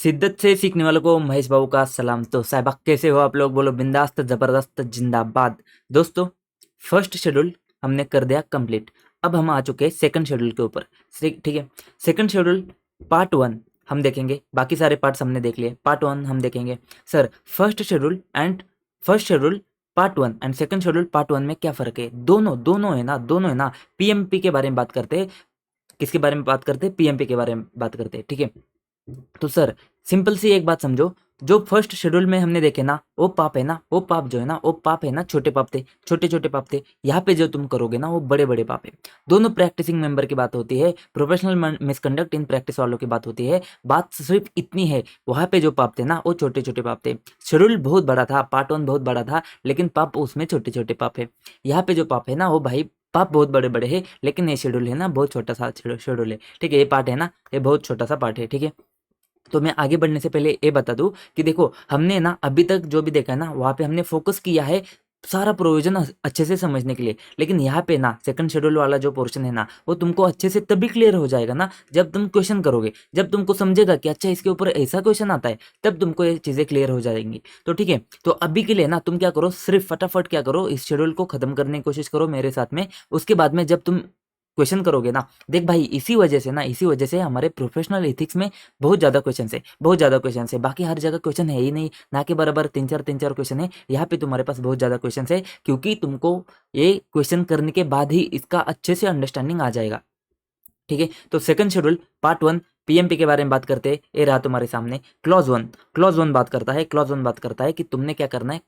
शिद्दत से सीखने वालों को महेश बाबू का सलाम। तो साहिबा कैसे हो आप लोग? बोलो बिंदास्त जबरदस्त जिंदाबाद। दोस्तों, फर्स्ट शेड्यूल हमने कर दिया कंप्लीट। अब हम आ चुके हैं सेकंड शेड्यूल के ऊपर। ठीक है, सेकंड शेड्यूल पार्ट 1 हम देखेंगे। बाकी सारे पार्ट्स हमने देख लिए, पार्ट 1 हम देखेंगे। Sir, first schedule part 1 and second schedule part 1 में क्या फ़र्क है? दोनों है ना। पीएमपी के बारे में बात करते हैं। किसके बारे में बात करते हैं? पीएमपी के बारे में बात करते हैं। ठीक है, तो सर सिंपल सी एक बात समझो। जो फर्स्ट शेड्यूल में हमने देखे ना, वो पाप है ना, वो पाप जो है ना, वो पाप है ना, छोटे पाप थे, छोटे छोटे पाप थे। यहाँ पे जो तुम करोगे ना, वो बड़े बड़े पाप है। दोनों प्रैक्टिसिंग मेंबर की बात होती है, प्रोफेशनल मिसकंडक्ट इन प्रैक्टिस वालों की बात होती है। बात सिर्फ इतनी है, वहाँ पे जो पाप थे ना, वो छोटे छोटे पाप थे। शेड्यूल बहुत बड़ा था, पार्ट 1 बहुत बड़ा था, लेकिन पाप उसमें छोटे छोटे पाप है। यहाँ पे जो पाप है ना, वो भाई पाप बहुत बड़े बड़े है, लेकिन ये शेड्यूल है ना, बहुत छोटा सा शेड्यूल है। ठीक है, ये पार्ट है ना, ये बहुत छोटा सा पार्ट है। ठीक है, तो मैं आगे बढ़ने से पहले ये बता दूं कि देखो, हमने ना अभी तक जो भी देखा है ना, वहाँ पे हमने फोकस किया है सारा प्रोविजन अच्छे से समझने के लिए। लेकिन यहाँ पे ना सेकंड शेड्यूल वाला जो पोर्शन है ना, वो तुमको अच्छे से तभी क्लियर हो जाएगा ना, जब तुम क्वेश्चन करोगे, जब तुमको समझेगा कि अच्छा इसके ऊपर ऐसा क्वेश्चन आता है, तब तुमको ये चीज़ें क्लियर हो जाएंगी। तो ठीक है, तो अभी के लिए ना तुम क्या करो, सिर्फ फटाफट क्या करो, इस शेड्यूल को खत्म करने की कोशिश करो मेरे साथ में। उसके बाद में जब तुम क्वेश्चन करोगे ना, देख भाई, इसी वजह से हमारे प्रोफेशनल एथिक्स में बहुत ज़्यादा क्वेश्चन है, बहुत ज़्यादा क्वेश्चन है। बाकी हर जगह क्वेश्चन है ही नहीं, ना के बराबर तीन चार क्वेश्चन है। यहाँ पे तुम्हारे पास बहुत ज़्यादा क्वेश्चन है, क्योंकि तुमको ये क्वेश्चन करने के बाद ही इसका अच्छे से अंडरस्टैंडिंग आ जाएगा। ठीक है, तो सेकंड शेड्यूल पार्ट 1 पीएमपी के बारे में बात करते हैं। ये रहा तुम्हारे सामने क्लॉज वन बात करता है कि तुमने क्या करना है,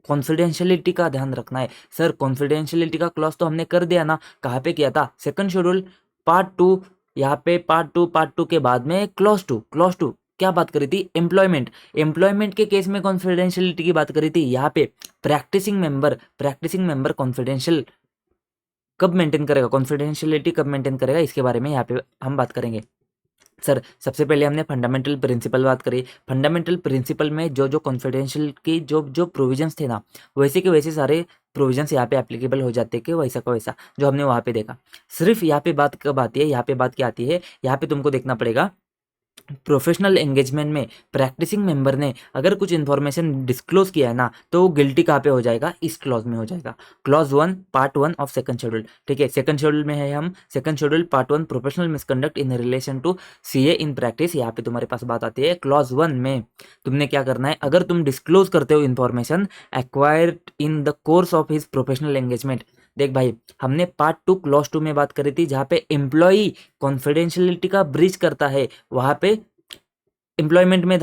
कॉन्फिडेंशियलिटी का ध्यान रखना है। सर, कॉन्फिडेंशियलिटी का क्लॉज तो हमने कर दिया ना, कहाँ पे किया था? Second schedule part 2। यहाँ पे पार्ट टू के बाद में क्लॉज टू क्या बात करी थी? एम्प्लॉयमेंट के केस में कॉन्फिडेंशियलिटी की बात करी थी। यहाँ पे प्रैक्टिसिंग मेंबर कॉन्फिडेंशियल कब मेंटेन करेगा, कॉन्फिडेंशियलिटी कब मेंटेन करेगा, इसके बारे में यहाँ पे हम बात करेंगे। सर, सबसे पहले हमने फंडामेंटल प्रिंसिपल बात करी। फंडामेंटल प्रिंसिपल में जो जो कॉन्फिडेंशियल की जो जो प्रोविजंस थे ना, वैसे के वैसे सारे प्रोविजंस यहाँ पे एप्लीकेबल हो जाते कि वैसा का वैसा जो हमने वहाँ पे देखा। सिर्फ यहाँ पे बात कब आती है, यहाँ पे बात क्या आती है, यहाँ पे तुमको देखना पड़ेगा। प्रोफेशनल एंगेजमेंट में प्रैक्टिसिंग मेंबर ने अगर कुछ इन्फॉर्मेशन डिस्क्लोज किया है ना, तो वो गिल्टी कहाँ पे हो जाएगा? इस क्लॉज में हो जाएगा। Clause 1 part 1 of second schedule. ठीक है, सेकंड शेड्यूल में है हम, second schedule part 1 professional misconduct in relation to CA in practice. यहाँ पे तुम्हारे पास बात आती है क्लॉज 1 में तुमने क्या करना है, अगर तुम डिस्क्लोज करते हो information acquired in the course of his professional engagement. देख भाई, हमने पार्ट 2 क्लॉज 2 में बात करी थी, जहाँ पे एम्प्लॉई कॉन्फिडेंशियलिटी का ब्रीच करता है, वहाँ पे एम्प्लॉयमेंट में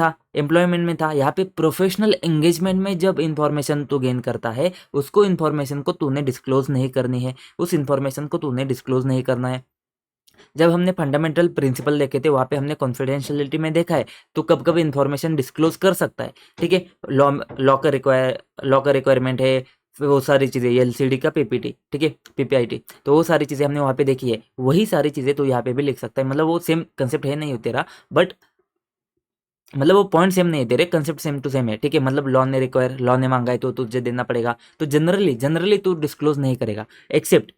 था। यहाँ पे प्रोफेशनल एंगेजमेंट में जब इंफॉर्मेशन तू गेन करता है, उसको इन्फॉर्मेशन को तूने डिस्क्लोज नहीं करनी है, उस इन्फॉर्मेशन को तूने डिस्क्लोज नहीं करना है। जब हमने फंडामेंटल प्रिंसिपल देखे थे, वहाँ पे हमने कॉन्फिडेंशियलिटी में देखा है तो कब कब इन्फॉर्मेशन डिस्क्लोज कर सकता है। ठीक है, लॉ का रिक्वायरमेंट है, फिर वो सारी चीज़ें, एलसीडी का पीपीटी, ठीक है, पीपीआईटी, तो वो सारी चीज़ें हमने वहाँ पे देखी है। वही सारी चीज़ें तो यहाँ पे भी लिख सकता है। मतलब वो सेम कंसेप्ट है नहीं तेरा, बट मतलब वो पॉइंट सेम नहीं है तेरे, कंसेप्ट सेम टू सेम है। ठीक है, मतलब लॉ ने मांगा है तो तुझे देना पड़ेगा। तो जनरली तू डिस्क्लोज नहीं करेगा, एक्सेप्ट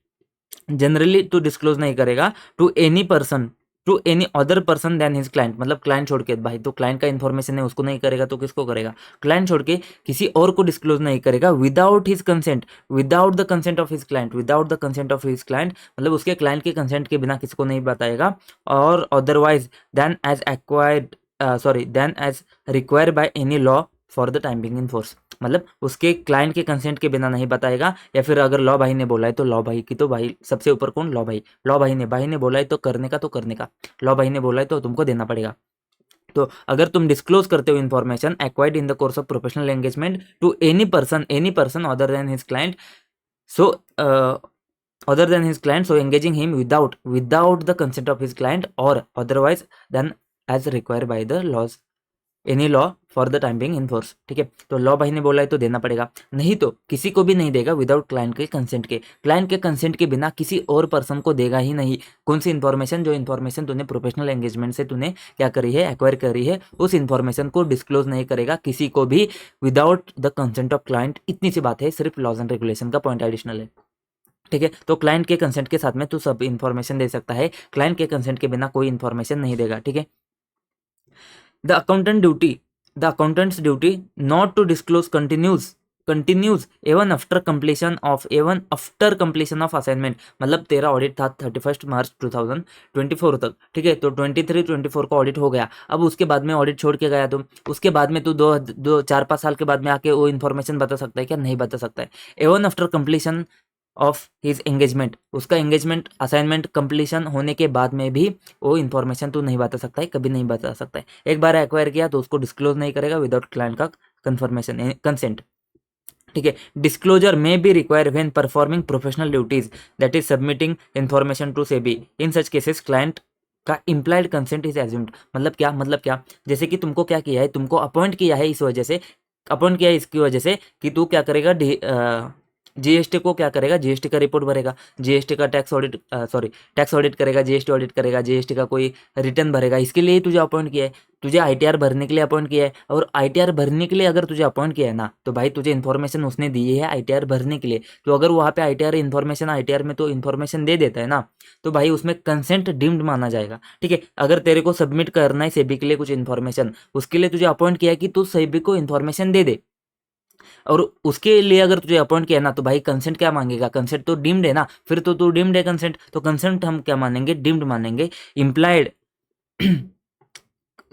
जनरली तू डिस्क्लोज नहीं करेगा to any other person than his client. मतलब क्लाइंट छोड़ के, भाई तो क्लाइंट का इन्फॉर्मेशन है, उसको नहीं करेगा तो किसको करेगा? क्लाइंट छोड़ के किसी और को डिस्क्लोज नहीं करेगा without his consent, without the consent of his client, मतलब उसके क्लाइंट के कंसेंट के बिना किसी को नहीं बताएगा। और otherwise than as required by any law for the time being in force. मतलब उसके क्लाइंट के कंसेंट के बिना नहीं बताएगा, या फिर अगर लॉ भाई ने बोला है तो लॉ भाई की, तो भाई सबसे ऊपर कौन? लॉ भाई ने बोला है तो करने का, लॉ भाई ने बोला है तो तुमको देना पड़ेगा। तो अगर तुम डिस्क्लोज करते हो information acquired in the course of professional engagement to any person other than his client, so engaging him without the consent of his client or otherwise than as required by the laws, any law for the time being in force. ठीक है, तो law भाई ने बोला है तो देना पड़ेगा, नहीं तो किसी को भी नहीं देगा विदाउट क्लाइंट के कंसेंट के बिना किसी और पर्सन को देगा ही नहीं। कौन सी इन्फॉर्मेशन? जो इन्फॉर्मेशन तूने प्रोफेशनल एंगेजमेंट से तूने क्या करी है, एक्वायर करी है, उस इन्फॉर्मेशन को डिस्क्लोज नहीं करेगा किसी को भी without the consent of client. इतनी सी बात है, सिर्फ लॉज एंड रेगुलेशन का पॉइंट एडिशनल है। ठीक है, तो क्लाइंट के कंसेंट के साथ में तू सब इन्फॉर्मेशन दे सकता है, क्लाइंट के कंसेंट के बिना कोई इन्फॉर्मेशन नहीं देगा। ठीक है, the accountant's duty not to disclose continues even after completion of assignment. मतलब तेरा ऑडिट था 31 मार्च 2024 तक, ठीक है, तो 23-24 का ऑडिट हो गया। अब उसके बाद में ऑडिट छोड़ के गया तुम, उसके बाद में तू 4-5 साल के बाद में आके वो इन्फॉर्मेशन बता सकता है क्या? नहीं बता सकता है। Even after completion of his engagement, उसका एंगेजमेंट असाइनमेंट कंप्लीशन होने के बाद में भी वो इन्फॉर्मेशन तू नहीं बता सकता है, कभी नहीं बता सकता है। एक बार एक्वायर किया तो उसको डिस्क्लोज नहीं करेगा विदाउट क्लाइंट का कंफर्मेशन कंसेंट, ठीक है। डिस्क्लोजर में be require when performing professional duties that is submitting information to SEBI. In such cases client का इम्प्लाइड कंसेंट इज एज्यूम्ड। मतलब क्या, जैसे कि तुमको क्या किया है, तुमको अपॉइंट किया है, इस वजह से अपॉइंट किया है, इसकी वजह से कि तू क्या करेगा, जीएसटी को क्या करेगा, जीएसटी का रिपोर्ट भरेगा, जीएसटी का टैक्स ऑडिट करेगा, जीएसटी ऑडिट करेगा, जीएसटी का कोई रिटर्न भरेगा। इसके लिए तुझे अपॉइंट किया है, तुझे आईटीआर भरने के लिए अपॉइंट किया है। और आईटीआर भरने के लिए अगर तुझे अपॉइंट किया है ना, तो भाई तुझे इन्फॉर्मेशन उसने दी है आईटीआर भरने के लिए। तो अगर वहाँ पे आईटीआर में तो इन्फॉर्मेशन दे देता है ना, तो भाई उसमें कंसेंट डीम्ड माना जाएगा, ठीक है। अगर तेरे को सबमिट करना है सेबी के लिए कुछ इन्फॉर्मेशन, उसके लिए तुझे अपॉइंट किया है कि तू सेबी को इन्फॉर्मेशन दे दे, और उसके लिए अगर तुझे अपॉइंट किया ना, तो भाई कंसेंट क्या मांगेगा, कंसेंट तो डीम्ड है ना, फिर तो तू डीम्ड है कंसेंट, तो कंसेंट हम क्या मानेंगे, डीम्ड मानेंगे। Implied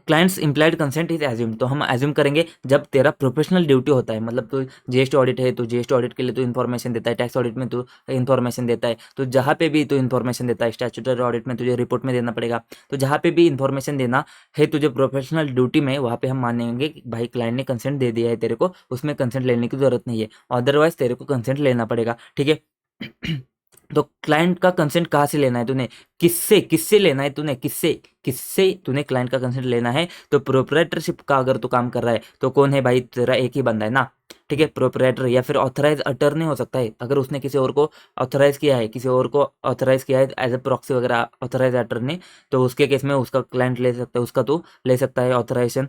clients implied consent is assume, तो हम एज्यूम करेंगे जब तेरा प्रोफेशनल ड्यूटी होता है, मतलब तो जीएसटी ऑडिट है तो जीएसटी ऑडिट के लिए तो इन्फॉर्मेशन देता है, टैक्स ऑडिट में तो इन्फॉर्मेशन देता है, तो जहाँ पे भी तो इन्फॉर्मेशन देता है, स्टैट्यूटरी ऑडिट में तुझे रिपोर्ट में देना पड़ेगा। तो जहाँ पे भी इन्फॉर्मेशन देना है तुझे प्रोफेशनल ड्यूटी में, वहाँ पे हम मानेंगे कि भाई क्लाइंट ने कंसेंट दे दिया है तेरे को, उसमें कंसेंट लेने की जरूरत नहीं है, अदरवाइज तेरे को कंसेंट लेना पड़ेगा, ठीक है। तो क्लाइंट का कंसेंट कहाँ से लेना है तूने, किससे लेना है तूने, किससे तूने क्लाइंट का कंसेंट लेना है? तो प्रोप्राइटरशिप का अगर तू काम कर रहा है तो कौन है भाई, तेरा एक ही बंदा है ना, ठीक है, प्रोप्राइटर। या फिर ऑथराइज अटर्नी हो सकता है, अगर उसने किसी और को ऑथराइज किया है, एज ए प्रॉक्सी वगैरह ऑथराइज अटर्नी, तो उसके केस में उसका क्लाइंट ले सकता है, उसका तू ले सकता है ऑथराइजेशन।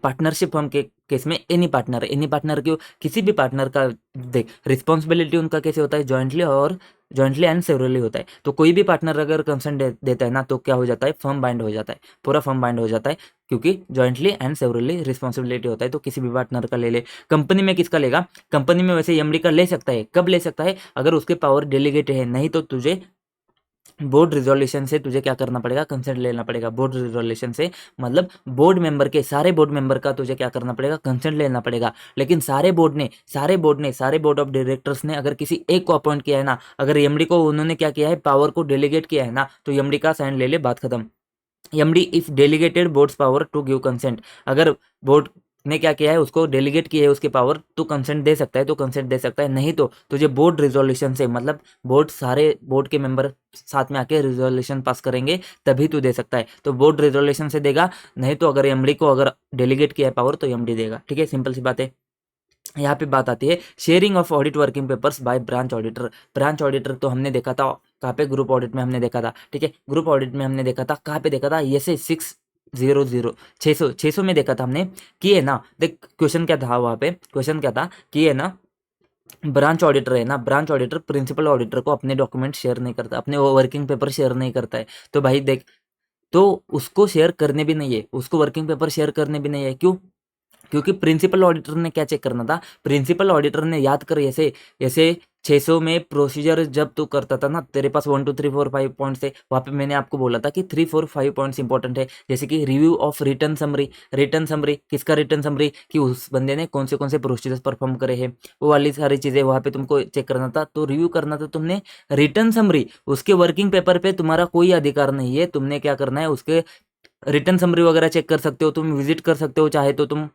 पार्टनरशिप फर्म के केस में एनी पार्टनर क्यों, किसी भी पार्टनर का देख रिस्पॉन्सिबिलिटी उनका कैसे होता है, जॉइंटली एंड सेवरली होता है। तो कोई भी पार्टनर अगर कंसेंट देता है ना, तो क्या हो जाता है, फर्म बाइंड हो जाता है, पूरा फर्म बाइंड हो जाता है, क्योंकि जॉइंटली एंड सेवरली रिस्पॉन्सिबिलिटी होता है। तो किसी भी पार्टनर का ले ले। कंपनी में किसका लेगा, कंपनी में वैसे एमडी का ले सकता है, कब ले सकता है, अगर उसके पावर डेलीगेट है, नहीं तो तुझे बोर्ड रिजोल्यूशन से तुझे क्या करना पड़ेगा, कंसेंट लेना पड़ेगा। बोर्ड रिजोल्यूशन से मतलब सारे बोर्ड मेंबर का तुझे क्या करना पड़ेगा, कंसेंट लेना पड़ेगा। लेकिन सारे बोर्ड ऑफ डायरेक्टर्स ने अगर किसी एक को अपॉइंट किया है ना, अगर एमडी को उन्होंने क्या किया है, पावर को डेलीगेट किया है ना, तो एमडी का साइन ले ले, बात खत्म। MD if delegated board's power to give consent, अगर बोर्ड ने क्या किया है, उसको डेलीगेट किया है उसके पावर, तो कंसेंट दे सकता है, तो कंसेंट दे सकता है। नहीं तो तुझे बोर्ड रिजोल्यूशन से, मतलब सारे बोर्ड के मेंबर साथ में आके रिजोल्यूशन पास करेंगे, तभी तू दे सकता है। तो बोर्ड रिजोल्यूशन से देगा, नहीं तो अगर एमडी को अगर डेलीगेट किया है पावर, तो एमडी देगा, ठीक है, सिंपल सी बात है। यहाँ पे बात आती है sharing of audit working papers by branch auditor. Branch auditor तो हमने देखा था कहाँ पे, ग्रुप ऑडिट में हमने देखा था, ठीक है, ग्रुप ऑडिट में हमने देखा था, कहाँ पे देखा था, ये से 600 में देखा था हमने, कि है ना, देख क्वेश्चन क्या था वहाँ पे, क्वेश्चन क्या था कि है ना, ब्रांच ऑडिटर है ना, ब्रांच ऑडिटर प्रिंसिपल ऑडिटर को अपने डॉक्यूमेंट शेयर नहीं करता, अपने वर्किंग पेपर शेयर नहीं करता है। तो भाई देख, तो उसको शेयर करने भी नहीं है, उसको वर्किंग पेपर शेयर करने भी नहीं है, क्यों, क्योंकि प्रिंसिपल ऑडिटर ने क्या चेक करना था, प्रिंसिपल ऑडिटर ने, याद कर, ऐसे ऐसे 600 में प्रोसीजर जब तू करता था ना, तेरे पास 1 2 3 4 5 पॉइंट्स थे, वहाँ पे मैंने आपको बोला था कि 3 4 5 पॉइंट्स इंपॉर्टेंट है, जैसे कि रिव्यू ऑफ रिटर्न समरी, किसका रिटर्न समरी, कि उस बंदे ने कौन से प्रोसीजर्स परफॉर्म करे हैं, वो वाली सारी चीज़ें वहाँ पे तुमको चेक करना था, तो रिव्यू करना था तुमने रिटर्न समरी। उसके वर्किंग पेपर पे तुम्हारा कोई अधिकार नहीं है, तुमने क्या करना है, उसके रिटर्न समरी वगैरह चेक कर सकते हो, तुम विजिट कर सकते हो, चाहे तो तुम,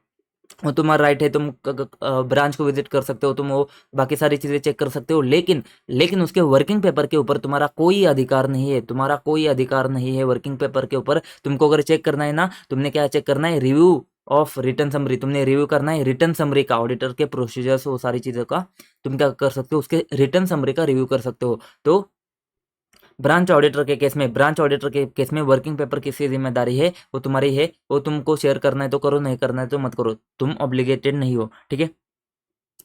वो तुम्हारा राइट है, तुम ब्रांच को विजिट कर सकते हो, तुम वो बाकी सारी चीज़ें चेक कर सकते हो, लेकिन उसके वर्किंग पेपर के ऊपर तुम्हारा कोई अधिकार नहीं है, तुम्हारा कोई अधिकार नहीं है वर्किंग पेपर के ऊपर। तुमको अगर चेक करना है ना, तुमने क्या चेक करना है, रिव्यू ऑफ रिटर्न समरी, तुमने रिव्यू करना है रिटर्न समरी का, ऑडिटर के प्रोसीजर्स वो सारी चीज़ों का तुम क्या कर सकते हो, उसके रिटर्न समरी का रिव्यू कर सकते हो। तो ब्रांच ऑडिटर के केस में वर्किंग पेपर किसकी जिम्मेदारी है, वो तुम्हारी है, वो तुमको शेयर करना है तो करो, नहीं करना है तो मत करो, तुम ऑब्लिगेटेड नहीं हो, ठीक है।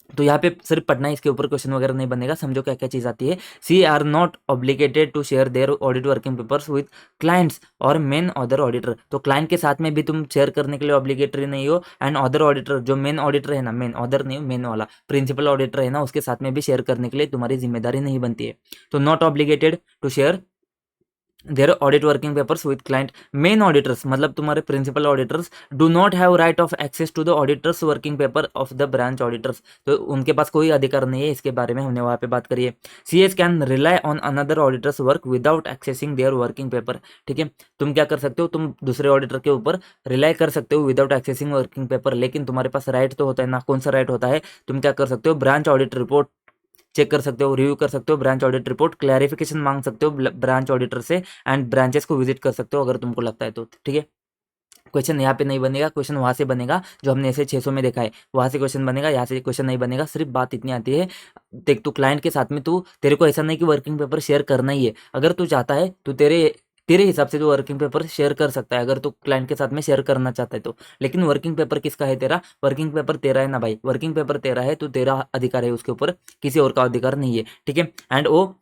तो यहाँ पे सिर्फ पढ़ना है, इसके ऊपर क्वेश्चन वगैरह नहीं बनेगा, समझो क्या क्या चीज आती है। C are not obligated to share their audit working papers with clients और मेन अदर ऑडिटर। तो क्लाइंट के साथ में भी तुम शेयर करने के लिए ऑब्लिगेटरी नहीं हो, एंड अदर ऑडिटर जो मेन ऑडिटर है ना, मेन अदर नहीं, मेन वाला प्रिंसिपल ऑडिटर है ना, उसके साथ में भी शेयर करने के लिए तुम्हारी जिम्मेदारी नहीं बनती है। तो not obligated to share their audit working papers with client. Main auditors मतलब तुम्हारे principal auditors do not have right of access to the auditors working paper of the branch auditors. तो उनके पास कोई अधिकार नहीं है, इसके बारे में हमने वहां पे बात करी है। CS can rely on another auditors work without accessing their working paper. ठीक है, तुम क्या कर सकते हो, तुम दूसरे ऑडिटर के ऊपर रिलाई कर सकते हो विदाउट एक्सेसिंग वर्किंग पेपर, लेकिन तुम्हारे पास राइट तो होता है ना। कौन सा राइट होता है, तुम क्या कर सकते हो, ब्रांच ऑडिट रिपोर्ट चेक कर सकते हो, रिव्यू कर सकते हो ब्रांच ऑडिट रिपोर्ट, क्लैरिफिकेशन मांग सकते हो ब्रांच ऑडिटर से, एंड ब्रांचेस को विजिट कर सकते हो अगर तुमको लगता है तो। ठीक है, क्वेश्चन यहाँ पे नहीं बनेगा, क्वेश्चन वहां से बनेगा जो हमने ऐसे 600 में देखा है, वहां से क्वेश्चन बनेगा, यहाँ से क्वेश्चन नहीं बनेगा। सिर्फ बात इतनी आती है, देख तू क्लाइंट के साथ में तू, तेरे को ऐसा नहीं कि वर्किंग पेपर शेयर करना ही है, अगर तू चाहता है तो तेरे तेरे हिसाब से जो वर्किंग पेपर शेयर कर सकता है, अगर तू क्लाइंट के साथ में शेयर करना चाहता है तो। लेकिन वर्किंग पेपर किसका है, तेरा वर्किंग पेपर तेरा है ना भाई, वर्किंग पेपर तेरा है तो तेरा अधिकार है उसके ऊपर, किसी और का अधिकार नहीं है। ठीक है, एंड वो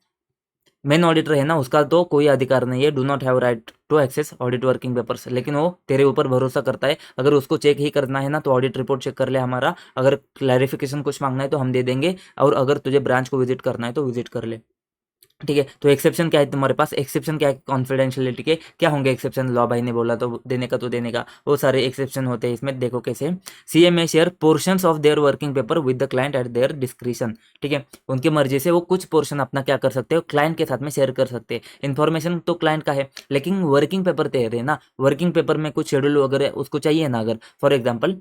मेन ऑडिटर है ना, उसका तो कोई अधिकार नहीं है, do not have right to access audit working papers, लेकिन वो तेरे ऊपर भरोसा करता है। अगर उसको चेक ही करना है ना तो ऑडिट रिपोर्ट चेक कर ले हमारा, अगर क्लैरिफिकेशन कुछ मांगना है तो हम दे देंगे, और अगर तुझे ब्रांच को विजिट करना है तो विजिट कर ले। ठीक है, तो एक्सेप्शन क्या है तुम्हारे पास, एक्सेप्शन क्या है कॉन्फिडेंशियलिटी के, क्या होंगे एक्सेप्शन, लॉ भाई ने बोला तो देने का तो देने का, वो सारे एक्सेप्शन होते हैं इसमें। देखो कैसे, CMA share portions of their working paper with the client eight there discretion. ठीक है, उनकी मर्जी से वो कुछ पोर्शन अपना क्या कर सकते हो, क्लाइंट के साथ में शेयर कर सकते हैं। इन्फॉर्मेशन तो क्लाइंट का है, लेकिन वर्किंग पेपर तेरे ना, वर्किंग पेपर में कुछ शेड्यूल वगैरह उसको चाहिए ना, अगर फॉर एग्जाम्पल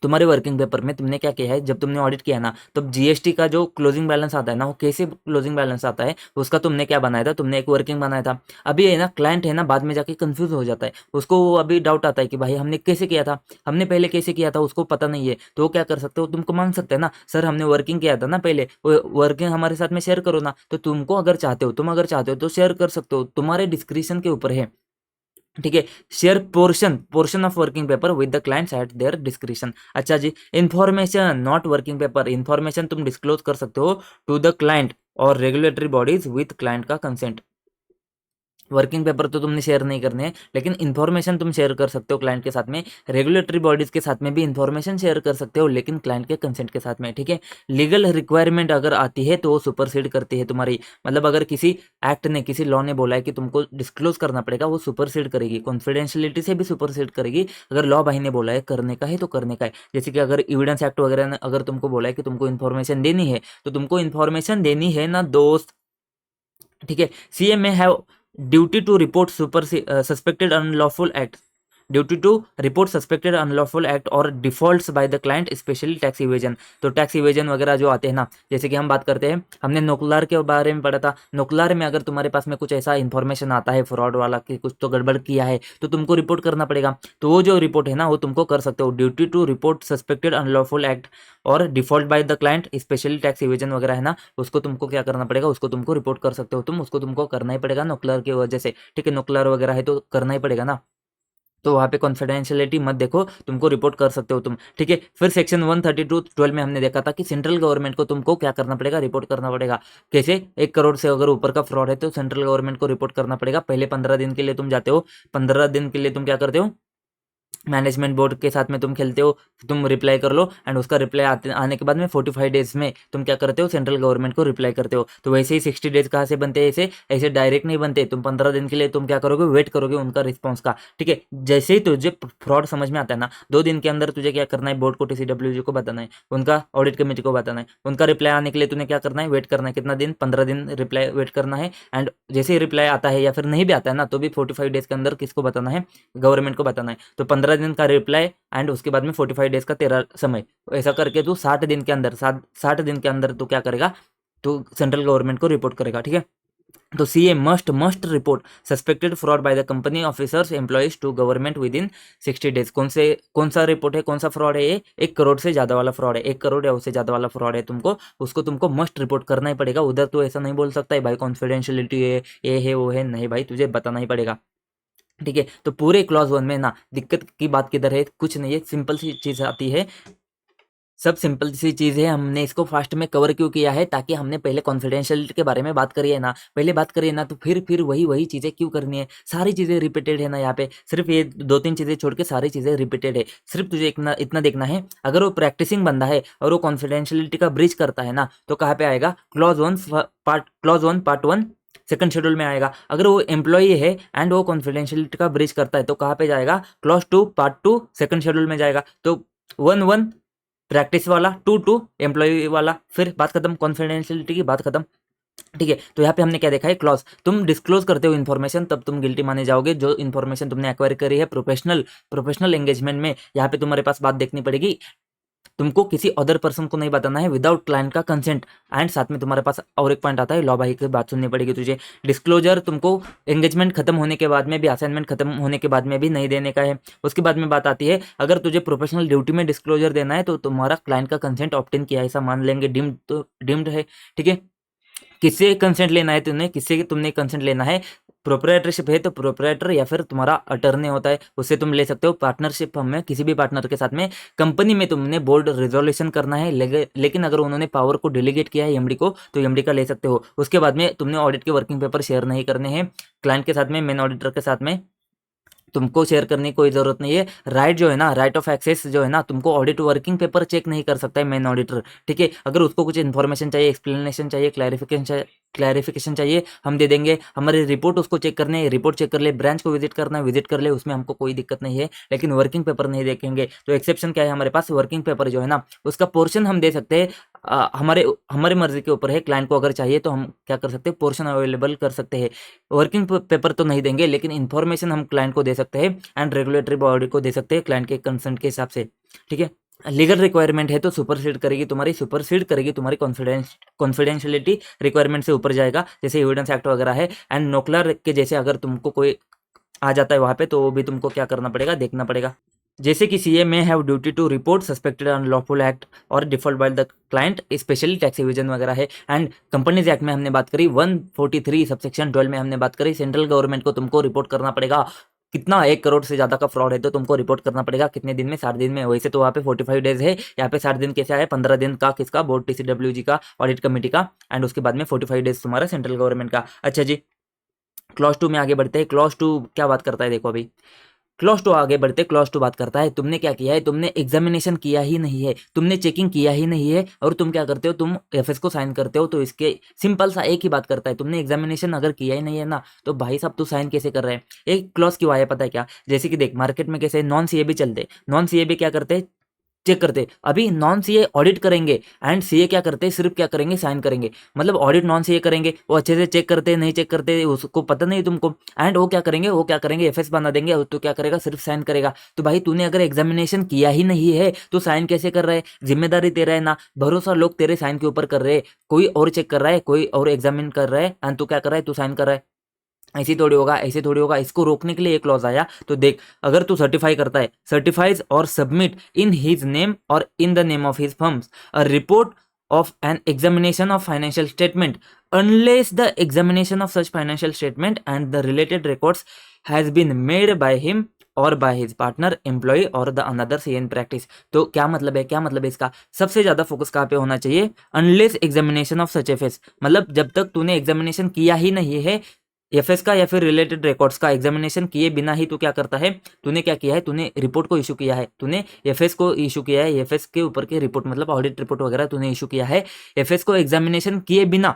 तुम्हारे वर्किंग पेपर में तुमने क्या किया है, जब तुमने ऑडिट किया ना, तब जीएसटी का जो क्लोजिंग बैलेंस आता है ना, वो कैसे क्लोजिंग बैलेंस आता है उसका तुमने क्या बनाया था, तुमने एक वर्किंग बनाया था। अभी है ना, क्लाइंट है ना, बाद में जाके कंफ्यूज हो जाता है, उसको वो अभी डाउट आता है कि भाई हमने कैसे किया था, हमने पहले कैसे किया था, उसको पता नहीं है। तो वो क्या कर सकते हो, तुमको मांग सकते हैं ना, सर हमने वर्किंग किया था ना पहले, वो वर्किंग हमारे साथ में शेयर करो ना। तो तुमको अगर चाहते हो, तुम अगर चाहते हो तो शेयर कर सकते हो, तुम्हारे डिस्क्रिप्शन के ऊपर है। ठीक है, share portion portion of working paper with the clients at their description. अच्छा जी, information not working paper, information तुम डिस्क्लोज कर सकते हो टू द क्लाइंट और रेगुलेटरी बॉडीज विद क्लाइंट का कंसेंट। वर्किंग पेपर तो तुमने शेयर नहीं करने हैं, लेकिन इन्फॉर्मेशन तुम शेयर कर सकते हो क्लाइंट के साथ में, रेगुलेटरी बॉडीज के साथ में भी इन्फॉर्मेशन शेयर कर सकते हो, लेकिन क्लाइंट के कंसेंट के साथ में। ठीक है, लीगल रिक्वायरमेंट अगर आती है तो वो सुपरसीड करती है तुम्हारी, मतलब अगर किसी एक्ट ने, किसी लॉ ने बोला है कि तुमको डिस्क्लोज करना पड़ेगा, वो सुपरसीड करेगी, कॉन्फिडेंशियलिटी से भी सुपरसीड करेगी। अगर लॉ भाई ने बोला है करने का है तो करने का है। जैसे कि अगर एविडेंस एक्ट वगैरह ने अगर तुमको बोला है कि तुमको इन्फॉर्मेशन देनी है, तो तुमको इन्फॉर्मेशन देनी है ना दोस्त। ठीक है, CM may have duty to report super suspected unlawful act, duty to report suspected unlawful act और defaults by the client, specially tax evasion. तो टैक्स इवेजन वगैरह जो आते हैं ना, जैसे कि हम बात करते हैं, हमने नोकुलार के बारे में पढ़ा था, नोकुलार में अगर तुम्हारे पास में कुछ ऐसा इन्फॉर्मेशन आता है फ्रॉड वाला कि कुछ तो गड़बड़ किया है, तो तुमको रिपोर्ट करना पड़ेगा। तो वो जो रिपोर्ट है ना, वो तुमको कर सकते हो, duty to report suspected unlawful act और default by the client, specially tax evasion वगैरह है ना, उसको तुमको क्या करना पड़ेगा, उसको तुमको रिपोर्ट कर सकते हो तुम, उसको तुमको करना ही पड़ेगा नोकुलर की वजह से। ठीक है, नोकुलर वगैरह है तो करना ही पड़ेगा ना, तो वहाँ पे कॉन्फिडेंशियलिटी मत देखो, तुमको रिपोर्ट कर सकते हो तुम। ठीक है, फिर सेक्शन 132(12) में हमने देखा था कि सेंट्रल गवर्नमेंट को तुमको क्या करना पड़ेगा, रिपोर्ट करना पड़ेगा। कैसे, 1 करोड़ से अगर ऊपर का फ्रॉड है तो सेंट्रल गवर्नमेंट को रिपोर्ट करना पड़ेगा। पहले 15 दिन के लिए तुम जाते हो, 15 दिन के लिए तुम क्या करते हो, मैनेजमेंट बोर्ड के साथ में तुम खेलते हो, तुम रिप्लाई कर लो, एंड उसका रिप्लाई आने के बाद में 45 डेज में तुम क्या करते हो, सेंट्रल गवर्नमेंट को रिप्लाई करते हो। तो वैसे ही 60 डेज कहाँ से बनते हैं, ऐसे ऐसे डायरेक्ट नहीं बनते, तुम 15 दिन के लिए तुम क्या करोगे, वेट करोगे उनका रिस्पॉन्स का। ठीक है, जैसे ही तुझे फ्रॉड समझ में आता है ना, 2 दिन के अंदर तुझे क्या करना है, बोर्ड को, TCWG को बताना है, उनका ऑडिट कमेटी को बताना है, उनका रिप्लाई आने के लिए तूने क्या करना है, वेट करना है। कितना दिन, 15 दिन रिप्लाई वेट करना है। एंड जैसे ही रिप्लाई आता है या फिर नहीं भी आता है ना, तो भी 45 डेज के अंदर किसको बताना है, गवर्नमेंट को बताना है। तो 15 दिन का रिप्लाई एंड उसके बाद में 45 डेज का तेरा समय, ऐसा करके तू 60 दिन के अंदर, 60 दिन के अंदर तू क्या करेगा, तो सेंट्रल गवर्नमेंट को रिपोर्ट करेगा। ठीक है, तो CA must must report suspected fraud by the company officers employees to government within 60 days. कौन सा रिपोर्ट है, कौन सा फ्रॉड है ये, 1 करोड़ से ज्यादा वाला फ्रॉड है, 1 करोड़ या उससे ज्यादा वाला फ्रॉड है, तुमको मस्ट रिपोर्ट करना ही पड़ेगा। उधर तो ऐसा नहीं बोल सकता है भाई कॉन्फिडेंशियलिटी है, ये है वो है, नहीं भाई तुझे बताना ही पड़ेगा। ठीक है, तो पूरे क्लॉज 1 में ना दिक्कत की बात किधर है, कुछ नहीं है, सिंपल सी चीज आती है, सब सिंपल सी चीज़ है, हमने इसको फास्ट में कवर क्यों किया है, ताकि हमने पहले कॉन्फिडेंशियलिटी के बारे में बात करी है ना, पहले बात करी है ना, तो फिर वही चीज़ें क्यों करनी है। सारी चीज़ें रिपीटेड है ना यहाँ पे, सिर्फ ये 2-3 चीज़ें छोड़ के सारी चीज़ें रिपीटेड है। सिर्फ तुझे इतना देखना है, अगर वो प्रैक्टिसिंग बंदा है और वो कॉन्फिडेंशियलिटी का ब्रीच करता है ना, तो कहाँ पे आएगा, क्लॉज 1 पार्ट 1 सेकंड शेड्यूल में आएगा। अगर वो एम्प्लॉई है एंड वो कॉन्फिडेंशियलिटी का ब्रीच करता है, तो कहाँ पे जाएगा, क्लॉज 2 पार्ट 2 सेकंड शेड्यूल में जाएगा। तो 1-1 प्रैक्टिस वाला, 2-2 एम्प्लॉय वाला, फिर बात खत्म, कॉन्फिडेंशियलिटी की बात खत्म। ठीक है, तो यहाँ पे हमने क्या देखा है, क्लॉज, तुम डिस्क्लोज करते हो इन्फॉर्मेशन तब तुम गिल्टी माने जाओगे। जो इन्फॉर्मेशन तुमने एक्वायर करी है प्रोफेशनल एंगेजमेंट में, यहाँ पे तुम्हारे पास बात देखनी पड़ेगी, तुमको किसी अदर पर्सन को नहीं बताना है विदाउट क्लाइंट का कंसेंट। एंड साथ में तुम्हारे पास और एक पॉइंट आता है, लॉ भाई की बात सुननी पड़ेगी तुझे। डिस्क्लोजर तुमको एंगेजमेंट खत्म होने के बाद में भी, असाइनमेंट खत्म होने के बाद में भी नहीं देने का है। उसके बाद में बात आती है, अगर तुझे प्रोफेशनल ड्यूटी में डिस्क्लोजर देना है तो तुम्हारा क्लाइंट का कंसेंट ऑप्ट इन किया, ऐसा मान लेंगे, डिम्ड तो डिम्ड है। ठीक है, किससे कंसेंट लेना है तुमने, किससे तुमने कंसेंट लेना है, प्रोप्राइटरशिप है तो प्रोप्राइटर या फिर तुम्हारा अटर्नी होता है, उससे तुम ले सकते हो। पार्टनरशिप में किसी भी पार्टनर के साथ में, कंपनी में तुमने बोर्ड रिजोल्यूशन करना है, लेकिन अगर उन्होंने पावर को डेलीगेट किया है एमडी को, तो एमडी का ले सकते हो। उसके बाद में तुमने ऑडिट के वर्किंग पेपर शेयर नहीं करने हैं क्लाइंट के साथ में, मेन ऑडिटर के साथ में तुमको शेयर करने की कोई जरूरत नहीं है। राइट जो है ना, राइट ऑफ एक्सेस जो है ना, तुमको ऑडिट वर्किंग पेपर चेक नहीं कर सकता है मेन ऑडिटर। ठीक है, अगर उसको कुछ इन्फॉर्मेशन चाहिए, एक्सप्लेनेशन चाहिए, क्लैरिफिकेशन चाहिए, हम दे देंगे। हमारी रिपोर्ट उसको चेक करने, रिपोर्ट चेक कर ले, ब्रांच को विजिट करना है, विजिट कर ले, उसमें हमको कोई दिक्कत नहीं है, लेकिन वर्किंग पेपर नहीं देखेंगे। तो एक्सेप्शन क्या है हमारे पास, वर्किंग पेपर जो है ना, उसका पोर्शन हम दे सकते हैं। हमारे हमारे मर्जी के ऊपर है, क्लाइंट को अगर चाहिए तो हम क्या कर सकते हैं, पोर्शन अवेलेबल कर सकते हैं। वर्किंग पेपर तो नहीं देंगे, लेकिन इन्फॉर्मेशन हम क्लाइंट को दे सकते हैं एंड रेगुलेटरी बॉडी को दे सकते हैं क्लाइंट के कंसेंट के हिसाब से। ठीक है, लीगल रिक्वायरमेंट है तो सुपरसीड करेगी तुम्हारी कॉन्फिडेंशियलिटी रिक्वायरमेंट से ऊपर जाएगा, जैसे एविडेंस एक्ट वगैरह है। एंड नोक्लर के जैसे अगर तुमको कोई आ जाता है वहाँ पे, तो वो भी तुमको क्या करना पड़ेगा, देखना पड़ेगा। जैसे कि CA may have duty to report suspected unlawful act और default by the client, specially tax evasion वगैरह है। एंड कंपनीज एक्ट में हमने बात करी, 143 सबसेक्शन 12 में हमने बात करी, सेंट्रल गवर्नमेंट को तुमको रिपोर्ट करना पड़ेगा। कितना 1 करोड़ से ज्यादा का फ्रॉड है तो तुमको रिपोर्ट करना पड़ेगा, कितने दिन में, 60 दिन में। वैसे तो वहाँ पे 45 डेज है, यहाँ पे 60 दिन कैसे आया, 15 दिन का किसका, बोर्ड टीसीडब्ल्यूजी का, ऑडिट कमेटी का, एंड उसके बाद में 45 डेज तुम्हारा सेंट्रल गवर्नमेंट का। अच्छा जी, क्लॉज 2 में आगे बढ़ते हैं। क्लॉज 2 क्या बात करता है, देखो अभी क्लॉज 2 आगे बढ़ते, क्लॉज 2 बात करता है, तुमने क्या किया है, तुमने एग्जामिनेशन किया ही नहीं है, तुमने चेकिंग किया ही नहीं है, और तुम क्या करते हो, तुम एफएस को साइन करते हो। तो इसके सिंपल सा एक ही बात करता है, तुमने एग्जामिनेशन अगर किया ही नहीं है ना, तो भाई साहब तू साइन कैसे कर रहे हैं। एक क्लॉज क्यों आया पता है क्या, जैसे कि देख मार्केट में कैसे नॉन सीए भी चलते, नॉन सीए भी क्या करते, चेक करते। अभी नॉन सीए ऑडिट करेंगे एंड सीए क्या करते, सिर्फ क्या करेंगे, साइन करेंगे। मतलब ऑडिट नॉन सीए करेंगे, वो अच्छे से चेक करते नहीं चेक करते उसको पता नहीं तुमको। एंड वो क्या करेंगे एफएस बना देंगे, और तो क्या करेगा, सिर्फ साइन करेगा। तो भाई तूने अगर एग्जामिनेशन किया ही नहीं है तो साइन कैसे कर रहा है, जिम्मेदारी तेरा है ना, भरोसा लोग तेरे साइन के ऊपर कर रहे हैं, कोई और चेक कर रहा है, कोई और एग्जामिन कर रहा है, एंड तू क्या कर रहा है, तू साइन कर रहा है। ऐसे थोड़ी होगा, ऐसे थोड़ी होगा। इसको रोकने के लिए एक क्लॉज आया। तो देख, अगर तू सर्टिफाई करता है, सर्टिफाइज और सबमिट इन हिज नेम और in the name of his firms a report of an examination of financial statement unless the examination of such financial statement and the related records has been made by him और by his partner employee और the another CA in practice। तो क्या मतलब है, क्या मतलब है इसका, सबसे ज्यादा फोकस कहाँ पे होना चाहिए, unless examination of such FS, मतलब जब तक तूने एग्जामिनेशन किया ही नहीं है एफएस का या फिर रिलेटेड रिकॉर्ड्स का, एग्जामिनेशन किए बिना ही तू क्या करता है, तूने क्या किया है, तूने रिपोर्ट को इशू किया है, तूने एफएस को इशू किया है, एफएस के ऊपर के रिपोर्ट मतलब ऑडिट रिपोर्ट वगैरह तूने इशू किया है एफएस को एग्जामिनेशन किए बिना,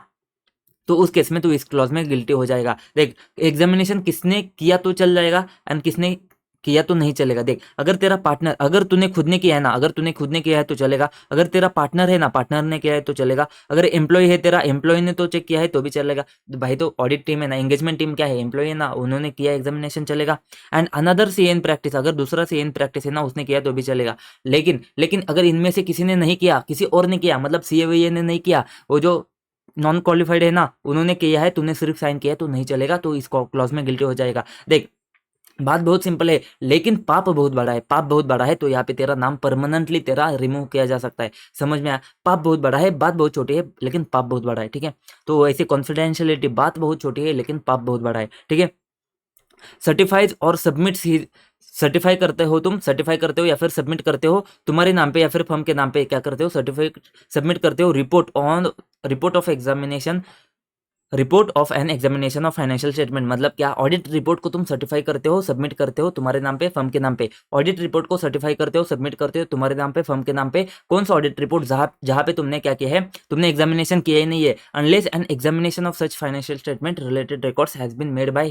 तो उस केस में तू इस क्लॉज में गिल्टी हो जाएगा। देख, एग्जामिनेशन किसने किया तो चल जाएगा एंड किसने किया तो नहीं चलेगा। देख, अगर तेरा पार्टनर, अगर तूने खुद ने किया है ना, अगर तूने खुद ने किया है तो चलेगा, अगर तेरा पार्टनर है ना, पार्टनर ने किया है तो चलेगा, अगर एम्प्लॉय है तेरा, एम्प्लॉय ने तो चेक किया है तो भी चलेगा। तो भाई तो ऑडिट टीम है ना, एंगेजमेंट टीम क्या है, एम्प्लॉय है ना, उन्होंने किया एग्जामिनेशन चलेगा। And another C in practice, अगर दूसरा सी एन प्रैक्टिस है ना, उसने किया तो भी चलेगा। लेकिन लेकिन अगर इनमें से किसी ने नहीं किया, किसी और ने किया, मतलब सीए ने नहीं किया, वो जो नॉन क्वालिफाइड है ना, उन्होंने किया है, तूने सिर्फ साइन किया है तो नहीं चलेगा, तो इस क्लॉज में गिल्टी हो जाएगा। देख, बात बहुत सिंपल है, लेकिन पाप बहुत बड़ा है, पाप बहुत बड़ा है। तो यहाँ पे तेरा नाम परमानेंटली तेरा रिमूव किया जा सकता है, समझ में आया। पाप बहुत बड़ा है, बात बहुत छोटी है, लेकिन पाप बहुत बड़ा है। ठीक है, तो ऐसे कॉन्फिडेंशियलिटी बात बहुत छोटी है लेकिन पाप बहुत बड़ा है। ठीक है, सर्टिफाइज और सबमिट सर्टिफाई करते हो तुम, सर्टिफाई करते हो या फिर सबमिट करते हो तुम्हारे नाम पे या फिर फर्म के नाम पे, क्या करते हो सर्टिफाई सबमिट करते हो report of examination, report of N examination of financial statement. मतलब क्या, ऑडिट रिपोर्ट को तुम सर्टिफाई करते हो, सबमिट करते हो तुम्हारे नाम पे, फर्म के नाम पे। ऑडिट रिपोर्ट को सर्टिफाई करते हो, सबमिट करते हो तुम्हारे नाम पे, फर्म के नाम पे। कौन सा ऑडिट रिपोर्ट? जहां जहां पे तुमने क्या किया है, तुमने एग्जामिनेशन किया ही नहीं है। Unless an examination of such financial statement related records has been made by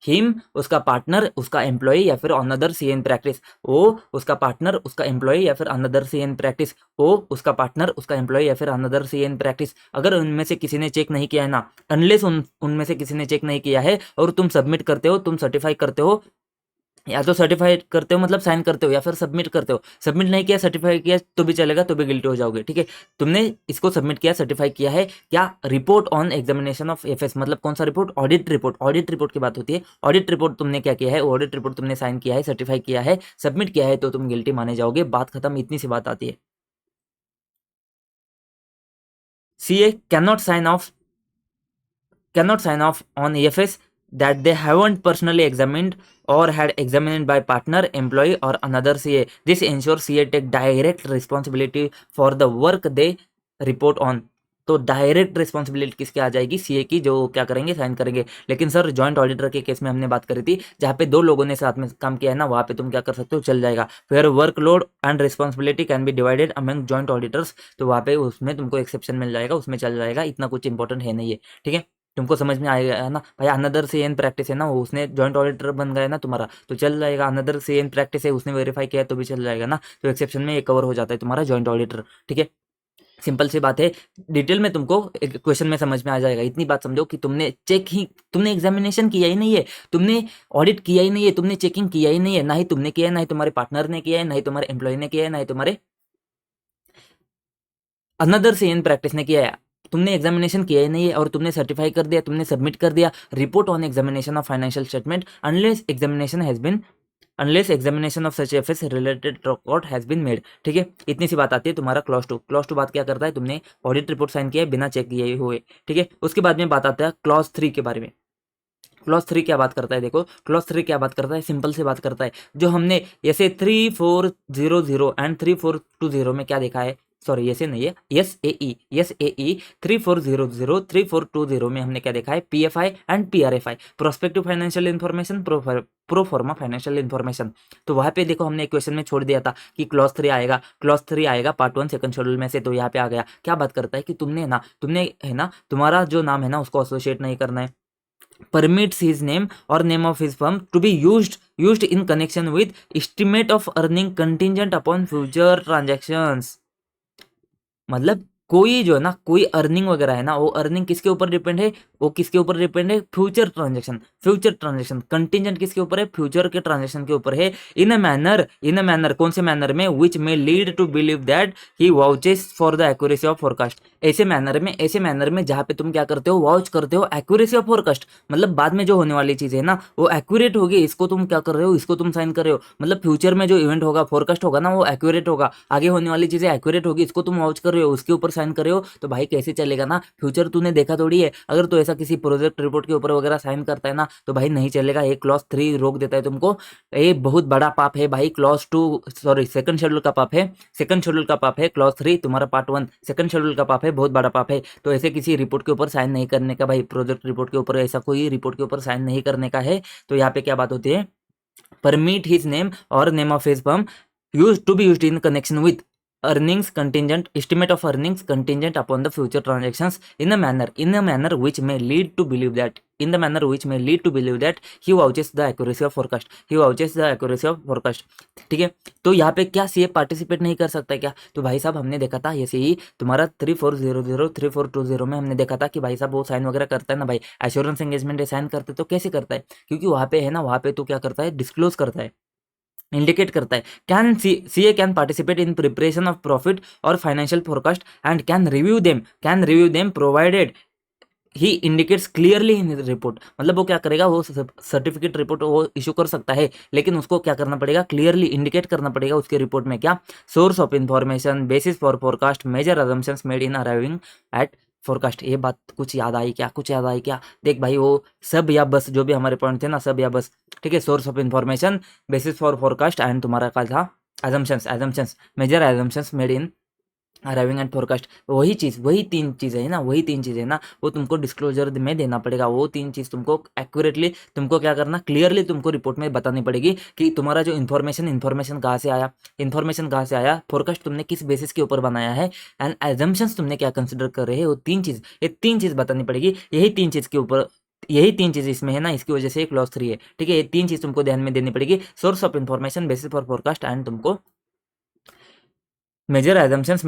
him उसका पार्टनर, उसका एम्प्लॉय या फिर अनदर सी इन प्रैक्टिस। ओ उसका पार्टनर, उसका एम्प्लॉय या फिर अनदर सी इन प्रैक्टिस। ओ उसका पार्टनर, उसका एम्प्लॉय या फिर अनदर सी इन प्रैक्टिस। अगर उनमें से किसी ने चेक नहीं किया है ना, अनलेस उनमें से किसी ने चेक नहीं किया है और तुम सबमिट करते हो, तुम सर्टिफाई करते हो, या तो सर्टिफाई करते हो मतलब साइन करते हो, या फिर सबमिट करते हो। सबमिट नहीं किया, सर्टिफाई किया तो भी चलेगा, तो भी गिल्टी हो जाओगे। ठीक है, तुमने इसको सबमिट किया, सर्टिफाई किया है क्या? Report on examination of FS. मतलब कौन सा report? Audit report. Audit report की बात होती है। ऑडिट रिपोर्ट तुमने क्या किया है? ऑडिट रिपोर्ट तुमने साइन किया है, सर्टिफाई किया है, सबमिट किया है, तो तुम गिल्टी माने जाओगे। बात खत्म, इतनी सी बात आती है। CA cannot sign off on EFS that they haven't personally examined or had examined by partner, employee or another CA. This ensures CA take direct responsibility for the work they report on. तो direct responsibility किसकी आ जाएगी? CA की, जो क्या करेंगे, sign करेंगे। लेकिन sir joint auditor के केस में हमने बात करी थी, जहाँ पे दो लोगों ने साथ में काम किया है ना, वहाँ पे तुम क्या कर सकते हो, चल जाएगा। फिर workload and responsibility can be divided among joint auditors, तो वहाँ पे उसमें तुमको एक्सेप्शन मिल जाएगा, उसमें चल जाएगा, इतना कुछ इंपॉर्टेंट है नहीं है। ठीक है, तुमको समझ में आएगा ना भाई। अनदर से एन प्रैक्टिस है ना, वो उसने जॉइंट ऑडिटर बन गया ना तुम्हारा, तो चल जाएगा। अनदर से एन प्रैक्टिस है, उसने वेरीफाई किया तो भी चल जाएगा ना, तो एक्सेप्शन में ये कवर हो जाता है तुम्हारा जॉइंट ऑडिटर। ठीक है, सिंपल सी बात है। डिटेल में तुमको एक क्वेश्चन में समझ में आ जाएगा। इतनी बात समझो कि तुमने एग्जामिनेशन किया ही नहीं है, तुमने ऑडिट किया ही नहीं है, तुमने चेकिंग किया ही नहीं है, ना ही तुमने किया है, ना ही तुम्हारे पार्टनर ने किया है, ना ही तुम्हारे एम्प्लॉय ने किया है, ना ही तुम्हारे अनदर से इन प्रैक्टिस ने किया है। तुमने एग्जामिनेशन किया ही नहीं है और तुमने सर्टिफाई कर दिया, तुमने सबमिट कर दिया report on examination of financial statement unless examination of such FS related record has been made. ठीक है, इतनी सी बात आती है। तुम्हारा क्लॉज टू बात क्या करता है? तुमने ऑडिट रिपोर्ट साइन किया है बिना चेक किए हुए। ठीक है, उसके बाद में बात आता है क्लॉज 3 के बारे में। क्लॉज 3 क्या बात करता है? देखो, क्लॉज 3 क्या बात करता है, सिंपल से बात करता है। जो हमने ऐसे 3400 एंड 3420 में क्या देखा है, सॉरी ऐसे नहीं है, एस ए ई 3400 3420 में हमने क्या देखा है, PFI and PRFI, prospective financial information, proforma financial information. तो वहां पे देखो, हमने क्वेश्चन में छोड़ दिया था कि क्लॉज 3 आएगा पार्ट 1 सेकंड शेड्यूल में से, तो यहाँ पे आ गया। क्या बात करता है कि तुमने है ना तुम्हारा जो नाम है ना, उसको एसोसिएट नहीं करना है। permits his name or name of his firm to be used in connection with estimate of earning contingent upon future transactions। मतलब कोई जो है ना, कोई अर्निंग वगैरह है ना, वो अर्निंग किसके ऊपर डिपेंड है? वो किसके ऊपर डिपेंड है? Future transaction. कंटिजेंट किसके ऊपर है? फ्यूचर के ट्रांजेक्शन के ऊपर है। इन अ मैनर कौन से मैनर में? Which may lead to believe that he vouches for the accuracy of forecast. ऐसे मैनर में जहां पे तुम क्या करते हो, वाउच करते हो एक्यूरेसी ऑफ फोरकास्ट। मतलब बाद में जो होने वाली चीज है ना, वो एक्यूरेट होगी, इसको तुम क्या कर रहे हो, इसको तुम साइन कर रहे हो। मतलब फ्यूचर में जो इवेंट होगा, फोरकास्ट होगा ना, वो एक्यूरेट होगा, आगे होने वाली चीजें एक्यूरेट होगी, इसको तुम वाउच कर रहे हो, उसके ऊपर साइन कर रहे हो। तो भाई कैसे चलेगा ना, फ्यूचर तूने देखा थोड़ी है। अगर तो ऐसा किसी प्रोजेक्ट रिपोर्ट के ऊपर वगैरह साइन करता है ना, तो भाई नहीं चलेगा, ये क्लॉज 3 रोक देता है तुमको। ये बहुत बड़ा पाप है भाई। सेकंड शेड्यूल का पाप है क्लॉज 3, तुम्हारा पार्ट 1 सेकंड शेड्यूल का पाप है, बहुत बड़ा पाप है। तो ऐसे किसी रिपोर्ट के ऊपर साइन नहीं करने का भाई, प्रोजेक्ट रिपोर्ट के ऊपर ऐसा कोई रिपोर्ट के ऊपर साइन नहीं करने का है। तो यहाँ पे क्या बात होती है, परमिट हिज नेम और name of his firm used in connection with earnings contingent, estimate of earnings contingent upon the future transactions in a manner which may lead to believe that he vouches the accuracy of forecast। ठीक है, तो यहाँ पे क्या CA participate नहीं कर सकता है क्या? तो भाई साहब हमने देखा था ऐसे ही तुम्हारा 3400 3420 में हमने देखा था कि भाई साहब वो साइन वगैरह करता है ना भाई, एश्योरेंस एंगेजमेंट साइन करते तो कैसे करता है? क्योंकि वहाँ पे है ना, वहाँ पे तो क्या करता है, डिस्क्लोज करता है, इंडिकेट करता है। CA can participate in preparation of profit और financial forecast and can review them provided he indicates clearly in report. मतलब वो क्या करेगा, वो सर्टिफिकेट रिपोर्ट वो इशू कर सकता है, लेकिन उसको क्या करना पड़ेगा, क्लियरली इंडिकेट करना पड़ेगा उसके रिपोर्ट में क्या, source of information, basis for forecast, major assumptions made in arriving at forecast. ये बात कुछ याद आई क्या? कुछ याद आई क्या? देख भाई, वो सब या बस जो भी हमारे पॉइंट थे ना, सब या बस, ठीक है। Source of information, basis for forecast, and तुम्हारा क्या था? Assumptions, major assumptions made in arriving and forecast. वही चीज़, वही तीन चीज़ें है ना, वही तीन चीज़ें है ना, वो तुमको डिस्क्लोजर में देना पड़ेगा। वो तीन चीज़ तुमको एक्यूरेटली, तुमको क्या करना, क्लियरली तुमको रिपोर्ट में बतानी पड़ेगी कि तुम्हारा जो इन्फॉर्मेशन कहाँ से आया, फोरकास्ट तुमने किस बेसिस के ऊपर बनाया है, एंड एजम्पशंस तुमने क्या कंसिडर कर रहे हैं। वो तीन चीज़, ये तीन चीज़ बतानी पड़ेगी। यही तीन चीज़ इसमें है ना, इसकी वजह से ये क्लॉज 3 है, ठीक है। ये तीन चीज़ तुमको ध्यान में देनी पड़ेगी, source of information, basis for forecast, and तुमको major assumptions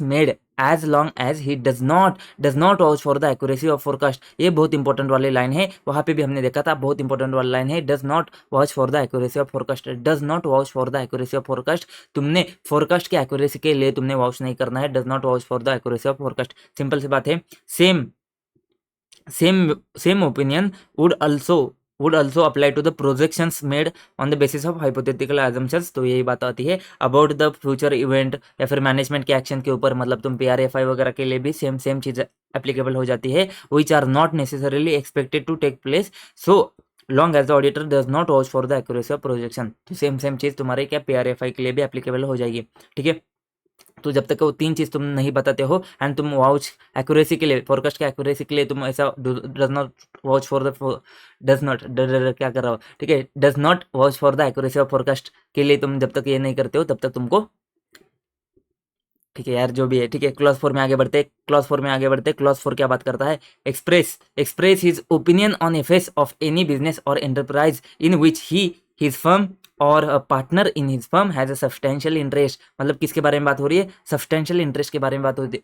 made as long as he does not vouch for the accuracy of forecast। ये बहुत इंपॉर्टेंट वाली लाइन है, वहां पे भी हमने देखा था, बहुत इंपॉर्टेंट वाली लाइन है, does not vouch for the accuracy of forecast, does not vouch for the accuracy of forecast। तुमने फोरकास्ट के एक्यूरेसी के लिए तुमने वाउच नहीं करना है, does not vouch for the accuracy of forecast। Simple सी बात है। Same opinion would also apply to the projections made on the basis of hypothetical assumptions। तो यही बात आती है अबाउट द फ्यूचर इवेंट या फिर मैनेजमेंट के एक्शन के ऊपर, मतलब तुम PRFI वगैरह के लिए भी सेम चीज एप्लीकेबल हो जाती है, which are not necessarily expected to take place so long as the auditor does not vouch for the accuracy of projection। तो सेम चीज तुम्हारे क्या PRFI के लिए भी एप्लीकेबल हो जाएगी, ठीक है। तो जब तक वो तीन चीज तुम नहीं बताते हो, एंड तुम वाउच एक्यूरेसी के लिए, फोरकास्ट के एक्यूरेसी के लिए तुम ऐसा does not vouch for the does not क्या कर रहा हो, ठीक है, does not vouch for the accuracy of forecast के लिए तुम जब तक ये नहीं करते हो, तब तक तुमको, ठीक है यार, जो भी है, ठीक है। क्लॉज 4 में आगे बढ़ते, क्लॉज 4 क्या बात करता है? Express his opinion on affairs of any business or enterprise in which his firm or partner in his firm has a substantial interest. मतलब किसके बारे में बात हो रही है? सब्सटेंशियल इंटरेस्ट के बारे में बात होती है,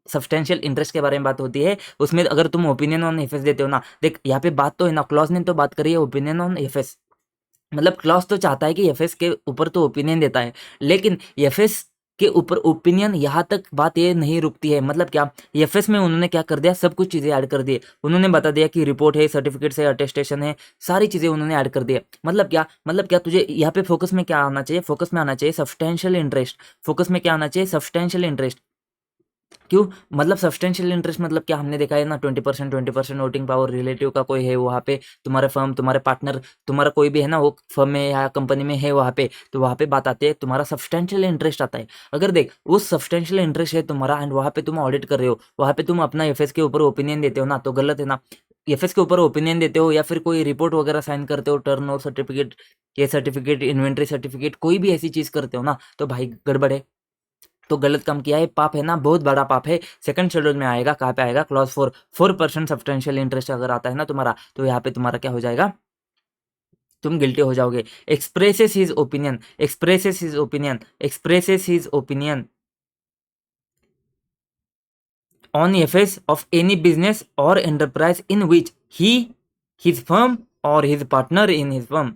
सब्सटेंशियल इंटरेस्ट के बारे में बात होती है। उसमें अगर तुम ओपिनियन ऑन एफएस देते हो ना, देख यहाँ पे बात तो है ना, क्लॉज ने तो बात करी है ओपिनियन ऑन एफएस, मतलब क्लॉज तो चाहता है कि एफएस के ऊपर तो ओपिनियन देता है, लेकिन एफएस के ऊपर ओपिनियन, यहाँ तक बात ये नहीं रुकती है। मतलब क्या, एफएस में उन्होंने क्या कर दिया, सब कुछ चीज़ें ऐड कर दी। उन्होंने बता दिया कि रिपोर्ट है, सर्टिफिकेट है, अटेस्टेशन है, सारी चीज़ें उन्होंने ऐड कर दिया। मतलब क्या तुझे यहाँ पे फोकस में क्या आना चाहिए? फोकस में आना चाहिए सब्सटेंशियल इंटरेस्ट। फोकस में क्या आना चाहिए? Substantial interest. क्यों? मतलब सब्सटेंशियल इंटरेस्ट मतलब क्या, हमने देखा है ना, 20% वोटिंग पावर रिलेटिव का कोई है वहाँ पे, तुम्हारे फर्म, तुम्हारे पार्टनर, तुम्हारा कोई भी है ना, वो फर्म में या कंपनी में है वहाँ पे, तो वहाँ पे बात आती है, तुम्हारा सब्सटेंशियल इंटरेस्ट आता है। अगर देख, उस सब्सटेंशियल इंटरेस्ट है तुम्हारा, एंड वहाँ पे तुम ऑडिट कर रहे हो, वहाँ पे तुम अपना एफएस के ऊपर ओपिनियन देते हो ना, तो गलत है ना। एफएस के ऊपर ओपिनियन देते हो या फिर कोई रिपोर्ट वगैरह साइन करते हो, टर्नओवर सर्टिफिकेट, ये सर्टिफिकेट, इन्वेंट्री सर्टिफिकेट, कोई भी ऐसी चीज करते हो ना, तो भाई गड़बड़ है, तो गलत काम किया है, पाप है ना, बहुत बड़ा पाप है। सेकंड शेड्यूल में आएगा, कहाँ पे आएगा? क्लॉज 4% सब्सटेंशियल इंटरेस्ट अगर आता है ना तुम्हारा, तो यहाँ पे तुम्हारा क्या हो जाएगा? तुम गिल्टी हो जाओगे। Expresses his opinion on FS of any business or enterprise in which his firm or his partner in his firm,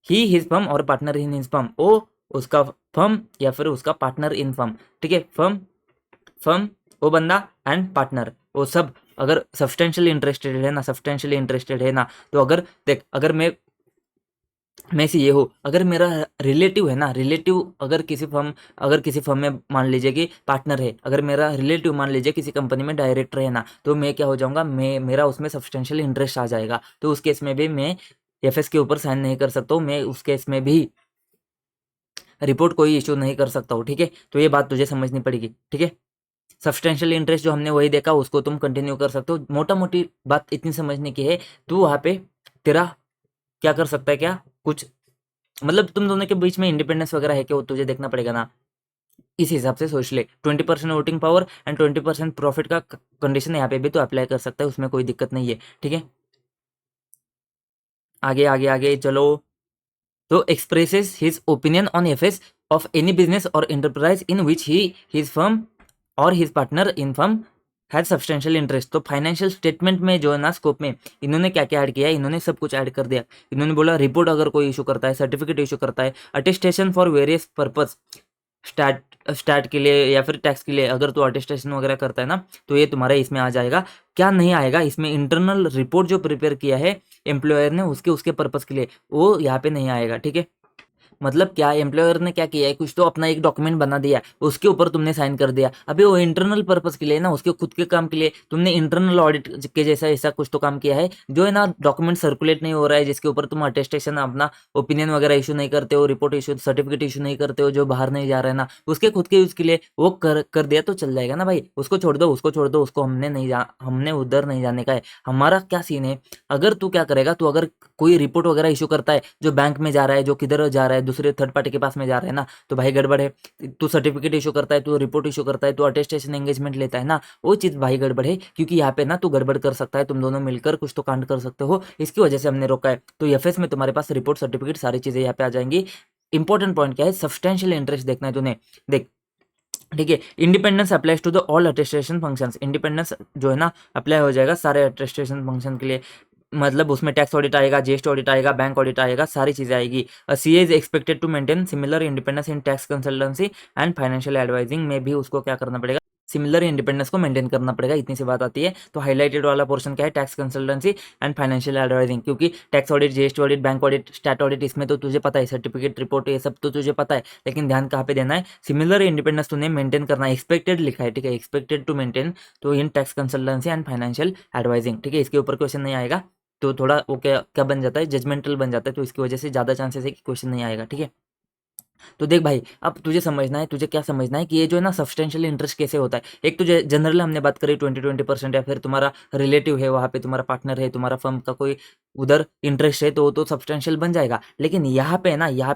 his firm और पार्टनर इन हिज फर्म, ओ उसका फर्म या फिर उसका पार्टनर इन फर्म, ठीक है। Firm वो बंदा and partner, वो सब अगर सब्सटेंशियली इंटरेस्टेड है ना, तो अगर देख, अगर मैं से ये हो, अगर मेरा रिलेटिव है ना, अगर किसी फर्म में मान लीजिए कि पार्टनर है, अगर मेरा रिलेटिव मान लीजिए किसी कंपनी में डायरेक्टर है ना, तो मैं क्या हो जाऊंगा, मेरा उसमें सब्सटेंशियल इंटरेस्ट आ जाएगा। तो उस केस में भी मैं एफएस के ऊपर साइन नहीं कर सकता हूँ, मैं उस केस में भी रिपोर्ट कोई इशू नहीं कर सकता हूँ, ठीक है। तो ये बात तुझे समझनी पड़ेगी, ठीक है। सब्सटेंशियल इंटरेस्ट जो हमने वही देखा, उसको तुम कंटिन्यू कर सकते हो। मोटा मोटी बात इतनी समझने की है, तू वहाँ पे तेरा क्या कर सकता है, क्या कुछ, मतलब तुम दोनों के बीच में इंडिपेंडेंस वगैरह है कि वो तुझे देखना पड़ेगा ना, इस हिसाब से सोच ले। 20% वोटिंग पावर एंड 20% प्रॉफिट का कंडीशन यहाँ पे भी तो अप्लाई कर सकता है, उसमें कोई दिक्कत नहीं है, ठीक है। आगे आगे आगे चलो। तो expresses his opinion on affairs of any business or enterprise in which his firm or his partner in firm has substantial interest. तो फाइनेंशियल स्टेटमेंट में जो है ना, स्कोप में इन्होंने क्या क्या ऐड किया है, इन्होंने सब कुछ ऐड कर दिया। इन्होंने बोला रिपोर्ट अगर कोई इशू करता है, सर्टिफिकेट इशू करता है, attestation for various purpose, start के लिए या फिर टैक्स के लिए, अगर तो अटेस्टेशन वगैरह करता है ना, तो ये तुम्हारे इसमें आ जाएगा। क्या नहीं आएगा इसमें? इंटरनल रिपोर्ट जो प्रिपेयर किया है एम्प्लॉयर ने, उसके पर्पज के लिए, वो यहाँ पे नहीं आएगा, ठीक है। मतलब क्या, एम्प्लॉयर ने क्या किया है, कुछ तो अपना एक डॉक्यूमेंट बना दिया, उसके ऊपर तुमने साइन कर दिया। अभी वो इंटरनल पर्पस के लिए ना, उसके खुद के काम के लिए तुमने इंटरनल ऑडिट के जैसा ऐसा कुछ तो काम किया है, जो है ना डॉक्यूमेंट सर्कुलेट नहीं हो रहा है, जिसके ऊपर तुम अटेस्टेशन अपना ओपिनियन वगैरह इशू नहीं करते हो, रिपोर्ट इशू सर्टिफिकेट इशू नहीं करते हो, जो बाहर नहीं जा रहा है ना, उसके खुद के यूज के लिए वो कर दिया तो चल जाएगा ना भाई। उसको छोड़ दो, उसको छोड़ दो, उसको हमने उधर नहीं जाने का है। हमारा क्या सीन है, अगर तू क्या करेगा, तू अगर कोई रिपोर्ट वगैरह इशू करता है जो बैंक में जा रहा है, जो किधर जा रहा है, दूसरे थर्ड पार्टी के पास में जा रहा है ना, तो भाई गड़बड़ है। तू सर्टिफिकेट इशू करता है, तू रिपोर्ट इशू करता है, तू अटेस्टेशन एंगेजमेंट लेता है ना, वो चीज़ भाई गड़बड़ है, क्योंकि यहाँ पे ना तू गड़बड़ कर सकता है, तुम दोनों मिलकर कुछ तो कांड कर सकते हो, इसकी वजह से हमने रोका है। तो एफएस में तुम्हारे पास रिपोर्ट सर्टिफिकेट सारी चीज़ें यहाँ पे आ जाएंगी। इंपॉर्टेंट पॉइंट क्या है, सब्सटेंशियल इंटरेस्ट देखना है तूने, देख ठीक है। Independence applies to the all attestation functions, independence जो है ना अप्लाई हो जाएगा सारे अटेस्टेशन फंक्शन के लिए। मतलब उसमें टैक्स ऑडिट आएगा, जीएसटी ऑडिट आएगा, बैंक ऑडिट आएगा, सारी चीजें आएगी। CA is expected to maintain similar independence in tax consultancy and financial advising में भी उसको क्या करना पड़ेगा, सिमिलर इंडिपेंडेंस को मेंटेन करना पड़ेगा, इतनी सी बात आती है। तो हाईलाइटेड वाला पोर्शन क्या है, tax consultancy and financial advising, क्योंकि tax audit, GST audit, bank audit, stat audit, इसमें तो तुझे पता है, सर्टिफिकेट रिपोर्ट ये सब तो तुझे पता है, लेकिन ध्यान कहाँ पे देना है, सिमिलर इंडिपेंडेंस तूने मेंटेन करना है, एक्सपेक्टेड लिखा है, ठीक है, एक्सपेक्टेड टू मेंटेन, तो इन tax consultancy and financial advising, ठीक है, इसके ऊपर क्वेश्चन नहीं आएगा। तो थोड़ा वो क्या क्या बन जाता है, जजमेंटल बन जाता है, तो इसकी वजह से ज़्यादा चांसेस है कि क्वेश्चन नहीं आएगा, ठीक है। तो देख भाई, अब तुझे समझना है, तुझे क्या समझना है कि ये जो है ना सब्सटेंशियल इंटरेस्ट कैसे होता है। एक तुझे जनरल हमने बात करी 20-20%, या फिर तुम्हारा रिलेटिव है वहाँ पे, तुम्हारा पार्टनर है, तुम्हारा फर्म का कोई उधर इंटरेस्ट है, तो वो तो सब्सटेंशियल बन जाएगा। लेकिन यहाँ पे ना, यहाँ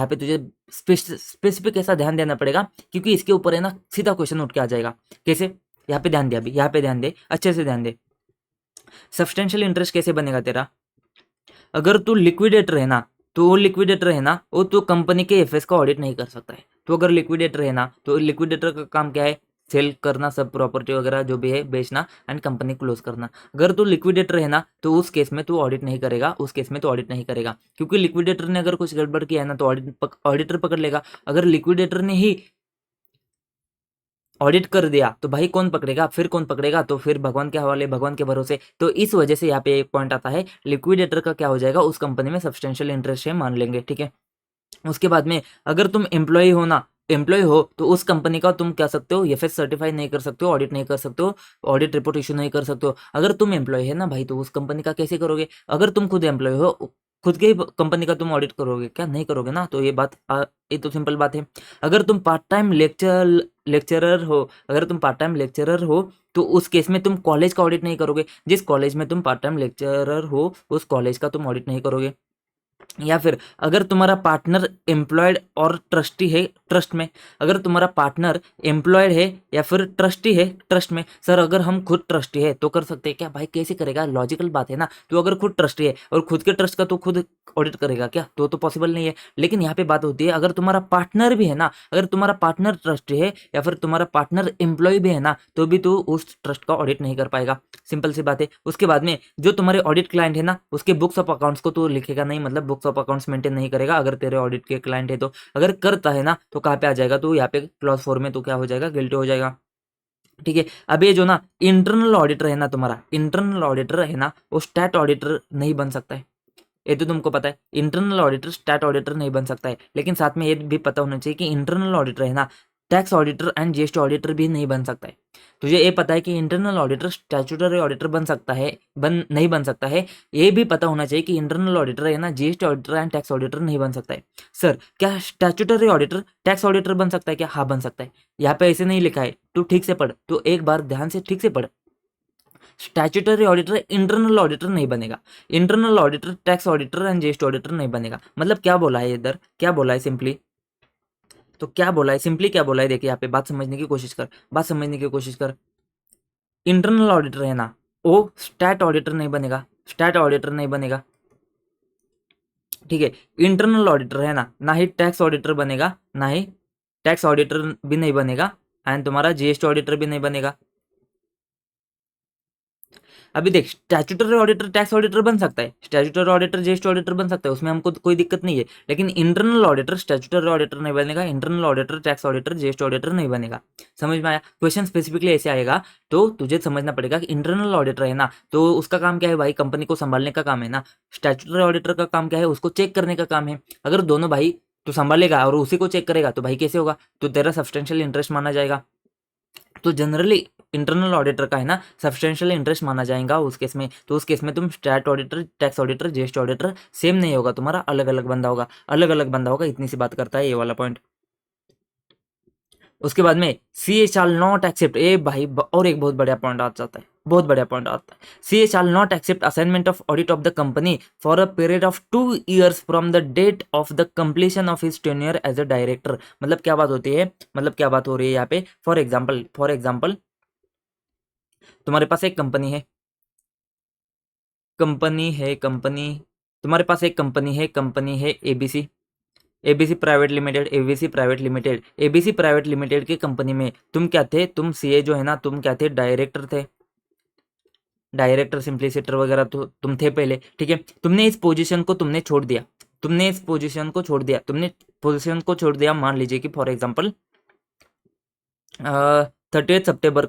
पे तुझे स्पेसिफिक ऐसा ध्यान देना पड़ेगा, क्योंकि इसके ऊपर है ना सीधा क्वेश्चन उठ के आ जाएगा। कैसे, यहाँ पे ध्यान दे, अभी यहाँ पे ध्यान दे, अच्छे से ध्यान दे। सब्सटेंशियल इंटरेस्ट कैसे बनेगा तेरा, अगर तू लिक्विडेटर है ना, तो वो लिक्विडेटर है ना, वो तो कंपनी के एफएस का ऑडिट नहीं कर सकता है। तो अगर लिक्विडेटर है ना, तो लिक्विडेटर का काम क्या है, सेल करना, सब प्रॉपर्टी वगैरह जो भी है बेचना एंड कंपनी क्लोज करना। अगर तू लिक्विडेटर है ना, तो उस केस में तू ऑडिट नहीं करेगा, उस केस में तो ऑडिट नहीं करेगा, क्योंकि लिक्विडेटर ने अगर कुछ गड़बड़ किया है ना, तो ऑडिटर पकड़ लेगा। अगर लिक्विडेटर ने ही ऑडिट कर दिया तो भाई कौन पकड़ेगा, फिर कौन पकड़ेगा, तो फिर भगवान के हवाले, भगवान के भरोसे। तो इस वजह से यहाँ पे एक पॉइंट आता है, लिक्विडेटर का क्या हो जाएगा, उस कंपनी में सब्सटेंशियल इंटरेस्ट है मान लेंगे, ठीक है। उसके बाद में अगर तुम एम्प्लॉय हो ना, एम्प्लॉय हो तो उस कंपनी का तुम क्या सकते हो, एफएस सर्टिफाई नहीं कर सकते हो, ऑडिट नहीं कर सकते हो, ऑडिट रिपोर्ट इशू नहीं कर सकते हो। अगर तुम एम्प्लॉय है ना भाई, तो उस कंपनी का कैसे करोगे, अगर तुम खुद एम्प्लॉय हो, खुद के ही कंपनी का तुम ऑडिट करोगे क्या, नहीं करोगे ना। तो ये बात ये तो सिंपल बात है। अगर तुम पार्ट टाइम लेक्चरर हो, अगर तुम पार्ट टाइम लेक्चरर हो, तो उस केस में तुम कॉलेज का ऑडिट नहीं करोगे, जिस कॉलेज में तुम पार्ट टाइम लेक्चरर हो उस कॉलेज का तुम ऑडिट नहीं करोगे। या फिर अगर तुम्हारा पार्टनर एम्प्लॉयड और ट्रस्टी है ट्रस्ट में, अगर तुम्हारा पार्टनर एम्प्लॉयड है या फिर ट्रस्टी है ट्रस्ट में, सर अगर हम खुद ट्रस्टी है तो कर सकते हैं क्या, भाई कैसे करेगा, लॉजिकल बात है ना। तो अगर खुद ट्रस्टी है और खुद के ट्रस्ट का तो खुद ऑडिट करेगा क्या, तो पॉसिबल नहीं है। लेकिन यहाँ पे बात होती है, अगर तुम्हारा पार्टनर भी है ना, अगर तुम्हारा पार्टनर ट्रस्टी है या फिर तुम्हारा पार्टनर एम्प्लॉय भी है ना, तो भी तू उस ट्रस्ट का ऑडिट नहीं कर पाएगा, सिंपल सी बात है। उसके बाद में जो तुम्हारे ऑडिट क्लाइंट है ना, उसके बुक्स ऑफ अकाउंट्स को तो लिखेगा नहीं, मतलब बुक्स ऑफ अकाउंट्स मेंटेन नहीं करेगा अगर तेरे ऑडिट के क्लाइंट है तो। अगर करता है ना, तो कहाँ पे आ जाएगा, तो यहाँ पे क्लॉज 4 में तो क्या हो जाएगा, गिल्टी हो जाएगा, ठीक है। अब ये जो ना इंटरनल ऑडिटर है ना, तुम्हारा इंटरनल ऑडिटर है ना, वो स्टैट ऑडिटर नहीं बन सकता है, ये तो तुमको पता है। इंटरनल ऑडिटर स्टैट ऑडिटर नहीं बन सकता है, लेकिन साथ में ये भी पता होना चाहिए कि इंटरनल ऑडिटर है ना, tax auditor and GST auditor भी नहीं बन सकता है। तुझे ये पता है कि इंटरनल ऑडिटर स्टैट्यूटरी ऑडिटर बन सकता है, नहीं बन सकता है। ये भी पता होना चाहिए कि इंटरनल ऑडिटर है ना, GST auditor and tax auditor नहीं बन सकता है। सर क्या स्टैट्यूटरी ऑडिटर टैक्स ऑडिटर बन सकता है क्या, हाँ बन सकता है। यहाँ पे ऐसे नहीं लिखा है, तू ठीक से पढ़, तो एक बार ध्यान से ठीक से पढ़। स्टैट्यूटरी ऑडिटर इंटरनल ऑडिटर नहीं बनेगा, internal auditor tax auditor and GST auditor नहीं बनेगा। मतलब क्या बोला है इधर, क्या बोला है सिंपली, तो क्या बोला है सिंपली, क्या बोला है, देखिए यहाँ पे बात समझने की कोशिश कर, बात समझने की कोशिश कर। इंटरनल ऑडिटर है ना, वो स्टैट ऑडिटर नहीं बनेगा, स्टैट ऑडिटर नहीं बनेगा, ठीक है। इंटरनल ऑडिटर है ना ही टैक्स ऑडिटर बनेगा, ना ही टैक्स ऑडिटर भी नहीं बनेगा, एंड तुम्हारा जीएसटी ऑडिटर भी नहीं बनेगा। अभी देख, स्टैट्यूटरी ऑडिटर टैक्स ऑडिटर बन सकता है, स्टैट्यूटरी ऑडिटर जीएसटी ऑडिटर बन सकता है, उसमें हमको कोई दिक्कत नहीं है। लेकिन इंटरनल ऑडिटर स्टैट्यूटरी ऑडिटर नहीं बनेगा, internal auditor tax auditor GST auditor नहीं बनेगा। समझ में आया, क्वेश्चन स्पेसिफिकली ऐसे आएगा, तो तुझे समझना पड़ेगा कि इंटरनल ऑडिटर है ना, तो उसका काम क्या है भाई, कंपनी को संभालने का काम है ना। स्टैट्यूटरी ऑडिटर का काम क्या है, उसको चेक करने का काम है। अगर दोनों भाई तो संभालेगा और उसी को चेक करेगा, तो भाई कैसे होगा, तो तेरा सब्सटेंशियल इंटरेस्ट माना जाएगा। तो जनरली इंटरनल ऑडिटर का है ना सब्सटेंशियल इंटरेस्ट माना जाएगा उस केस में। तो उस केस में तुम stat auditor, tax auditor, GST auditor same नहीं होगा, तुम्हारा अलग अलग बंदा होगा, अलग अलग बंदा होगा। इतनी सी बात करता है ये वाला पॉइंट। उसके बाद में सी ए शाल नॉट एक्सेप्ट, ए भाई और एक बहुत बढ़िया पॉइंट आ जाता है, बहुत बढ़िया पॉइंट आता है। C A shall not accept assignment of audit of the company for a period of 2 years from the date of the completion of his tenure as a director. मतलब क्या बात होती है, मतलब क्या बात हो रही है यहाँ पे। फॉर एग्जाम्पल तुम्हारे पास एक कंपनी है, तुम्हारे पास एक कंपनी है ABC, ABC private limited, ABC private limited की कंपनी में तुम क्या थे, तुम सीए जो है ना, तुम क्या थे, डायरेक्टर थे, डायरेक्टर सिंप्लिसिटर वगैरह तो तुम थे पहले, ठीक है। तुमने इस पोजीशन को तुमने छोड़ दिया, तुमने पोजीशन को छोड़ दिया। मान लीजिए कि फॉर एग्जांपल 30 सितंबर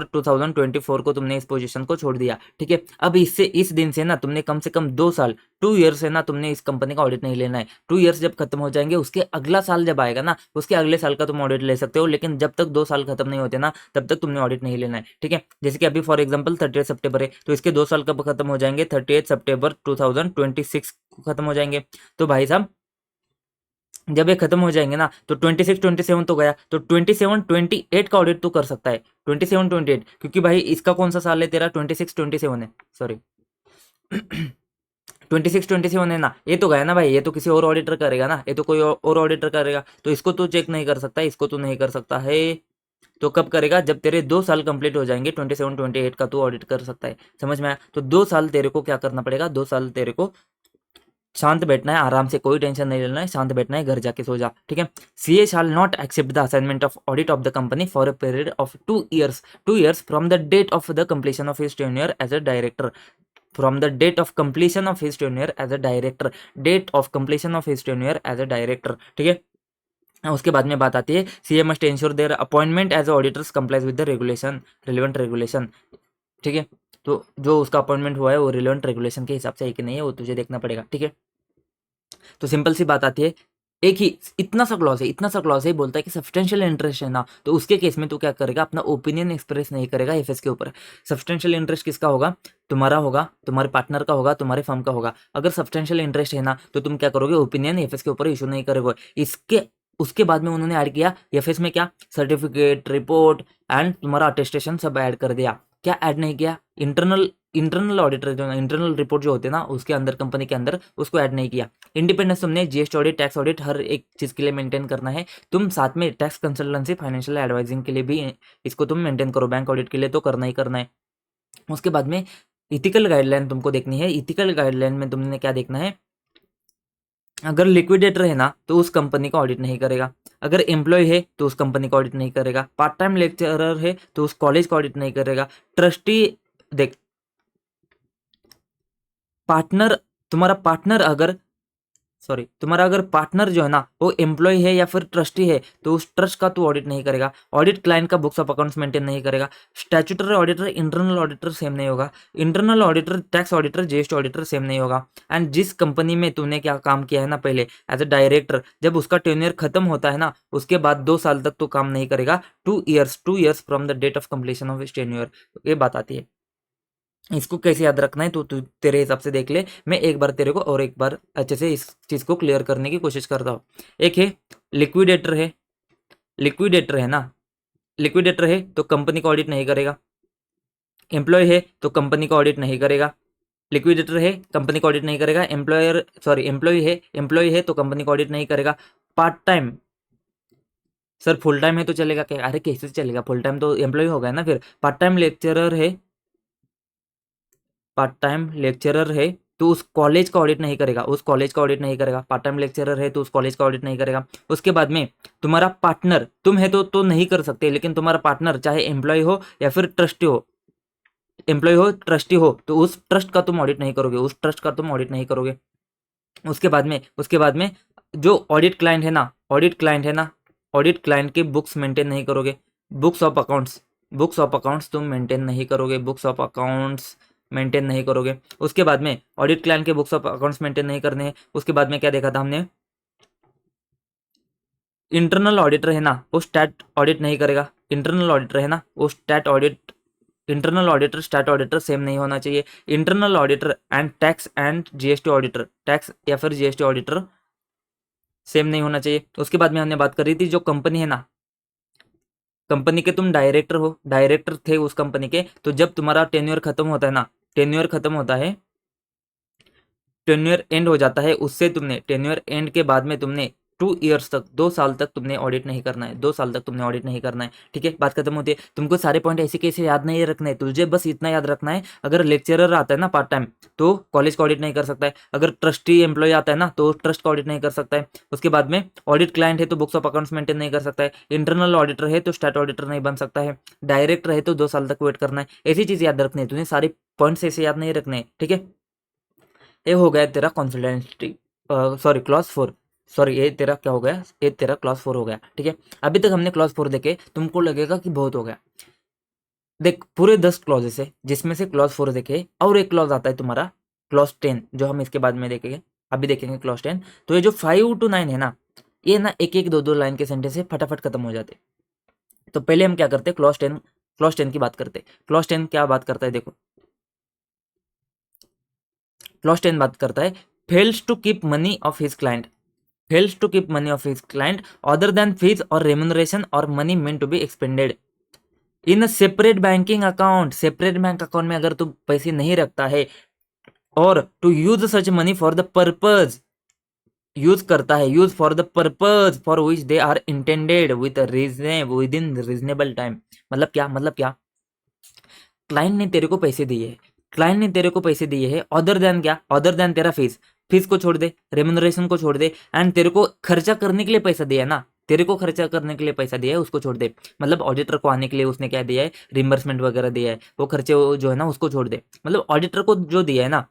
2024 को तुमने इस पोजीशन को छोड़ दिया, ठीक है। अब इस दिन से ना तुमने कम से कम 2 साल, 2 years से ना तुमने इस कंपनी का ऑडिट नहीं लेना है। 2 years जब खत्म हो जाएंगे, उसके अगला साल जब आएगा ना, उसके अगले साल का तुम ऑडिट ले सकते हो, लेकिन जब तक 2 साल खत्म नहीं होते ना, तब तक तुमने ऑडिट नहीं लेना है, ठीक है। जैसे कि अभी फॉर एग्जाम्पल 30 सितंबर है, तो इसके 2 साल कब खत्म हो जाएंगे, 30 सितंबर 2026 को खत्म हो जाएंगे। तो भाई साहब जब ये खत्म हो जाएंगे ना, तो 26-27 तो गया, तो 27-28 का ऑडिट तो कर सकता है, 27-28, क्योंकि भाई इसका कौन सा साल है तेरा, 26-27 है, सॉरी 26-27 है ना, ये तो गया ना भाई, ये तो किसी और ऑडिटर करेगा ना, ये तो कोई और ऑडिटर करेगा, तो इसको तो चेक नहीं कर सकता, इसको तो नहीं कर सकता है। तो कब करेगा, जब तेरे 2 साल कंप्लीट हो जाएंगे, 27-28 का तू ऑडिट कर सकता है। समझ में आया। तो 2 साल तेरे को क्या करना पड़ेगा, 2 साल तेरे को शांत बैठना है, आराम से, कोई टेंशन नहीं लेना है, शांत बैठना है, घर जाके सो जा, ठीक है। CA shall not accept the assignment of audit of the company for a period of 2 years from the date of the completion of his tenure as a director, from the date of completion of his tenure as a director, date of completion of his tenure as a director, ठीक है। उसके बाद में बात आती है, CA must ensure their appointment as auditors complies with the regulation, relevant regulation, ठीक है। तो जो उसका अपॉइंटमेंट हुआ है वो रिलेवेंट रेगुलेशन के हिसाब से है कि नहीं है, वो तुझे देखना पड़ेगा, ठीक है। तो सिंपल सी बात आती है, एक ही इतना सा क्लॉज है, बोलता है कि सब्सटेंशियल इंटरेस्ट है ना, तो उसके केस में तो क्या करेगा, अपना ओपिनियन एक्सप्रेस नहीं करेगा एफएस के ऊपर। सब्सटेंशियल इंटरेस्ट किसका होगा, तुम्हारा होगा, तुम्हारे पार्टनर का होगा, तुम्हारे फर्म का होगा। अगर सब्सटेंशियल इंटरेस्ट है ना, तो तुम क्या करोगे, ओपिनियन एफएस के ऊपर इशू नहीं करोगे। इसके उसके बाद में उन्होंने ऐड किया एफएस में, क्या, सर्टिफिकेट, रिपोर्ट एंड तुम्हारा अटेस्टेशन सब ऐड कर दिया। क्या ऐड नहीं किया, इंटरनल ऑडिटर जो इंटरनल रिपोर्ट जो होते हैं ना, उसके अंदर, कंपनी के अंदर, उसको ऐड नहीं किया। इंडिपेंडेंस तुमने जीएसटी ऑडिट, टैक्स ऑडिट, हर एक चीज के लिए मेंटेन करना है। तुम साथ में टैक्स कंसल्टेंसी, फाइनेंशियल एडवाइजिंग के लिए भी इसको तुम मेंटेन करो, बैंक ऑडिट के लिए तो करना ही करना है। उसके बाद में इथिकल गाइडलाइन तुमको देखनी है। इथिकल गाइडलाइन में तुमने क्या देखना है, अगर लिक्विडेटर है ना, तो उस कंपनी का ऑडिट नहीं करेगा। अगर एम्प्लॉय है तो उस कंपनी का ऑडिट नहीं करेगा। पार्ट टाइम लेक्चरर है तो उस कॉलेज का ऑडिट नहीं करेगा। ट्रस्टी, देख, पार्टनर, तुम्हारा पार्टनर अगर तुम्हारा अगर पार्टनर जो है ना, वो एम्प्लॉय है या फिर ट्रस्टी है, तो उस ट्रस्ट का तू ऑडिट नहीं करेगा। ऑडिट क्लाइंट का बुक्स ऑफ अकाउंट्स मेंटेन नहीं करेगा। Statutory auditor, internal auditor same नहीं होगा। Internal auditor, tax auditor, GST auditor same नहीं होगा। एंड जिस कंपनी में तूने क्या काम किया है ना पहले एज अ डायरेक्टर, जब उसका टेन्योर खत्म होता है ना, उसके बाद 2 साल तक तो काम नहीं करेगा। 2 years from the date of completion of tenure, ये बात आती है। इसको कैसे याद रखना है तो तू तेरे हिसाब से देख ले। मैं एक बार तेरे को और एक बार अच्छे से इस चीज को क्लियर करने की कोशिश करता हूँ। एक है लिक्विडेटर है, लिक्विडेटर है ना, लिक्विडेटर है तो कंपनी का ऑडिट नहीं करेगा। एम्प्लॉय है तो कंपनी का ऑडिट नहीं करेगा। लिक्विडेटर है, कंपनी का ऑडिट नहीं करेगा। एम्प्लॉय है तो कंपनी का ऑडिट नहीं करेगा। Part time, sir full time है तो चलेगा क्या, अरे कैसे चलेगा, फुल टाइम तो एम्प्लॉय हो गया ना फिर। पार्ट टाइम लेक्चरर है, पार्ट टाइम लेक्चरर है तो उस कॉलेज का ऑडिट नहीं करेगा, उस कॉलेज का ऑडिट नहीं करेगा। पार्ट टाइम लेक्चरर है तो उस कॉलेज का ऑडिट नहीं करेगा। उसके बाद में तुम्हारा पार्टनर, तुम है तो नहीं कर सकते, लेकिन तुम्हारा पार्टनर चाहे एम्प्लॉय हो या फिर ट्रस्टी हो, एम्प्लॉय हो, ट्रस्टी हो, तो उस ट्रस्ट का तुम ऑडिट नहीं करोगे, उस ट्रस्ट का तुम ऑडिट नहीं करोगे। उसके बाद में जो ऑडिट क्लाइंट है ना, ऑडिट क्लाइंट के बुक्स मेंटेन नहीं करोगे। बुक्स ऑफ अकाउंट्स तुम मेंटेन नहीं करोगे, बुक्स ऑफ अकाउंट्स मेंटेन नहीं करोगे। उसके बाद में ऑडिट क्लाइंट के बुक्स ऑफ अकाउंट्स मेंटेन नहीं करने हैं। उसके बाद में क्या देखा था हमने, इंटरनल ऑडिटर है ना वो स्टैट ऑडिट नहीं करेगा, इंटरनल ऑडिटर है ना वो stat audit, internal auditor stat auditor same नहीं होना चाहिए। Internal auditor and tax and GST auditor, tax या फिर जीएसटी ऑडिटर सेम नहीं होना चाहिए। उसके बाद में हमने बात करी थी जो कंपनी है ना, कंपनी के तुम डायरेक्टर हो, डायरेक्टर थे उस कंपनी के, तो जब तुम्हारा टेन्योर खत्म होता है ना, टेन्योर खत्म होता है, टेन्योर एंड हो जाता है, उससे तुमने टेन्योर एंड के बाद में तुमने 2 इयर्स तक, 2 साल तक तुमने ऑडिट नहीं करना है, 2 साल तक तुमने ऑडिट नहीं करना है। ठीक है, बात खत्म होती है। तुमको सारे पॉइंट ऐसे कैसे याद नहीं रखना है, तुझे बस इतना याद रखना है, अगर लेक्चरर आता है ना पार्ट टाइम तो कॉलेज का ऑडिट नहीं कर सकता है, अगर ट्रस्टी एम्प्लॉय आता है ना तो ट्रस्ट का ऑडिट नहीं कर सकता है। उसके बाद में ऑडिट क्लाइंट है तो बुक्स ऑफ अकाउंट्स मेंटेन नहीं कर सकता है, इंटरनल ऑडिटर है तो स्टैट ऑडिटर नहीं बन सकता है, डायरेक्टर है तो 2 साल तक वेट करना है। ऐसी चीज याद रखनी है, तुझे सारे पॉइंट्स ऐसे याद नहीं रखने हैं। ठीक है, ये हो गया तेरा कॉन्फिडेंशियलिटी, सॉरी क्लॉज 4, सॉरी ये तेरा क्या हो गया, ये तेरा क्लॉज 4 हो गया। ठीक है, अभी तक हमने क्लॉज 4 देखे, तुमको लगेगा कि बहुत हो गया। देख पूरे 10 क्लॉजेस है जिसमें से क्लॉज 4 देखे, और एक क्लॉज आता है तुम्हारा क्लॉज 10 जो हम इसके बाद में देखेंगे, अभी देखेंगे क्लॉज 10। तो ये जो 5 to 9 है ना, ये ना एक एक दो दो लाइन के सेंटेंस से फटाफट खत्म हो जाते। तो पहले हम क्या करते, क्लॉज 10 की बात करते। क्लॉज 10 क्या बात करता है, देखो क्लॉज 10 बात करता है fails to keep money of his client, fails to keep money of his client other than fees or remuneration or money meant to be expended in a separate banking account, separate bank account में अगर तू पैसे नहीं रखता है और to use such money for the purpose, use करता है, use for the purpose for which they are intended within reasonable time. मतलब क्या, मतलब क्या, क्लाइंट ने तेरे को पैसे दिए है, क्लाइंट ने तेरे को पैसे दिए है, अदर देन क्या, अदर देन तेरा फीस, फीस को छोड़ दे, रेमुनरेशन को छोड़ दे, एंड तेरे को खर्चा करने के लिए पैसा दिया है ना, तेरे को खर्चा करने के लिए पैसा दिया है उसको छोड़ दे। मतलब ऑडिटर को आने के लिए उसने क्या दिया है, रिम्बर्समेंट वगैरह दिया है, वो खर्चे जो है ना उसको छोड़ दे। मतलब ऑडिटर को जो दिया है ना,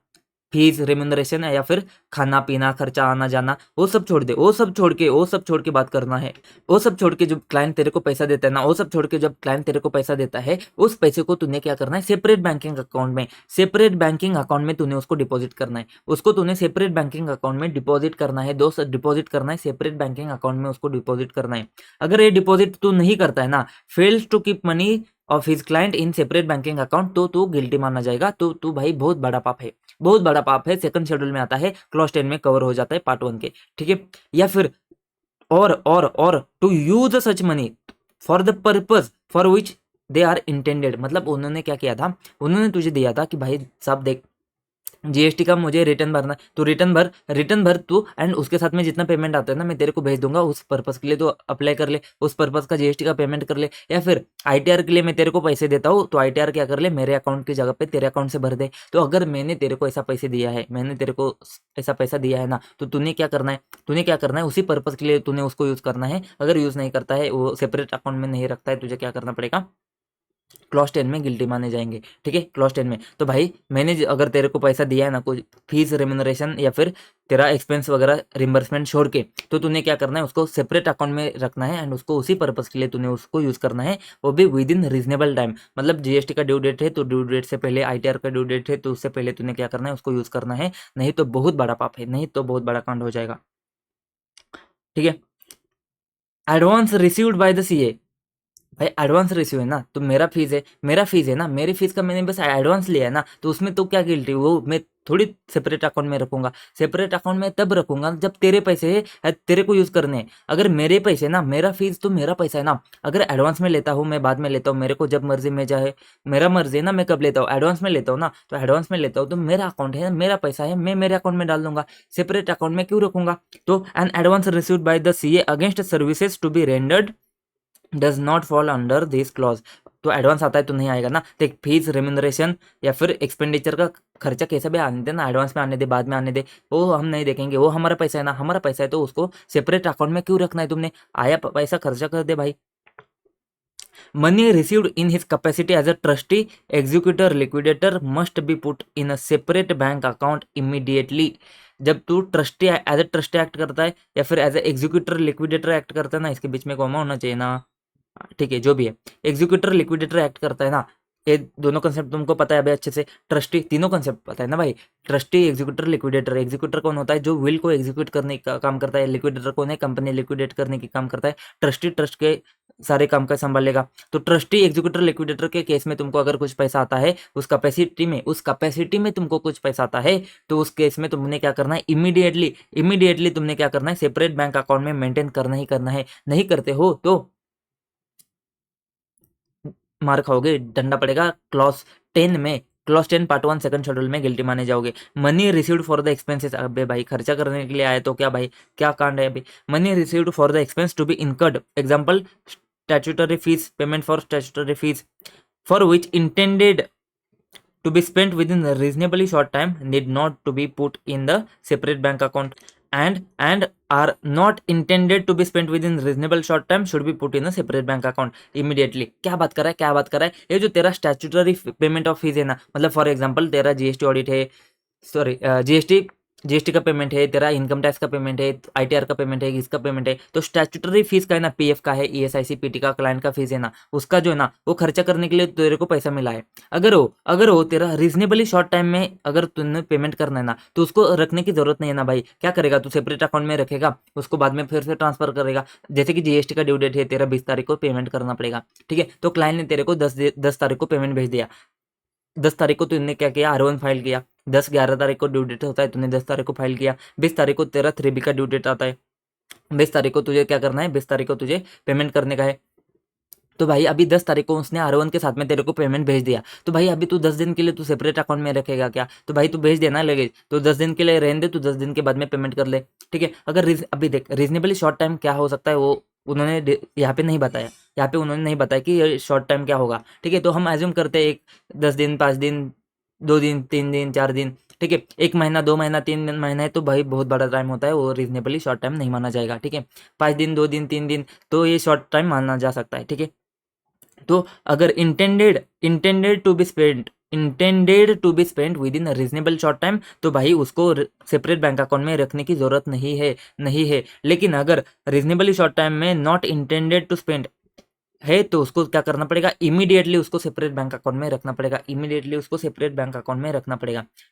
फीस रेमुनरेशन है या फिर खाना पीना खर्चा आना जाना, वो सब छोड़ दे, वो सब छोड़ के, वो सब छोड़ के बात करना है। वो सब छोड़ के जब क्लाइंट तेरे को पैसा देता है ना, वो सब छोड़ के जब क्लाइंट तेरे को पैसा देता है, उस पैसे को तूने क्या करना है, सेपरेट बैंकिंग अकाउंट में, सेपरेट बैंकिंग अकाउंट में तूने उसको डिपॉजिट करना है, उसको तूने सेपरेट बैंकिंग अकाउंट में डिपॉजिट करना है, दोस्त डिपॉजिट करना है, सेपरेट बैंकिंग अकाउंट में उसको डिपॉजिट करना है। अगर ये डिपॉजिट तू नहीं करता है ना, fails to keep money of his client in separate banking account, तो तू गिल्टी माना जाएगा, तो तू भाई बहुत बड़ा पाप है, बहुत बड़ा पाप है। सेकंड शेड्यूल में आता है, क्लॉज 10 में कवर हो जाता है पार्ट 1 के। ठीक है, या फिर और to use such money for the purpose for which they are intended. मतलब उन्होंने क्या किया था, उन्होंने तुझे दिया था कि भाई साहब देख जीएसटी का मुझे रिटर्न भरना है, तो रिटर्न भर तू, एंड उसके साथ में जितना पेमेंट आता है ना मैं तेरे को भेज दूंगा, उस पर्पस के लिए तो अप्लाई कर ले, उस पर्पस का जीएसटी का पेमेंट कर ले। या फिर आईटीआर के लिए मैं तेरे को पैसे देता हूँ, तो आईटीआर क्या कर ले, मेरे अकाउंट की जगह पे तेरे अकाउंट से भर दे। तो अगर मैंने तेरे को ऐसा पैसे दिया है, मैंने तेरे को ऐसा पैसा दिया है ना, तो तूने क्या करना है, तूने क्या करना है, उसी पर्पज के लिए तूने उसको यूज करना है। अगर यूज नहीं करता है, वो सेपरेट अकाउंट में नहीं रखता है, तुझे क्या करना पड़ेगा, क्लॉज 10 में गिल्टी माने जाएंगे। ठीक है, क्लॉज 10 में तो भाई मैंने अगर तेरे को पैसा दिया है ना, कोई फीस रेमुनरेशन या फिर तेरा एक्सपेंस वगैरह रिम्बर्समेंट छोड़ के, तो तूने क्या करना है, उसको सेपरेट अकाउंट में रखना है, एंड उसको उसी पर्पस के लिए तूने उसको यूज करना है, वो भी विद इन रीजनेबल टाइम। मतलब जीएसटी का ड्यू डेट है तो ड्यू डेट से पहले, आईटीआर का ड्यू डेट है तो उससे पहले तूने क्या करना है, उसको यूज करना है, नहीं तो बहुत बड़ा पाप है, नहीं तो बहुत बड़ा कांड हो जाएगा। ठीक है, advance received by the CA, भाई एडवांस रिसीव है ना, तो मेरा फीस है, मेरा फीस है ना, मेरी फीस का मैंने बस एडवांस लिया है ना, तो उसमें तो क्या गिल्टी, वो मैं थोड़ी सेपरेट अकाउंट में रखूंगा। सेपरेट अकाउंट में तब रखूंगा जब तेरे पैसे है, तेरे को यूज करने हैं। अगर मेरे पैसे ना, मेरा फीस तो मेरा पैसा है ना, अगर एडवांस में लेता हूँ, मैं बाद में लेता हूँ, मेरे को जब मर्जी में चाहे, मेरा मर्जी है ना, मैं कब लेता हूँ, एडवांस में लेता हूँ ना, तो एडवांस में लेता हूँ तो मेरा अकाउंट है, मेरा पैसा है, मैं मेरे अकाउंट में डाल दूंगा, सेपरेट अकाउंट में क्यों रखूंगा। तो an advance received by the CA against services to be rendered does not fall under this clause. तो एडवांस आता है तो नहीं आएगा ना, तो फीस रेमुनरेशन या फिर एक्सपेंडिचर का खर्चा कैसे भी आने दे ना, एडवांस में आने दे, बाद में आने दे, वो हम नहीं देखेंगे, वो हमारा पैसा है ना, हमारा पैसा है तो उसको सेपरेट अकाउंट में क्यों रखना है तुमने, आया पैसा खर्चा कर दे भाई। Money received in his capacity as a trustee executor liquidator must be put in a separate bank account immediately. जब तू trustee as a trustee act करता है या फिर as a executor liquidator act करता है ना, इसके बीच में कॉमा होना चाहिए ना, ठीक है जो भी है, एग्जीक्यूटर लिक्विडेटर एक्ट करता है ना, ये दोनों कंसेप्ट तुमको पता है अभी अच्छे से। ट्रस्टी, तीनों कंसेप्ट पता है ना भाई। Trustee, executor, liquidator. एग्जीक्यूटर कौन होता है? जो विल को एग्जीक्यूट करने का काम करता है। लिक्विडेटर कौन है? कंपनी लिक्विडेट करने की काम करता है। ट्रस्टी ट्रस्ट के सारे काम का संभालेगा। तो ट्रस्टी, एग्जीक्यूटर, लिक्विडेटर के केस में तुमको अगर कुछ पैसा आता है उस कैपेसिटी में तुमको कुछ पैसा आता है, तो उस केस में तुमने क्या करना है? इमीडिएटली तुमने क्या करना है? सेपरेट बैंक अकाउंट में मेंटेन करना ही करना है। नहीं करते हो तो मार खाओगे, डंडा पड़ेगा। क्लॉज 10 पार्ट 1 सेकंड शेड्यूल में गिल्टी माने जाओगे। Money received for the expenses, अबे भाई खर्चा करने के लिए आए तो क्या भाई, क्या कांड है अभी। Money received for the expense to be incurred, example statutory fees, payment for statutory fees for which intended to be spent within a reasonably short time need not to be put in the separate bank account and are not intended to be spent within reasonable short time should be put in a separate bank account immediately। क्या बात कर रहा है ये जो तेरा statutory payment of fees है ना, मतलब फॉर एग्जांपल तेरा जीएसटी ऑडिट है, सॉरी जीएसटी का पेमेंट है, तेरा इनकम टैक्स का पेमेंट है, आईटीआर का पेमेंट है, इसका पेमेंट है, तो स्टैट्यूटरी फीस का है ना, पीएफ का है, ईएसआईसी, पीटी का, क्लाइंट का फीस है ना, उसका जो है ना वो खर्चा करने के लिए तेरे को पैसा मिला है। अगर वो तेरा रीजनेबली शॉर्ट टाइम में अगर तुमने पेमेंट करना है ना, तो उसको रखने की जरूरत नहीं है ना भाई। क्या करेगा तू? सेपरेट अकाउंट में रखेगा, उसको बाद में फिर से ट्रांसफर करेगा। जैसे कि जीएसटी का ड्यू डेट है तेरा 20 तारीख को पेमेंट करना पड़ेगा, ठीक है, तो क्लाइंट ने तेरे को 10 तारीख को पेमेंट भेज दिया। 10 तारीख को तूने क्या किया? R1 फाइल किया। 11 तारीख को ड्यू डेट होता है, तूने 10 तारीख को फाइल किया। 20 तारीख को तेरा 3B का ड्यू डेट आता है। 20 तारीख को तुझे क्या करना है? 20 तारीख को तुझे पेमेंट करने का है। तो भाई अभी 10 तारीख को उसने R1 के साथ में तेरे को पेमेंट भेज दिया, तो भाई अभी तू 10 दिन के लिए तू सेपरेट अकाउंट में रखेगा क्या? तो भाई तू भेज देना लगेज, तो 10 दिन के लिए रहने दे, तू 10 दिन के बाद में पेमेंट कर ले, ठीक है। अभी देख रीजनेबली शॉर्ट टाइम क्या हो सकता है, वो उन्होंने यहाँ पे नहीं बताया। यहाँ पे उन्होंने नहीं बताया कि ये शॉर्ट टाइम क्या होगा, ठीक है। तो हम एज्यूम करते हैं 10 दिन, 5 दिन, 2 दिन, 3 दिन, 4 दिन, ठीक है। 1 महीना, 2 महीना, 3 महीना है तो भाई बहुत बड़ा टाइम होता है, वो रीजनेबली शॉर्ट टाइम नहीं माना जाएगा, ठीक है। 5 दिन, 2 दिन, 3 दिन तो ये शॉर्ट टाइम माना जा सकता है, ठीक है। तो अगर intended to be spent within reasonable short time, तो भाई उसको सेपरेट बैंक अकाउंट में रखने की जरूरत नहीं है। लेकिन अगर रीजनेबली शॉर्ट टाइम में नॉट इंटेंडेड टू स्पेंड है, तो उसको क्या करना पड़ेगा? इमीडिएटली उसको सेपरेट बैंक अकाउंट में रखना पड़ेगा,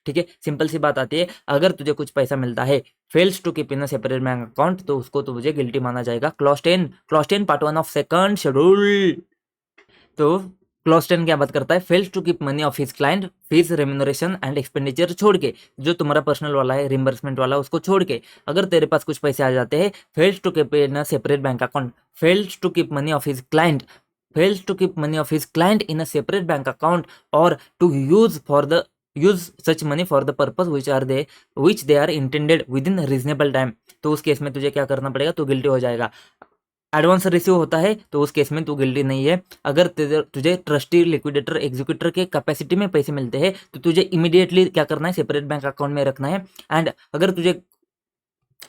ठीक है। सिंपल सी बात आती है, अगर तुझे कुछ पैसा मिलता है, fails to keep in separate bank account, तो उसको तुझे गिल्टी माना जाएगा। Clause 10 part 1 of second schedule. तो क्लॉज 10 क्या बात करता है? Fails to keep money of his client, fees, remuneration and expenditure छोड़ के, जो तुम्हारा पर्सनल वाला है, रिम्बर्समेंट वाला, उसको छोड़ के अगर तेरे पास कुछ पैसे आ जाते हैं, fails to keep in a separate bank account, fails to keep money of his client in a separate bank account or to use such money for the purpose which they are intended within a reasonable time, तो उस case में तुझे क्या करना पड़ेगा? तो guilty हो जाएगा। एडवांस रिसीव होता है तो उस केस में तू गिल्टी नहीं है। अगर तुझे ट्रस्टी, लिक्विडेटर, एग्जीक्यूटर के कैपेसिटी में पैसे मिलते हैं, तो तुझे इमीडिएटली क्या करना है? सेपरेट बैंक अकाउंट में रखना है। एंड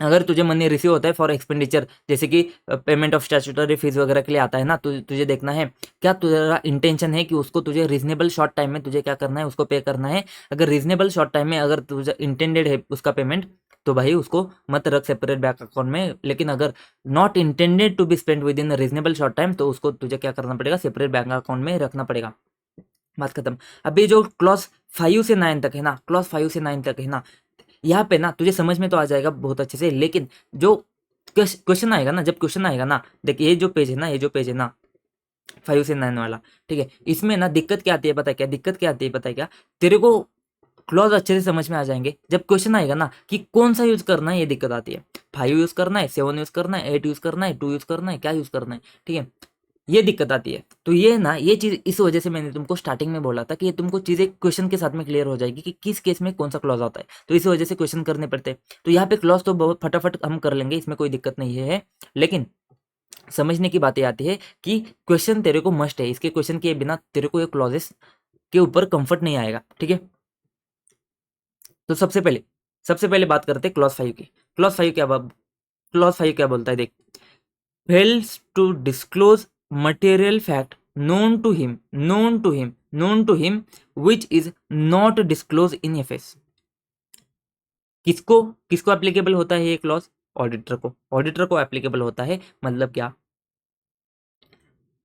अगर तुझे मनी रिसीव होता है फॉर एक्सपेंडिचर, जैसे कि पेमेंट ऑफ स्टैट्यूटरी फीस वगैरह के लिए आता है ना, तो तुझे देखना है क्या तुझा इंटेंशन है कि उसको तुझे रीजनेबल शॉर्ट टाइम में तुझे क्या करना है? उसको पे करना है। अगर रीजनेबल शॉर्ट टाइम में अगर तुझे इंटेंडेड है उसका पेमेंट, तो भाई उसको मत रख सेपरेट बैंक अकाउंट में। लेकिन अगर not intended to be spend within reasonable short time, तो उसको तुझे क्या करना पड़ेगा? सेपरेट बैंक अकाउंट में रखना पड़ेगा। बात खत्म। अभी जो क्लॉज 5 से 9 तक है ना, यहाँ पे ना तुझे समझ में तो आ जाएगा बहुत अच्छे से, लेकिन जो क्वेश्चन आएगा ना, देखिए ये जो पेज है ना 5 से 9 वाला, ठीक है, इसमें ना दिक्कत क्या आती है पता है क्या? तेरे को क्लॉज अच्छे से समझ में आ जाएंगे जब क्वेश्चन आएगा ना कि कौन सा यूज करना है, ये दिक्कत आती है। 5 यूज करना है, 7 यूज करना है, 8 यूज करना है, 2 यूज करना है, क्या यूज करना है, ठीक है, ये दिक्कत आती है। तो ये चीज इस वजह से मैंने तुमको स्टार्टिंग में बोला था कि ये तुमको चीजें क्वेश्चन के साथ में क्लियर हो जाएगी कि किस केस में कौन सा क्लॉज आता है, तो इस वजह से क्वेश्चन करने पड़ते हैं। तो यहाँ पे क्लॉज तो बहुत फटाफट हम कर लेंगे, इसमें कोई दिक्कत नहीं है, लेकिन समझने की बातें आती है कि क्वेश्चन तेरे को मस्ट है, इसके क्वेश्चन के बिना तेरे को ये क्लॉजेस के ऊपर कंफर्ट नहीं आएगा, ठीक है। तो सबसे पहले बात करते हैं क्लॉज 5 की। क्लॉज 5 क्या बोलता है? देख, fails to disclose material fact known to him which is not disclosed in FS। किसको एप्लीकेबल होता है ये क्लॉज? ऑडिटर को एप्लीकेबल होता है। मतलब क्या?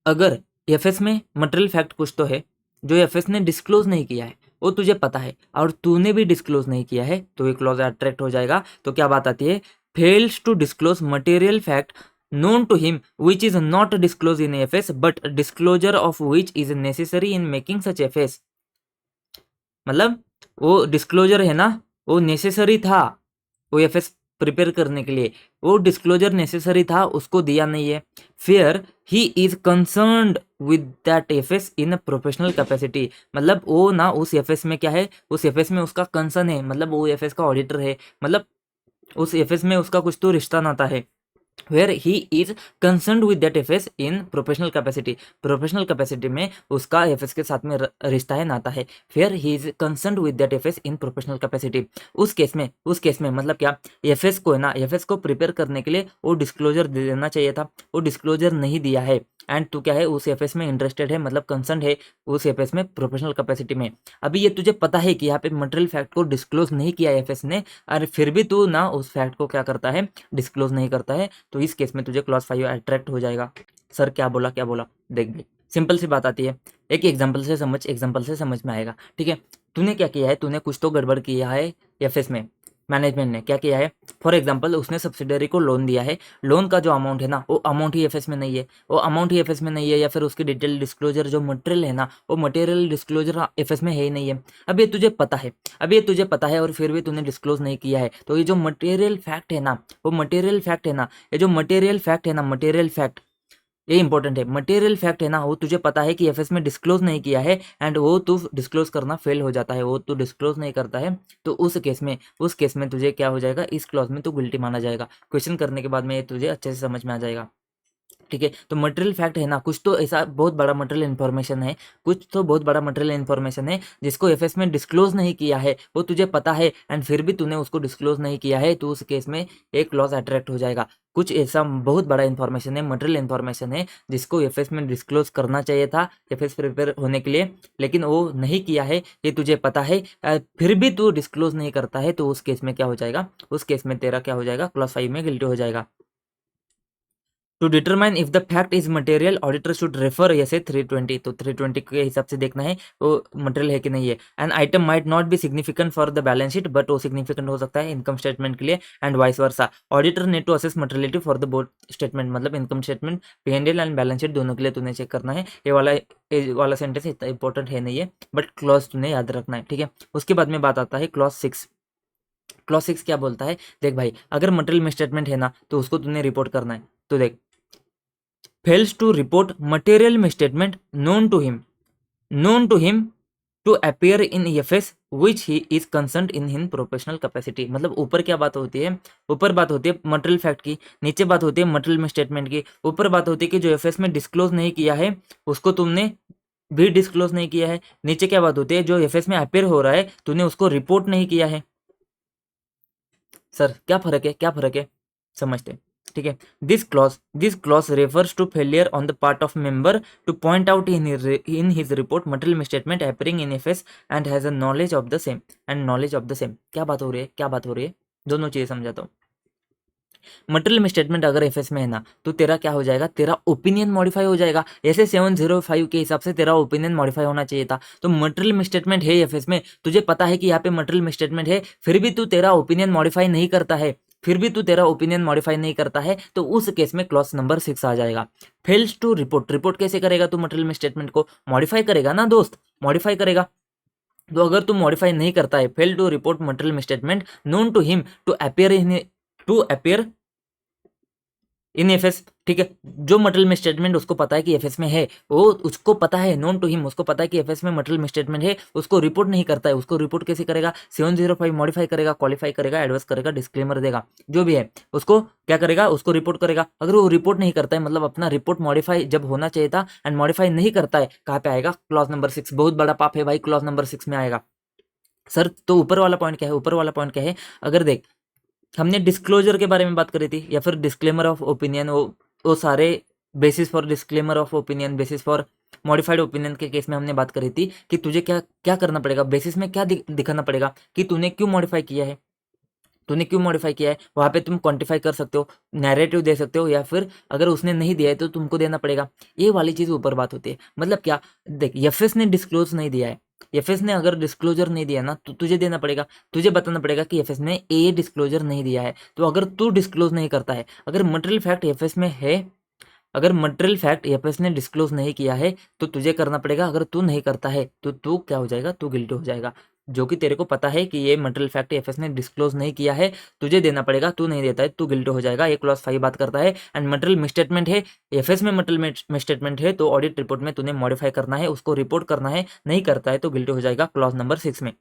अगर एफएस में मटेरियल फैक्ट कुछ तो है, जो एफएस ने डिस्क्लोज नहीं किया है वो तुझे पता है और तूने भी डिस्क्लोज नहीं किया है, तो ये क्लॉज अट्रैक्ट हो जाएगा। तो क्या बात आती है, fails to disclose material fact known to him which is not disclosed in FS but disclosure of which is necessary in making such FS। मतलब वो डिस्क्लोजर है ना, वो नेसेसरी था वो एफएस प्रिपेयर करने के लिए, वो डिस्क्लोजर नेसेसरी था, उसको दिया नहीं है। फिर ही is concerned with that FS in professional capacity, मतलब वो ना उस एफएस में क्या है, उस एफएस में उसका कंसर्न है, मतलब वो एफएस का ऑडिटर है, मतलब उस एफएस में उसका कुछ तो रिश्ता नाता है। Where he is concerned with that FS in professional capacity, professional capacity में उसका एफएस के साथ में रिश्ता है, नाता है। फिर ही is concerned with that FS in professional capacity, उस केस में मतलब क्या, एफएस को है ना, एफएस को प्रिपेयर करने के लिए वो डिस्क्लोजर दे देना चाहिए था, वो डिस्क्लोजर नहीं दिया है। एंड तू क्या है, उस एफएस में इंटरेस्टेड है, मतलब कंसर्न है उस एफएस में प्रोफेशनल कैपेसिटी में। अभी ये तुझे पता है कि यहाँ पे मटेरियल फैक्ट को डिस्क्लोज नहीं किया एफएस ने, और फिर भी तू ना उस फैक्ट को क्या करता है, डिस्क्लोज नहीं करता है, तो इस केस में तुझे क्लॉज 5 अट्रैक्ट हो जाएगा। सर क्या बोला क्या बोला, देख भाई सिंपल सी बात आती है, एक एग्जांपल से समझ में आएगा। ठीक है, तूने क्या किया है, तूने कुछ तो गड़बड़ किया है एफएस में, मैनेजमेंट ने क्या किया है, फॉर एग्जांपल उसने सब्सिडरी को लोन दिया है, लोन का जो अमाउंट है ना वो अमाउंट ही एफएस में नहीं है, वो अमाउंट ही एफएस में नहीं है, या फिर उसकी डिटेल डिस्क्लोजर जो मटेरियल है ना वो मटेरियल डिस्क्लोजर एफएस में है ही नहीं है। अब ये तुझे पता है, और फिर भी तूने डिस्क्लोज नहीं किया है, तो ये जो मटेरियल फैक्ट है ना, वो मटेरियल फैक्ट है ना, ये जो मटेरियल फैक्ट है ना, मटेरियल फैक्ट ये इंपॉर्टेंट है, मटेरियल फैक्ट है ना, वो तुझे पता है कि एफएस में डिस्क्लोज नहीं किया है, एंड वो तू डिस्क्लोज करना फेल हो जाता है, वो तू डिस्क्लोज नहीं करता है, तो उस केस में तुझे क्या हो जाएगा, इस क्लॉज में तू गिल्टी माना जाएगा। क्वेश्चन करने के बाद में ये तुझे अच्छे से समझ में आ जाएगा। ठीक है, तो मटेरियल फैक्ट है ना, कुछ तो ऐसा बहुत बड़ा मटेरियल इन्फॉर्मेशन है, जिसको एफएस में डिस्क्लोज नहीं किया है, वो तुझे पता है, एंड फिर भी तूने उसको डिस्क्लोज नहीं किया है, तो उस केस में एक क्लॉज अट्रैक्ट हो जाएगा। कुछ ऐसा बहुत बड़ा इन्फॉर्मेशन है, मटेरियल इन्फॉर्मेशन है, जिसको एफएस में डिस्क्लोज करना चाहिए था एफएस प्रिपेयर होने के लिए, लेकिन वो नहीं किया है, ये तुझे पता है, फिर भी तू डिस्क्लोज नहीं करता है, तो उस केस में क्या हो जाएगा, उस केस में तेरा क्या हो जाएगा, क्लॉज 5 में गिल्टी हो जाएगा। To determine if the fact is material auditor should refer SA 320, तो 320 के हिसाब से देखना है वो मटेरियल है कि नहीं है। An item might not be significant for the balance sheet but वो सिग्निफिकेंट हो सकता है इनकम स्टेटमेंट के लिए, and vice versa. Auditor need to assess materiality for the both statement, मतलब income statement, P&L and balance sheet दोनों के लिए तूने चेक करना है। ये वाला सेंटेंस इतना इंपॉर्टेंट है नहीं है, बट क्लॉज तूने याद रखना है। ठीक है, उसके बाद में बात आता है क्लॉज 6। क्लॉज 6 क्या बोलता है, देख भाई, अगर मटेरियल में स्टेटमेंट है ना, तो उसको तूने रिपोर्ट करना है। तो देख, fails to report material misstatement known to him to appear in EFS which he is concerned in professional capacity. मतलब ऊपर क्या बात होती है, ऊपर बात होती है मटेरियल फैक्ट की, नीचे बात होती है मटेरियल मिसस्टेटमेंट की। ऊपर बात होती है कि जो एफएस में डिस्क्लोज नहीं किया है उसको तुमने भी डिस्क्लोज नहीं किया है। नीचे क्या बात होती है, जो एफएस में अपेयर हो रहा है तूने उसको रिपोर्ट नहीं किया है। सर क्या फर्क है, समझते हैं। ठीक है, this clause refers to failure on the part of member to point out in his report material misstatement appearing in FS and has a knowledge of the same. क्या बात हो रही है, दोनों चीजें समझाता हूँ। मटेरियल मिसस्टेटमेंट अगर एफएस में है ना, तो तेरा क्या हो जाएगा, तेरा ओपिनियन मॉडिफाई हो जाएगा। ऐसे 705 के हिसाब से तेरा ओपिनियन मॉडिफाई होना चाहिए था। तो मटेरियल मिसस्टेटमेंट है एफएस में, तुझे पता है कि यहाँ पे मटेरियल मिसस्टेटमेंट है, फिर भी तू तेरा ओपिनियन मॉडिफाई नहीं करता है, तो उस केस में क्लॉज नंबर 6 आ जाएगा। फेल्स टू रिपोर्ट कैसे करेगा तू, मटेरियल मिसस्टेटमेंट को मॉडिफाई करेगा ना दोस्त, मॉडिफाई करेगा। तो अगर तू मॉडिफाई नहीं करता है, fail to report material misstatement known to him to appear in FS. ठीक है, जो मटेरियल मिसस्टेटमेंट उसको पता है कि एफएस में है, वो उसको पता है, नोन टू हिम उसको पता है कि एफएस में मटेरियल मिसस्टेटमेंट है, उसको रिपोर्ट नहीं करता है। उसको रिपोर्ट कैसे करेगा, 705 मॉडिफाई करेगा, क्वालिफाई करेगा, एडवाइस करेगा, डिस्क्लेमर देगा, जो भी है उसको क्या करेगा, उसको रिपोर्ट करेगा। अगर वो रिपोर्ट नहीं करता है, मतलब अपना रिपोर्ट मॉडिफाई जब होना चाहिए था एंड मॉडिफाई नहीं करता है, कहाँ पे आएगा, क्लॉज नंबर 6। बहुत बड़ा पाप है भाई, क्लॉज नंबर 6 में आएगा। सर तो ऊपर वाला पॉइंट क्या है, अगर देख हमने डिस्क्लोजर के बारे में बात करी थी, या फिर डिस्क्लेमर ऑफ ओपिनियन, वो सारे basis for disclaimer of opinion, basis for modified opinion के केस में हमने बात करी थी कि तुझे क्या क्या करना पड़ेगा, बेसिस में क्या दिखाना पड़ेगा कि तूने क्यों मॉडिफाई किया है। तूने क्यों मॉडिफाई किया है, वहाँ पे तुम क्वांटिफाई कर सकते हो, नैरेटिव दे सकते हो, या फिर अगर उसने नहीं दिया है तो तुमको देना पड़ेगा। ये वाली चीज़ ऊपर बात होती है। मतलब क्या, देख एफएस ने डिस्क्लोज नहीं दिया है, एफएस ने अगर डिस्क्लोजर नहीं दिया ना तो तुझे देना पड़ेगा, तुझे बताना पड़ेगा कि एफएस ने ए डिस्क्लोजर नहीं दिया है। तो अगर तू डिस्क्लोज नहीं करता है, अगर मटेरियल फैक्ट एफएस में है, अगर मटेरियल फैक्ट एफएस ने डिस्क्लोज नहीं किया है तो तुझे करना पड़ेगा। अगर तू नहीं करता है तो तू क्या हो जाएगा, तू गिल्टी हो जाएगा। जो कि तेरे को पता है कि ये मटेरियल फैक्ट एफएस ने डिस्क्लोज नहीं किया है, तुझे देना पड़ेगा, तू नहीं देता है तू गिल्टी हो जाएगा। ये क्लॉज 5 बात करता है। एंड मटेरियल मिसस्टेटमेंट है, एफएस में मटेरियल मिसस्टेटमेंट है तो ऑडिट रिपोर्ट में तूने मॉडिफाई करना है, उसको रिपोर्ट करना है, नहीं करता है तो गिल्टी हो जाएगा क्लॉज नंबर 6 में।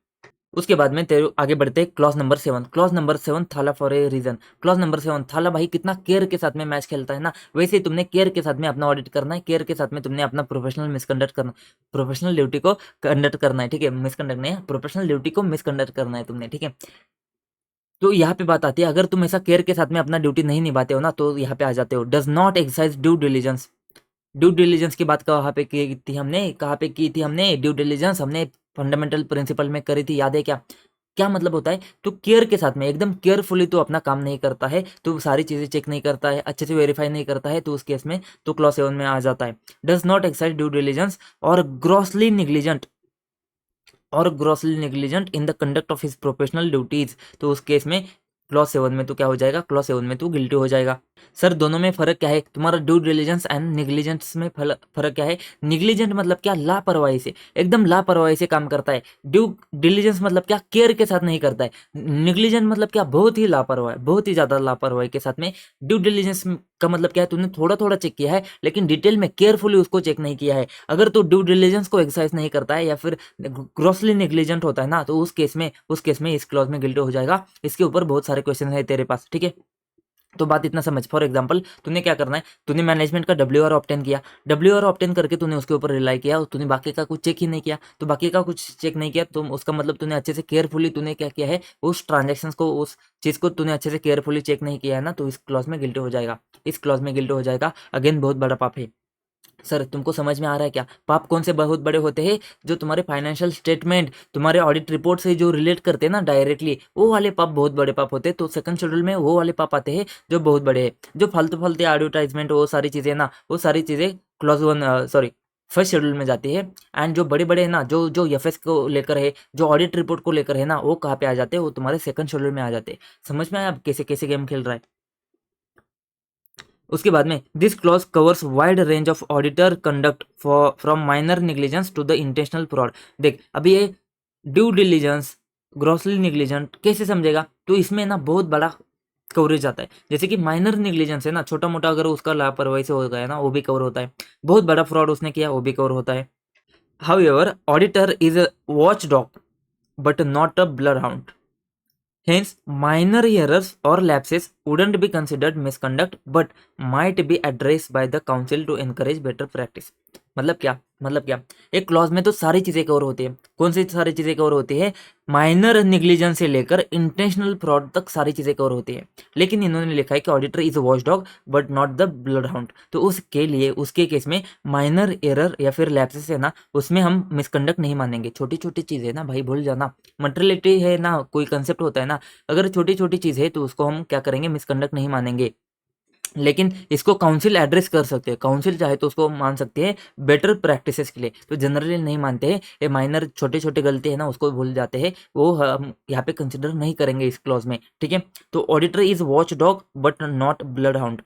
उसके बाद में तेरे आगे बढ़ते हैं clause number 7। Clause number 7, Thala for a reason. Clause number 7, Thala भाई कितना केयर के साथ में मैच खेलता है ना, वैसे ही तुमने केयर के साथ में अपना ऑडिट करना है, केयर के साथ में तुमने अपना प्रोफेशनल मिसकंडक्ट करना, प्रोफेशनल ड्यूटी को कंडक्ट करना है, ठीक है, मिसकंडक्ट नहीं है, प्रोफेशनल ड्यूटी को मिसकंडक्ट करना है तुमने, ठीक है। तो यहाँ पे बात आती है, अगर तुम ऐसा केयर के साथ में अपना ड्यूटी नहीं निभाते हो ना तो यहाँ पे आ जाते हो does not exercise due diligence. Due diligence की बात कहाँ पे की थी हमने, कहाँ पे की थी हमने ड्यू डिलीजेंस, हमने फंडामेंटल प्रिंसिपल में करी थी, याद है क्या? क्या मतलब होता है, तो केयर के साथ में एकदम केयरफुली तो अपना काम नहीं करता है, तो सारी चीजें चेक नहीं करता है, अच्छे से वेरीफाई नहीं करता है, तो उस केस में तो क्लॉज 7 में आ जाता है does not exercise due diligence और ग्रॉसली निग्लिजेंट, और grossly negligent in the conduct of his professional duties. तो उस केस में क्लॉज 7 में तो क्या हो जाएगा, क्लॉज 7 में तो गिल्टी हो जाएगा। सर दोनों में फर्क क्या है, तुम्हारा ड्यू डिलिजेंस एंड निग्लिजेंस में फर्क क्या है? निग्लिजेंट मतलब क्या, लापरवाही से, एकदम लापरवाही से काम करता है। ड्यू डिलिजेंस मतलब क्या, केयर के साथ नहीं करता है। निग्लिजेंट मतलब क्या, बहुत ही लापरवाही, बहुत ही ज्यादा लापरवाही के साथ में। ड्यू डिलिजेंस का मतलब क्या है, तूने थोड़ा थोड़ा चेक किया है लेकिन डिटेल में केयरफुली उसको चेक नहीं किया है। अगर तू ड्यू डिलिजेंस को एक्सरसाइज नहीं करता है या फिर ग्रॉसली नेग्लिजेंट होता है ना, तो उस केस में इस क्लॉज में गिल्टी हो जाएगा। इसके ऊपर बहुत सारे क्वेश्चन है तेरे पास, ठीक है। तो बात इतना समझ, फॉर एग्जांपल तूने क्या करना है, तूने मैनेजमेंट का WR ऑब्टेन किया, WR ऑब्टेन करके तूने उसके ऊपर रिलाई किया और तूने बाकी का कुछ चेक ही नहीं किया, तो बाकी का कुछ चेक नहीं किया तो उसका मतलब तूने अच्छे से केयरफुली तूने क्या किया है, उस ट्रांजेक्शन को, उस चीज को तूने अच्छे से केयरफुली चेक नहीं किया है ना, तो इस क्लॉज में गिल्टी हो जाएगा, इस क्लॉज में गिल्टी हो जाएगा। अगेन बहुत बड़ा पाप है। सर तुमको समझ में आ रहा है क्या, पाप कौन से बहुत बड़े होते हैं? जो तुम्हारे फाइनेंशियल स्टेटमेंट, तुम्हारे ऑडिट रिपोर्ट से जो रिलेट करते हैं ना डायरेक्टली, वो वाले पाप बहुत बड़े पाप होते हैं। तो सेकंड शेड्यूल में वो वाले पाप आते हैं जो बहुत बड़े हैं। जो फालतू फालतू एडवर्टाइजमेंट, वो सारी चीजें ना, वो सारी चीजें क्लॉज 1 सॉरी फर्स्ट शेड्यूल में जाती है। एंड जो बड़े बड़े है ना, जो जो एफएस को लेकर है, जो ऑडिट रिपोर्ट को लेकर है ना, वो कहाँ पे आ जाते हैं, वो तुम्हारे सेकंड शेड्यूल में आ जाते हैं। समझ में आया अब कैसे कैसे गेम खेल रहा है? उसके बाद में this clause covers wide range of auditor conduct for from minor negligence to the intentional fraud. देख अभी ये ड्यू डिलीजेंस, ग्रॉसली निग्लिजेंट कैसे समझेगा, तो इसमें ना बहुत बड़ा कवरेज आता है। जैसे कि माइनर निग्लिजेंस है ना, छोटा मोटा अगर उसका लापरवाही से हो गया ना, वो भी कवर होता है। बहुत बड़ा फ्रॉड उसने किया, वो भी कवर होता है। However auditor is a watch dog but not a blood hound. Hence, minor errors or lapses wouldn't be considered misconduct but might be addressed by the council to encourage better practice। मतलब क्या, मतलब क्या, एक clause में तो सारी चीजें cover होती है। कौन सी सारी चीजें कवर होती है? माइनर निग्लिजेंस से लेकर इंटेंशनल फ्रॉड तक सारी चीजें कवर होती है। लेकिन इन्होंने लिखा है कि auditor is watch dog but not the blood hound. तो उसके लिए, उसके केस में माइनर एरर या फिर लैप्सेस है ना, उसमें हम मिसकंडक्ट नहीं मानेंगे। छोटी छोटी चीजें ना भाई, भूल जाना, मटेरियलिटी है ना, कोई कंसेप्ट होता है ना, अगर छोटी छोटी चीज है तो उसको हम क्या करेंगे, मिसकंडक्ट नहीं मानेंगे। लेकिन इसको काउंसिल एड्रेस कर सकते हैं, काउंसिल चाहे तो उसको मान सकते हैं बेटर प्रैक्टिसेस के लिए, तो जनरली नहीं मानते हैं। ये माइनर छोटे छोटे गलती है ना, उसको भूल जाते हैं, वो हम यहाँ पे कंसिडर नहीं करेंगे इस क्लॉज में, ठीक है। तो auditor is watch dog but not blood hound,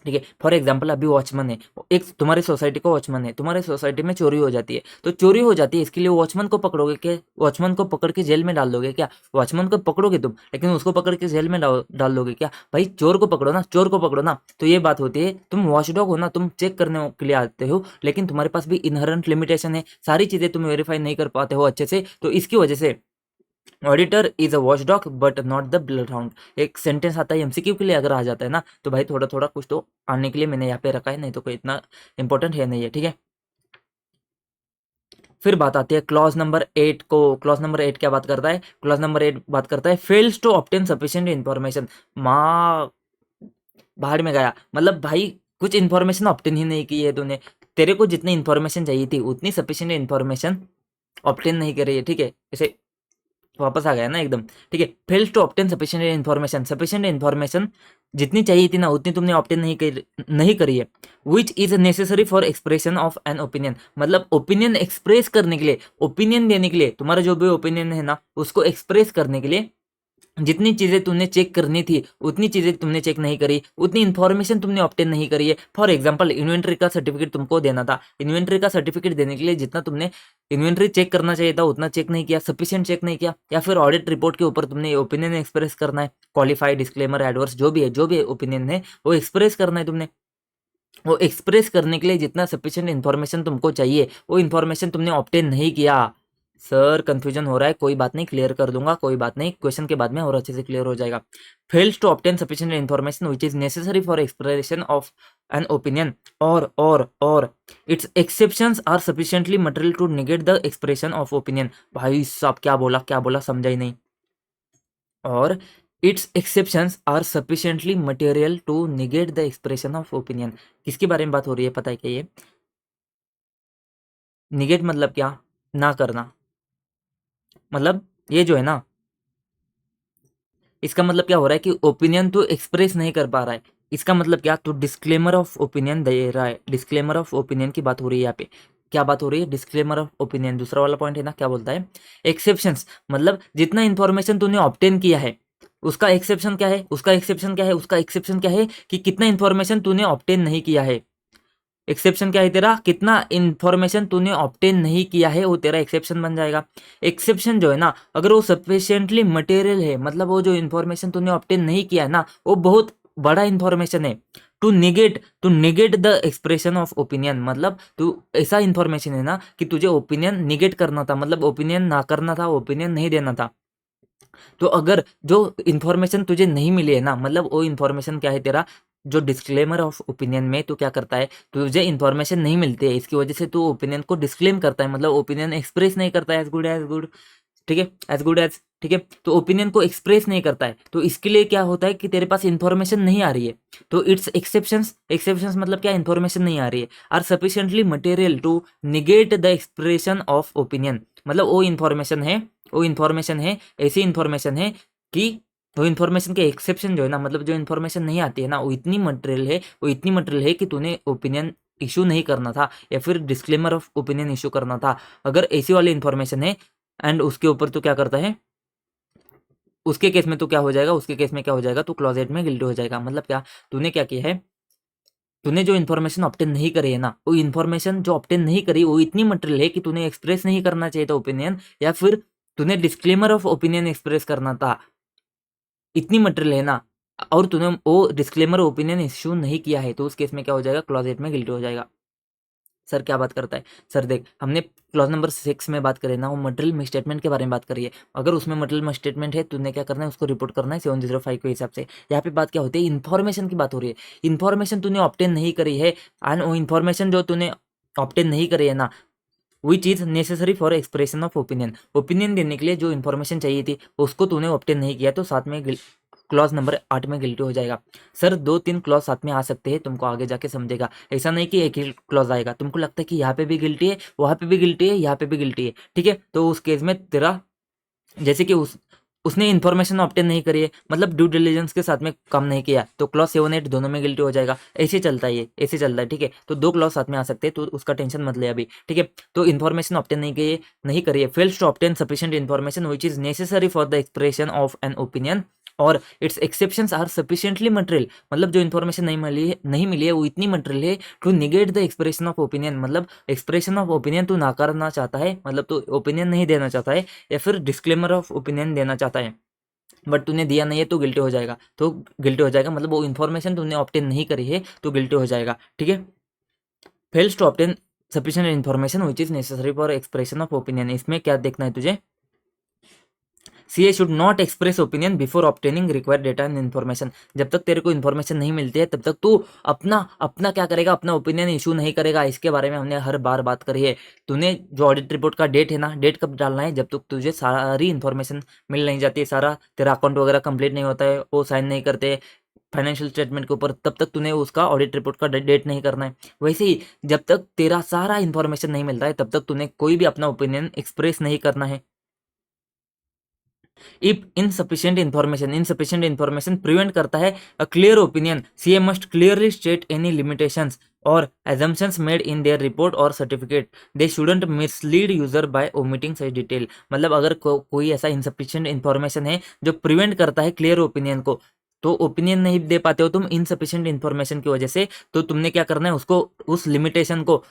ठीक है। फॉर एग्जाम्पल अभी वॉचमैन है, एक तुम्हारी सोसाइटी का वॉचमैन है, तुम्हारी सोसाइटी में चोरी हो जाती है, तो चोरी हो जाती है, इसके लिए वॉचमैन को पकड़ोगे क्या? वॉचमैन को पकड़ के जेल में डाल दोगे क्या? वॉचमैन को पकड़ोगे तुम, लेकिन उसको पकड़ के जेल में डाल दोगे क्या? भाई चोर को पकड़ो ना, चोर को पकड़ो ना। तो ये बात होती है, तुम वॉचडॉग हो ना, तुम चेक करने के लिए आते हो, लेकिन तुम्हारे पास भी इनहरेंट लिमिटेशन है, सारी चीजें तुम वेरीफाई नहीं कर पाते हो अच्छे से, तो इसकी वजह से auditor is a watchdog but not the blood hound. एक सेंटेंस आता है एमसीक्यू के लिए, अगर आ जाता है ना, तो भाई थोड़ा थोड़ा कुछ तो आने के लिए मैंने यहाँ पे रखा है, नहीं तो कोई इतना इंपॉर्टेंट है नहीं है, ठीक है। फिर बात आती है क्लॉज नंबर 8 को। क्लॉज नंबर 8 क्या बात करता है? क्लॉज नंबर 8 बात करता है fails to obtain sufficient information. माँ भाड़ में गया, मतलब भाई कुछ इन्फॉर्मेशन ऑब्टेन ही नहीं की है तूने, तेरे को जितनी इन्फॉर्मेशन चाहिए थी उतनी सफिशिएंट इन्फॉर्मेशन ऑब्टेन नहीं करी है, ठीक है। इसे वापस आ गया ना एकदम, ठीक है। Fails to obtain sufficient information, sufficient information जितनी चाहिए थी ना उतनी तुमने ऑब्टेन नहीं करी है। विच is necessary for expression of an opinion, मतलब ओपिनियन एक्सप्रेस करने के लिए, ओपिनियन देने के लिए, तुम्हारा जो भी ओपिनियन है ना उसको एक्सप्रेस करने के लिए जितनी चीजें तुमने चेक करनी थी उतनी चीजें तुमने चेक नहीं करी, उतनी इन्फॉर्मेशन तुमने ऑब्टेन नहीं करी है। फॉर एग्जांपल इन्वेंट्री का सर्टिफिकेट तुमको देना था, इन्वेंट्री का सर्टिफिकेट देने के लिए जितना तुमने इन्वेंट्री चेक करना चाहिए था उतना चेक नहीं किया, सफिशिएंट चेक नहीं किया, या फिर ऑडिट रिपोर्ट के ऊपर तुमने ओपिनियन एक्सप्रेस करना है, क्वालिफाई, डिस्क्लेमर, एडवर्स, जो भी ओपिनियन है वो एक्सप्रेस करना है तुमने। वो एक्सप्रेस करने के लिए जितना सफिशिएंट इन्फॉर्मेशन तुमको चाहिए वो इन्फॉर्मेशन तुमने ऑब्टेन नहीं किया। सर कंफ्यूजन हो रहा है, कोई बात नहीं, क्लियर कर दूंगा, कोई बात नहीं, क्वेश्चन के बाद में और अच्छे से क्लियर हो जाएगा। Fails to obtain sufficient information which is necessary for expression of an opinion or its exceptions are sufficiently material to negate the expression of opinion. भाई साहब क्या बोला समझा ही नहीं। Or its exceptions are sufficiently material to negate the expression of opinion, किसके बारे में बात हो रही है पता है क्या? ये निगेट मतलब क्या? ना करना, मतलब ये जो है ना इसका मतलब क्या हो रहा है कि ओपिनियन तो एक्सप्रेस नहीं कर पा रहा है, इसका मतलब क्या, तो डिस्क्लेमर ऑफ ओपिनियन दे रहा है। डिस्क्लेमर ऑफ ओपिनियन की बात हो रही है यहाँ पे, क्या बात हो रही है? Disclaimer of opinion. दूसरा वाला पॉइंट है ना, क्या बोलता है? एक्सेप्शंस, मतलब जितना इंफॉर्मेशन तूने ऑब्टेन किया है उसका एक्सेप्शन क्या है, उसका एक्सेप्शन क्या है, उसका एक्सेप्शन क्या है कि कितना इंफॉर्मेशन तूने ऑब्टेन नहीं किया है। एक्सेप्शन क्या है तेरा? कितना इंफॉर्मेशन तूने ऑब्टेन नहीं किया है वो तेरा एक्सेप्शन बन जाएगा। एक्सेप्शन जो है ना अगर वो सफिशिएंटली मटेरियल है, मतलब वो जो इंफॉर्मेशन तूने ऑब्टेन नहीं किया है ना वो बहुत बड़ा इंफॉर्मेशन है। To negate the expression of opinion, मतलब तू ऐसा इंफॉर्मेशन है ना कि तुझे ओपिनियन निगेट करना था, मतलब ओपिनियन ना करना था, ओपिनियन नहीं देना था। तो अगर जो इन्फॉर्मेशन तुझे नहीं मिली है ना, मतलब वो इन्फॉर्मेशन क्या है तेरा, जो डिस्क्लेमर ऑफ ओपिनियन में तो क्या करता है, तुझे इन्फॉर्मेशन नहीं मिलती है इसकी वजह से तू ओपिनियन को डिस्क्लेम करता है, मतलब ओपिनियन एक्सप्रेस नहीं करता है एज गुड, ठीक है, एज गुड एज, ठीक है। तो ओपिनियन को एक्सप्रेस नहीं करता है, तो इसके लिए क्या होता है कि तेरे पास इन्फॉर्मेशन नहीं आ रही है, तो इट्स एक्सेप्शंस मतलब क्या, इन्फॉर्मेशन नहीं आ रही है, are sufficiently material to negate the expression of opinion, मतलब वो इन्फॉर्मेशन है ऐसी इन्फॉर्मेशन है कि वो इन्फॉर्मेशन के एक्सेप्शन जो है ना, मतलब जो इन्फॉर्मेशन नहीं आती है ना वो इतनी मटेरियल है कि तूने ओपिनियन इशू नहीं करना था या फिर डिस्क्लेमर ऑफ ओपिनियन इशू करना था। अगर ऐसी वाली इन्फॉर्मेशन है एंड उसके ऊपर तो क्या करता है, उसके केस में तो क्या हो जाएगा, उसके केस में क्या हो जाएगा, तो क्लॉज 8 में गिल्टी हो जाएगा। मतलब क्या, तूने क्या किया है, तूने जो इन्फॉर्मेशन ऑब्टेन नहीं करी है ना, वो इन्फॉर्मेशन जो ऑब्टेन नहीं करी वो इतनी मटेरियल है कि तूने एक्सप्रेस नहीं करना चाहिए था ओपिनियन, या फिर तूने डिस्क्लेमर ऑफ ओपिनियन एक्सप्रेस करना था, इतनी मटेरियल है ना, और तूने वो डिस्क्लेमर ओपिनियन इश्यू नहीं किया है, तो उस केस में क्या हो जाएगा, क्लॉज 8 में गिल्टी हो जाएगा। सर क्या बात करता है? सर देख, हमने क्लॉज नंबर 6 में बात करें ना, वो मटेरियल मिसस्टेटमेंट के बारे में बात करी है। अगर उसमें मटेरियल मिसस्टेटमेंट है, तूने क्या करना है, उसको रिपोर्ट करना है 705 के हिसाब से। यहाँ पे बात क्या होती है, इन्फॉर्मेशन की बात हो रही है। इन्फॉर्मेशन तूने ऑब्टेन नहीं करी है, एंड वो इन्फॉर्मेशन जो तूने ऑब्टेन नहीं करी है ना, विच is necessary for expression of opinion, opinion देने के लिए जो इन्फॉर्मेशन चाहिए थी उसको तूने ऑब्टेन नहीं किया, तो साथ में क्लॉज नंबर 8 में गिल्टी हो जाएगा। सर 2-3 क्लॉज साथ में आ सकते हैं, तुमको आगे जाके समझेगा, ऐसा नहीं कि एक ही क्लॉज आएगा। तुमको लगता है कि यहाँ पे भी गिल्टी है, वहाँ पे भी गिल्टी है, यहाँ पे भी गिल्टी है, ठीक है, तो उस केस में तेरा जैसे कि उसने इन्फॉर्मेशन ऑब्टेन नहीं करी है, मतलब ड्यू डिलिजेंस के साथ में काम नहीं किया, तो क्लॉज 7-8 दोनों में गिल्टी हो जाएगा। ऐसे चलता है, ये ऐसे चलता है, ठीक है। तो 2 क्लॉज साथ में आ सकते हैं, तो उसका टेंशन मत ले अभी, ठीक है। तो इन्फॉर्मेशन ऑब्टेन नहीं करी है, fails to obtain sufficient information which is necessary for the expression of an opinion or its exceptions are sufficiently material, मतलब जो इन्फॉर्मेशन नहीं मिली है वो इतनी मटेरियल है to negate the expression of opinion, मतलब एक्सप्रेशन ऑफ ओपिनियन तू नाकारना चाहता है, मतलब तू ओपिनियन नहीं देना चाहता है, या फिर डिस्क्लेमर ऑफ ओपिनियन देना चाहता है, बट तूने दिया नहीं है तो गिल्टी हो जाएगा, मतलब वो इन्फॉर्मेशन तूने ऑब्टेन नहीं करी है तो गिल्टी हो जाएगा, ठीक है। Fails to obtain sufficient information which is necessary for expression of opinion, इसमें क्या देखना है तुझे, CA should not express opinion before obtaining required data and information, जब तक तेरे को इन्फॉर्मेशन नहीं मिलती है तब तक तू अपना अपना क्या करेगा, अपना ओपिनियन इशू नहीं करेगा। इसके बारे में हमने हर बार बात करी है। तूने जो ऑडिट रिपोर्ट का डेट है ना, डेट कब डालना है, जब तक तुझे सारी इन्फॉर्मेशन मिल नहीं जाती है, सारा तेरा अकाउंट वगैरह कंप्लीट नहीं होता है, वो साइन नहीं करते फाइनेंशियल स्टेटमेंट के ऊपर, तब तक तूने उसका ऑडिट रिपोर्ट का डेट नहीं करना है। वैसे ही जब तक तेरा सारा इन्फॉर्मेशन नहीं मिलता है तब तक तूने कोई भी अपना ओपिनियन एक्सप्रेस नहीं करना है। इफ इनसफिशिएंट इन्फॉर्मेशन प्रिवेंट करता है a clear opinion, CA must clearly state any limitations or assumptions made in their report or certificate, they shouldn't mislead user by omitting such detail. मतलब अगर कोई ऐसा insufficient information है जो prevent करता है क्लियर ओपिनियन को, तो ओपिनियन नहीं दे पाते हो तुम इनसफिशिएंट इन्फॉर्मेशन की वजह से, तो तुमने क्या करना है, उसको उस लिमिटेशन को,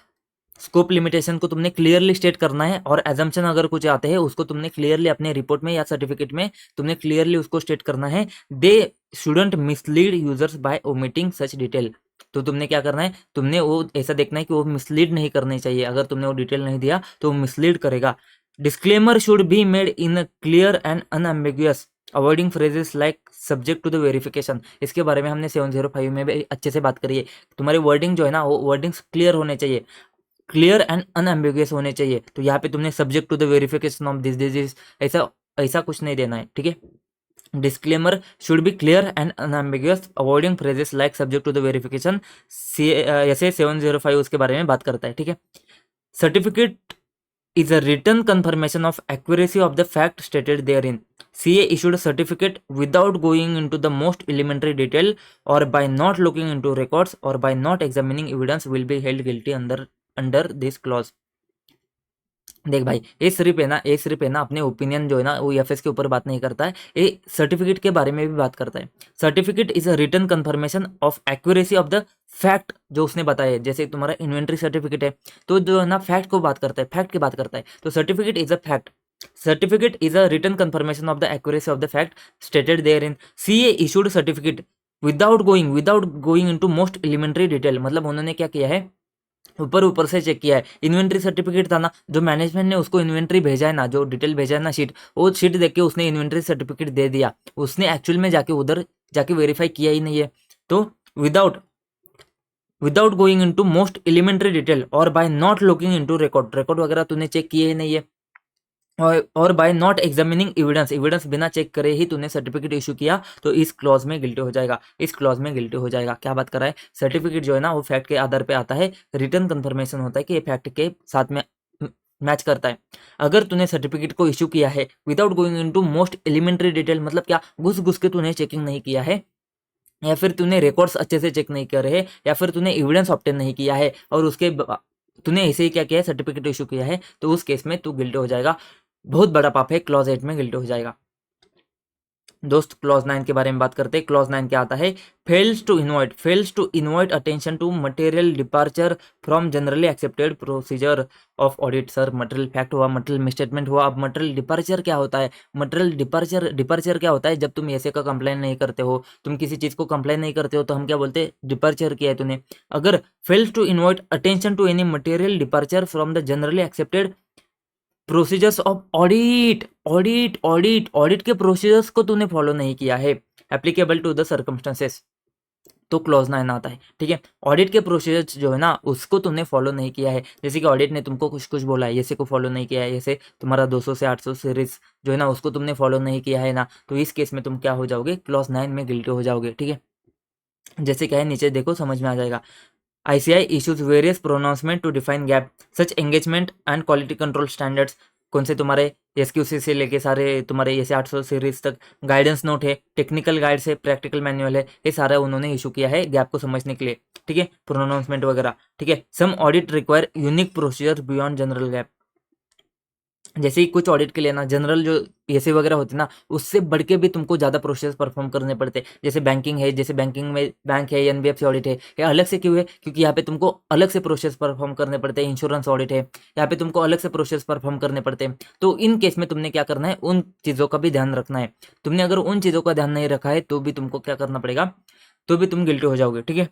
स्कोप लिमिटेशन को तुमने क्लियरली स्टेट करना है, और एजम्पशन अगर कुछ आते हैं उसको तुमने क्लियरली अपने रिपोर्ट में या सर्टिफिकेट में तुमने क्लियरली उसको स्टेट करना है। They shouldn't mislead users by omitting such detail. तो तुमने क्या करना है, तुमने वो ऐसा देखना है कि वो मिसलीड नहीं करनी चाहिए, अगर तुमने वो डिटेल नहीं दिया तो वो मिसलीड करेगा। Disclaimer should be made in clear and unambiguous, avoiding phrases like subject to the verification. इसके बारे में हमने 705 में भी अच्छे से बात करी है। तुम्हारी वर्डिंग जो है ना, वो वर्डिंग्स क्लियर होने चाहिए, क्लियर एंड अनएम्बिगुअस होने चाहिए। तो यहाँ पे तुमने subject to the verification of this disease, ऐसा ऐसा कुछ नहीं देना है, ठीक है। Disclaimer should be clear and unambiguous, avoiding phrases like subject to the verification. SA 705 उसके बारे में बात करता है, ठीक है। Certificate is a written confirmation of accuracy of the fact stated therein. CA issued a certificate without going into the most elementary detail or by not looking into records or by not examining evidence will be held guilty under this clause. देख भाई, ये सिर्फ है ना अपने opinion जो है ना वो एफएस के ऊपर बात नहीं करता है, ये सर्टिफिकेट के बारे में भी बात करता है। Certificate is a written confirmation of accuracy of the fact, जो उसने बताया। जैसे तुम्हारा इन्वेंट्री सर्टिफिकेट है, तो जो है ना फैक्ट को बात करता है, फैक्ट की बात करता है, तो certificate is a fact. Certificate is a written confirmation of the accuracy of the fact stated therein. CA issued certificate without going into most elementary detail. मतलब उन्होंने क्या किया है, ऊपर से चेक किया है। इन्वेंट्री सर्टिफिकेट था ना, जो मैनेजमेंट ने उसको इन्वेंट्री भेजा है ना, जो डिटेल भेजा है ना शीट, वो शीट देख के उसने इन्वेंट्री सर्टिफिकेट दे दिया, उसने एक्चुअल में जाके उधर जाके वेरीफाई किया ही नहीं है। तो without going into most elementary detail or by not looking into record वगैरह तूने चेक किए ही नहीं है, or by not examining evidence बिना चेक करे ही तूने सर्टिफिकेट इशू किया, तो इस क्लॉज में गिल्टी हो जाएगा, इस क्लॉज में गिल्टी हो जाएगा। क्या बात कर रहा है, सर्टिफिकेट जो है ना वो फैक्ट के आधार पे आता है, रिटर्न कंफर्मेशन होता है कि ये फैक्ट के साथ में मैच करता है। अगर तूने सर्टिफिकेट को इशू किया है without going into most elementary detail, मतलब क्या घुस के तूने चेकिंग नहीं किया है, या फिर तूने रिकॉर्ड्स अच्छे से चेक नहीं कर रहे, या फिर तूने एविडेंस ऑब्टेन नहीं किया है, और उसके तूने ऐसे ही क्या किया है, सर्टिफिकेट इशू किया है, तो उस केस में तू गिल्टी हो जाएगा। बहुत बड़ा पाप है, क्लॉज 8 में गिल्टी हो जाएगा। दोस्त क्लॉज 9 के बारे में बात करते हैं। क्लॉज 9 क्या आता है, fails to invite attention to material departure from generally accepted procedure of audit. Sir material fact हुआ, मटेरियल मिसस्टेटमेंट हुआ, अब मटेरियल डिपार्चर क्या होता है। मटेरियल डिपार्चर क्या होता है, जब तुम ऐसे का कंप्लेन नहीं करते हो, तुम किसी चीज को कंप्लेन नहीं करते हो, तो हम क्या बोलते हैं, डिपार्चर किया है तूने। अगर fails to invite attention to any material departure from the generally accepted procedures of audit के प्रोसीजर्स को तूने फॉलो नहीं किया है, एप्लीकेबल टू द सर्कमस्टेंसेस, तो क्लॉज 9 आता है, ठीक है। ऑडिट के प्रोसीजर्स जो है ना उसको तुमने फॉलो नहीं किया है, जैसे कि ऑडिट ने तुमको कुछ बोला है, ऐसे को फॉलो नहीं किया है, जैसे तुम्हारा 200 से 800 सीरीज जो है ना उसको तुमने फॉलो नहीं किया है ना, तो इस केस में तुम क्या हो जाओगे, क्लॉज 9 में गिल्टी हो जाओगे, ठीक है। जैसे क्या है नीचे देखो, समझ में आ जाएगा। ICI issues various pronouncement to define gap, such engagement and quality control standards। कौन से तुम्हारे SQC से लेके सारे तुम्हारे ऐसे 800 सीरीज तक गाइडेंस नोट है, टेक्निकल गाइड्स है, प्रैक्टिकल मैनुअल है, ये सारा उन्होंने इशू किया है गैप को समझने के लिए, ठीक है, प्रोनाउंसमेंट वगैरह, ठीक है। Some audit require unique procedure beyond general gap. जैसे ही कुछ ऑडिट के लिए ना जनरल जो ऐसे वगैरह होते ना, उससे बढ़ के भी तुमको ज़्यादा प्रोसेस परफॉर्म करने पड़ते हैं। जैसे बैंकिंग है, जैसे बैंकिंग में बैंक है, NBFC ऑडिट है, ये अलग से क्यों है, क्योंकि यहाँ पे तुमको अलग से प्रोसेस परफॉर्म करने पड़ते हैं। इंश्योरेंस ऑडिट है, यहाँ पे तुमको अलग से प्रोसेस परफॉर्म करने पड़ते हैं। तो इन केस में तुमने क्या करना है, उन चीज़ों का भी ध्यान रखना है। तुमने अगर उन चीज़ों का ध्यान नहीं रखा है तो भी तुमको क्या करना पड़ेगा, तो भी तुम गिल्टी हो जाओगे, ठीक है।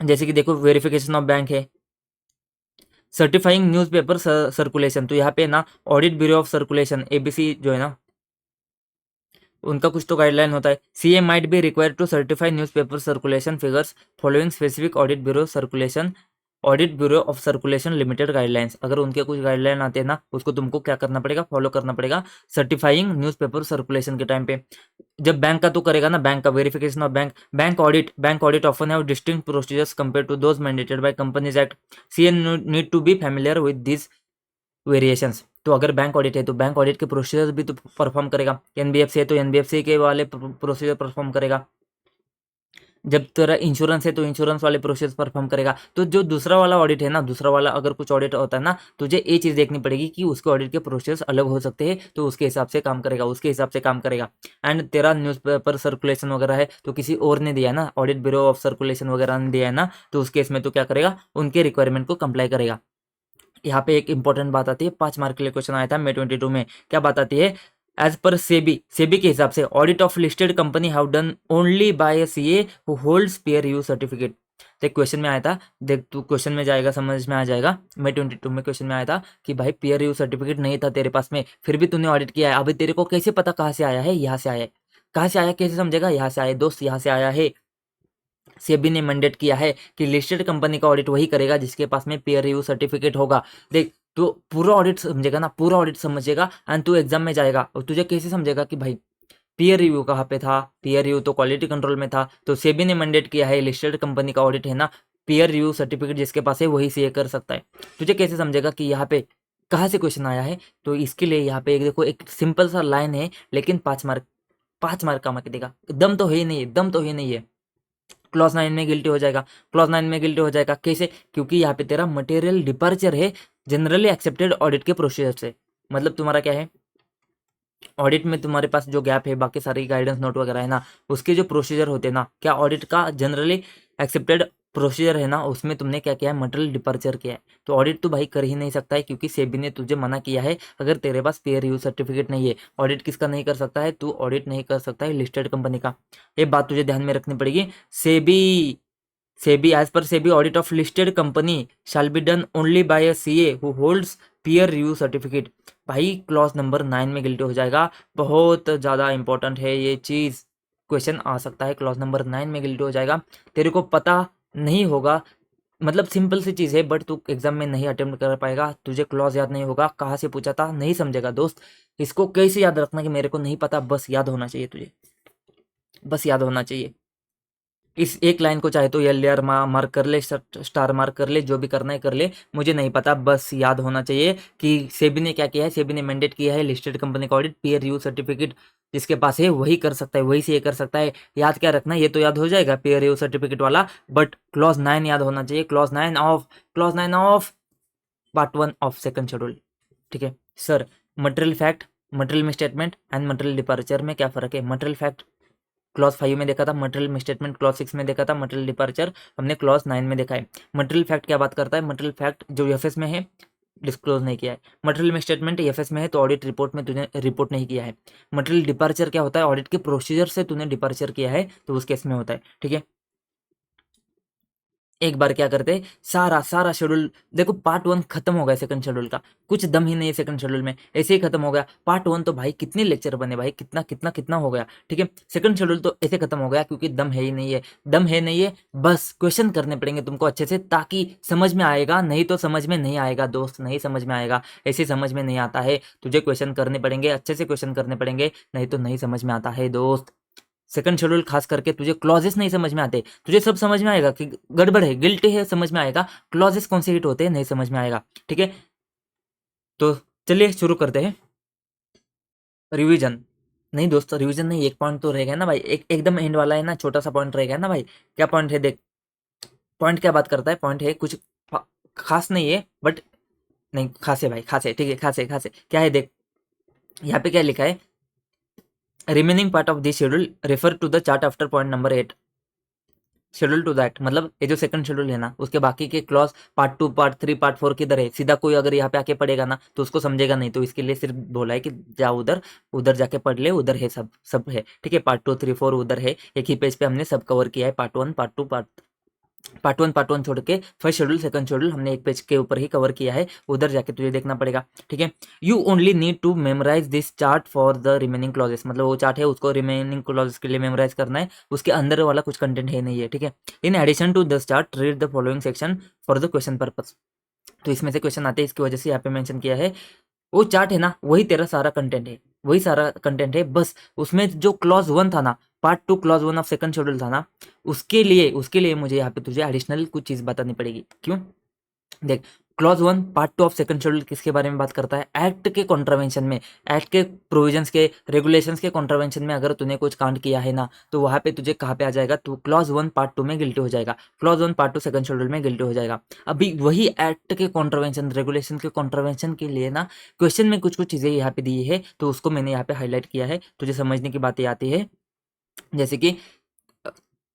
जैसे कि देखो वेरिफिकेशन ऑफ बैंक है, सर्टिफाइंग न्यूज़पेपर सर्कुलेशन, तो यहाँ पे ना audit bureau of circulation ABC जो है ना उनका कुछ तो गाइडलाइन होता है। CA might be required to certify newspaper circulation figures following specific audit bureau of circulation limited guidelines. अगर उनके कुछ गाइडलाइन आते हैं ना उसको तुमको क्या करना पड़ेगा, फॉलो करना पड़ेगा सर्टिफाइंग न्यूज़पेपर सर्कुलेशन के टाइम पे। जब बैंक का तो करेगा ना, बैंक का verification of bank audit often have distinct procedures compare to those mandated by companies act. CA need to be familiar with this variations. तो अगर बैंक ऑडिट है तो बैंक ऑडिट के प्रोसीजर भी तो परफॉर्म करेगा, एनबीएफसी है तो एनबीएफसी के वाले प्रोसीजर परफॉर्म करेगा, जब तेरा इंश्योरेंस है तो इंश्योरेंस वाले प्रोसेस परफॉर्म करेगा। तो जो दूसरा वाला ऑडिट है ना, दूसरा वाला अगर कुछ ऑडिट होता है ना, तुझे ये चीज़ देखनी पड़ेगी कि उसके ऑडिट के प्रोसेस अलग हो सकते हैं, तो उसके हिसाब से काम करेगा, उसके हिसाब से काम करेगा। एंड तेरा न्यूज़पेपर सर्कुलेशन वगैरह है तो किसी और ने दिया है ना, ऑडिट ब्यूरो ऑफ सर्कुलेशन वगैरह ने दिया है ना, तो उस केस में तो क्या करेगा, उनके रिक्वायरमेंट को कंप्लाई करेगा। यहाँ पे एक इंपॉर्टेंट बात आती है, 5 मार्क के लिए क्वेश्चन आया था May 22 में। क्या बात आती है, एज पर सेबी के हिसाब से audit of listed company have done only bye A CA who holds peer review certificate. देख क्वेश्चन में आया था, देख तू क्वेश्चन में जाएगा, समझ में आ जाएगा। May 22 में क्वेश्चन में आया था कि भाई पीयर रिव्यू सर्टिफिकेट नहीं था तेरे पास में, फिर भी तूने ऑडिट किया है। अभी तेरे को कैसे पता कहाँ से आया है, यहाँ से आया है। कहाँ से आया कैसे समझेगा, यहाँ से आया दोस्त, यहाँ से आया है। सेबी ने मैंडेट किया है कि लिस्टेड कंपनी का ऑडिट वही करेगा जिसके पास में पीयर रिव्यू सर्टिफिकेट होगा। देख तो पूरा ऑडिट समझेगा ना, पूरा ऑडिट समझेगा एंड तू एग्जाम में जाएगा और तुझे कैसे समझेगा कि भाई पीयर रिव्यू कहाँ पे था, पीयर रिव्यू तो क्वालिटी कंट्रोल में था। तो सेबी ने मैंडेट किया है, लिस्टेड कंपनी का ऑडिट है ना, पीयर रिव्यू सर्टिफिकेट जिसके पास है वही सीए कर सकता है। तुझे कैसे समझेगा कि यहाँ पे कहाँ से क्वेश्चन आया है। तो इसके लिए यहाँ पे एक देखो, एक सिंपल सा लाइन है लेकिन 5 मार्क, 5 मार्क का मार्क देगा। दम तो है ही नहीं है, दम तो है नहीं है। क्लॉज 9 में गिल्टी हो जाएगा, क्लॉज 9 में गिल्टी हो जाएगा। कैसे, क्योंकि यहाँ पे तेरा मटेरियल डिपार्चर है जनरली एक्सेप्टेड ऑडिट के प्रोसीजर से। मतलब तुम्हारा क्या है, ऑडिट में तुम्हारे पास जो गैप है, बाकी सारी गाइडेंस नोट वगैरह है ना, उसके जो प्रोसीजर होते हैं ना, क्या ऑडिट का जनरली एक्सेप्टेड प्रोसीजर है ना, उसमें तुमने क्या किया है, मटेरियल डिपार्चर किया है। तो ऑडिट तो भाई कर ही नहीं सकता है क्योंकि सेबी ने तुझे मना किया है। अगर तेरे पास पीयर रिव्यू सर्टिफिकेट नहीं है, ऑडिट किसका नहीं कर सकता है, तू ऑडिट नहीं कर सकता है लिस्टेड कंपनी का। ये बात तुझे ध्यान में रखनी पड़ेगी। SEBI as per SEBI audit of listed company shall be done only by a CA who holds peer review certificate. भाई क्लॉज नंबर 9 में गिल्टी हो जाएगा, बहुत ज़्यादा इंपॉर्टेंट है ये चीज़, क्वेश्चन आ सकता है क्लॉज नंबर 9 में गिल्टी हो जाएगा। तेरे को पता नहीं होगा, मतलब सिंपल सी चीज़ है बट तू एग्जाम में नहीं अटेम्प्ट कर पाएगा, तुझे क्लॉज याद नहीं होगा, कहाँ से पूछा था नहीं समझेगा दोस्त। इसको कैसे याद रखना कि मेरे को नहीं पता, बस याद होना चाहिए तुझे, बस याद होना चाहिए। इस एक लाइन को चाहे तो एल मार्क कर ले, स्टार मार्क कर ले, जो भी करना है कर ले, मुझे नहीं पता, बस याद होना चाहिए कि सेबी ने क्या किया है। सेबी ने मैंडेट किया है लिस्टेड कंपनी का ऑडिट पीयर रिव्यू सर्टिफिकेट जिसके पास है वही कर सकता है, वही से ये कर सकता है। याद क्या रखना, ये तो याद हो जाएगा पीयर रिव्यू सर्टिफिकेट वाला, बट क्लॉज 9 याद होना चाहिए। Clause 9 of part 1 of second schedule. ठीक है sir, material fact, material misstatement and material departure में क्या फ़र्क है। मटेरियल फैक्ट क्लॉज 5 में देखा था, मटेरियल मिसस्टेटमेंट क्लॉज 6 में देखा था, मटेरियल डिपार्चर हमने क्लॉज 9 में देखा है। मटेरियल फैक्ट क्या बात करता है, मटेरियल फैक्ट जो एफएस में है डिस्क्लोज नहीं किया है। मटेरियल मिसस्टेटमेंट एफएस में है तो ऑडिट रिपोर्ट में तूने रिपोर्ट नहीं किया है। मटेरियल डिपार्चर क्या होता है, ऑडिट के प्रोसीजर से तूने डिपार्चर किया है तो उस केस में होता है। ठीक है, एक बार क्या करते, सारा सारा शेड्यूल देखो, पार्ट 1 खत्म हो गया सेकंड शेड्यूल का, कुछ दम ही नहीं है सेकंड शेड्यूल में, ऐसे ही खत्म हो गया। पार्ट 1 तो भाई कितने लेक्चर बने भाई, कितना कितना कितना हो गया। ठीक है, सेकंड शेड्यूल तो ऐसे खत्म हो गया क्योंकि दम है ही नहीं है, दम है नहीं है। बस क्वेश्चन करने पड़ेंगे तुमको अच्छे से ताकि समझ में आएगा, नहीं तो समझ में नहीं आएगा दोस्त, नहीं समझ में आएगा, ऐसे समझ में नहीं आता है। तुझे क्वेश्चन करने पड़ेंगे, अच्छे से क्वेश्चन करने पड़ेंगे, नहीं तो नहीं समझ में आता है दोस्त। सेकंड शेड्यूल खास करके तुझे क्लॉजेस नहीं समझ में आते, तुझे सब समझ में आएगा कि गड़बड़ है, गिल्टी है समझ में आएगा, क्लॉजेस कौन से हिट होते हैं नहीं समझ में आएगा। ठीक है, तो चलिए शुरू करते हैं। रिवीजन नहीं दोस्तों, रिवीजन नहीं, एक पॉइंट तो रहेगा ना भाई, एक एकदम एंड वाला है ना, छोटा सा पॉइंट रहेगा ना भाई। क्या पॉइंट है देख, पॉइंट क्या बात करता है, पॉइंट है कुछ खास नहीं है बट, नहीं खास है भाई, खास है, ठीक है, खास है, खास है। क्या है देख, यहाँ पे क्या लिखा है, remaining part of this schedule refer to the chart after point number 8 schedule to that. मतलब ये जो सेकंड शेड्यूल है ना, उसके बाकी के क्लॉज पार्ट 2 पार्ट 3 पार्ट 4 किधर है, सीधा कोई अगर यहाँ पे आके पढ़ेगा ना तो उसको समझेगा नहीं, तो इसके लिए सिर्फ बोला है कि जाओ उधर, उधर जाके पढ़ ले, उधर है सब सब है। ठीक है, पार्ट 2 3 4 उधर है, एक ही पेज पे हमने सब कवर किया है, पार्ट 1 छोड़ के फर्स्ट शेड्यूल सेकंड शेड्यूल हमने एक पेज के ऊपर ही कवर किया है, उधर जाके तुझे देखना पड़ेगा। ठीक है, you only need to memorize this chart for the remaining clauses. मतलब वो चार्ट है उसको रिमेनिंग क्लॉजेस के लिए मेमोराइज करना है, उसके अंदर वाला कुछ कंटेंट है नहीं है। ठीक है, in addition to this chart read the following section for the question purpose. तो इसमें से क्वेश्चन आते हैं, इसकी वजह से यहाँ पे मेंशन किया है। वो चार्ट है ना, वही तेरा सारा कंटेंट है, वही सारा कंटेंट है, बस उसमें जो क्लॉज 1 था ना, part 2 clause 1 of second schedule था ना, उसके लिए मुझे यहाँ पे तुझे एडिशनल कुछ चीज़ बतानी पड़ेगी। क्यों, देख, clause 1 part 2 of second schedule किसके बारे में बात करता है? एक्ट के कॉन्ट्रावेंशन में, एक्ट के प्रोविजंस के, रेगुलेशंस के कॉन्ट्रावेंशन में अगर तूने कुछ कांड किया है ना, तो वहां पे तुझे कहाँ पे आ जाएगा? तू क्लॉज 1 पार्ट 2 में गिल्टी हो जाएगा, क्लॉज 1 पार्ट 2 सेकंड शेड्यूल में गिल्टी हो जाएगा। अभी वही एक्ट के कॉन्ट्रावेंशन, रेगुलेशन के कॉन्ट्रावेंशन के लिए ना क्वेश्चन में कुछ कुछ चीजें यहाँ पे दी है, तो उसको मैंने यहाँ पे हाईलाइट किया है, तुझे समझने की बातें आती है। जैसे कि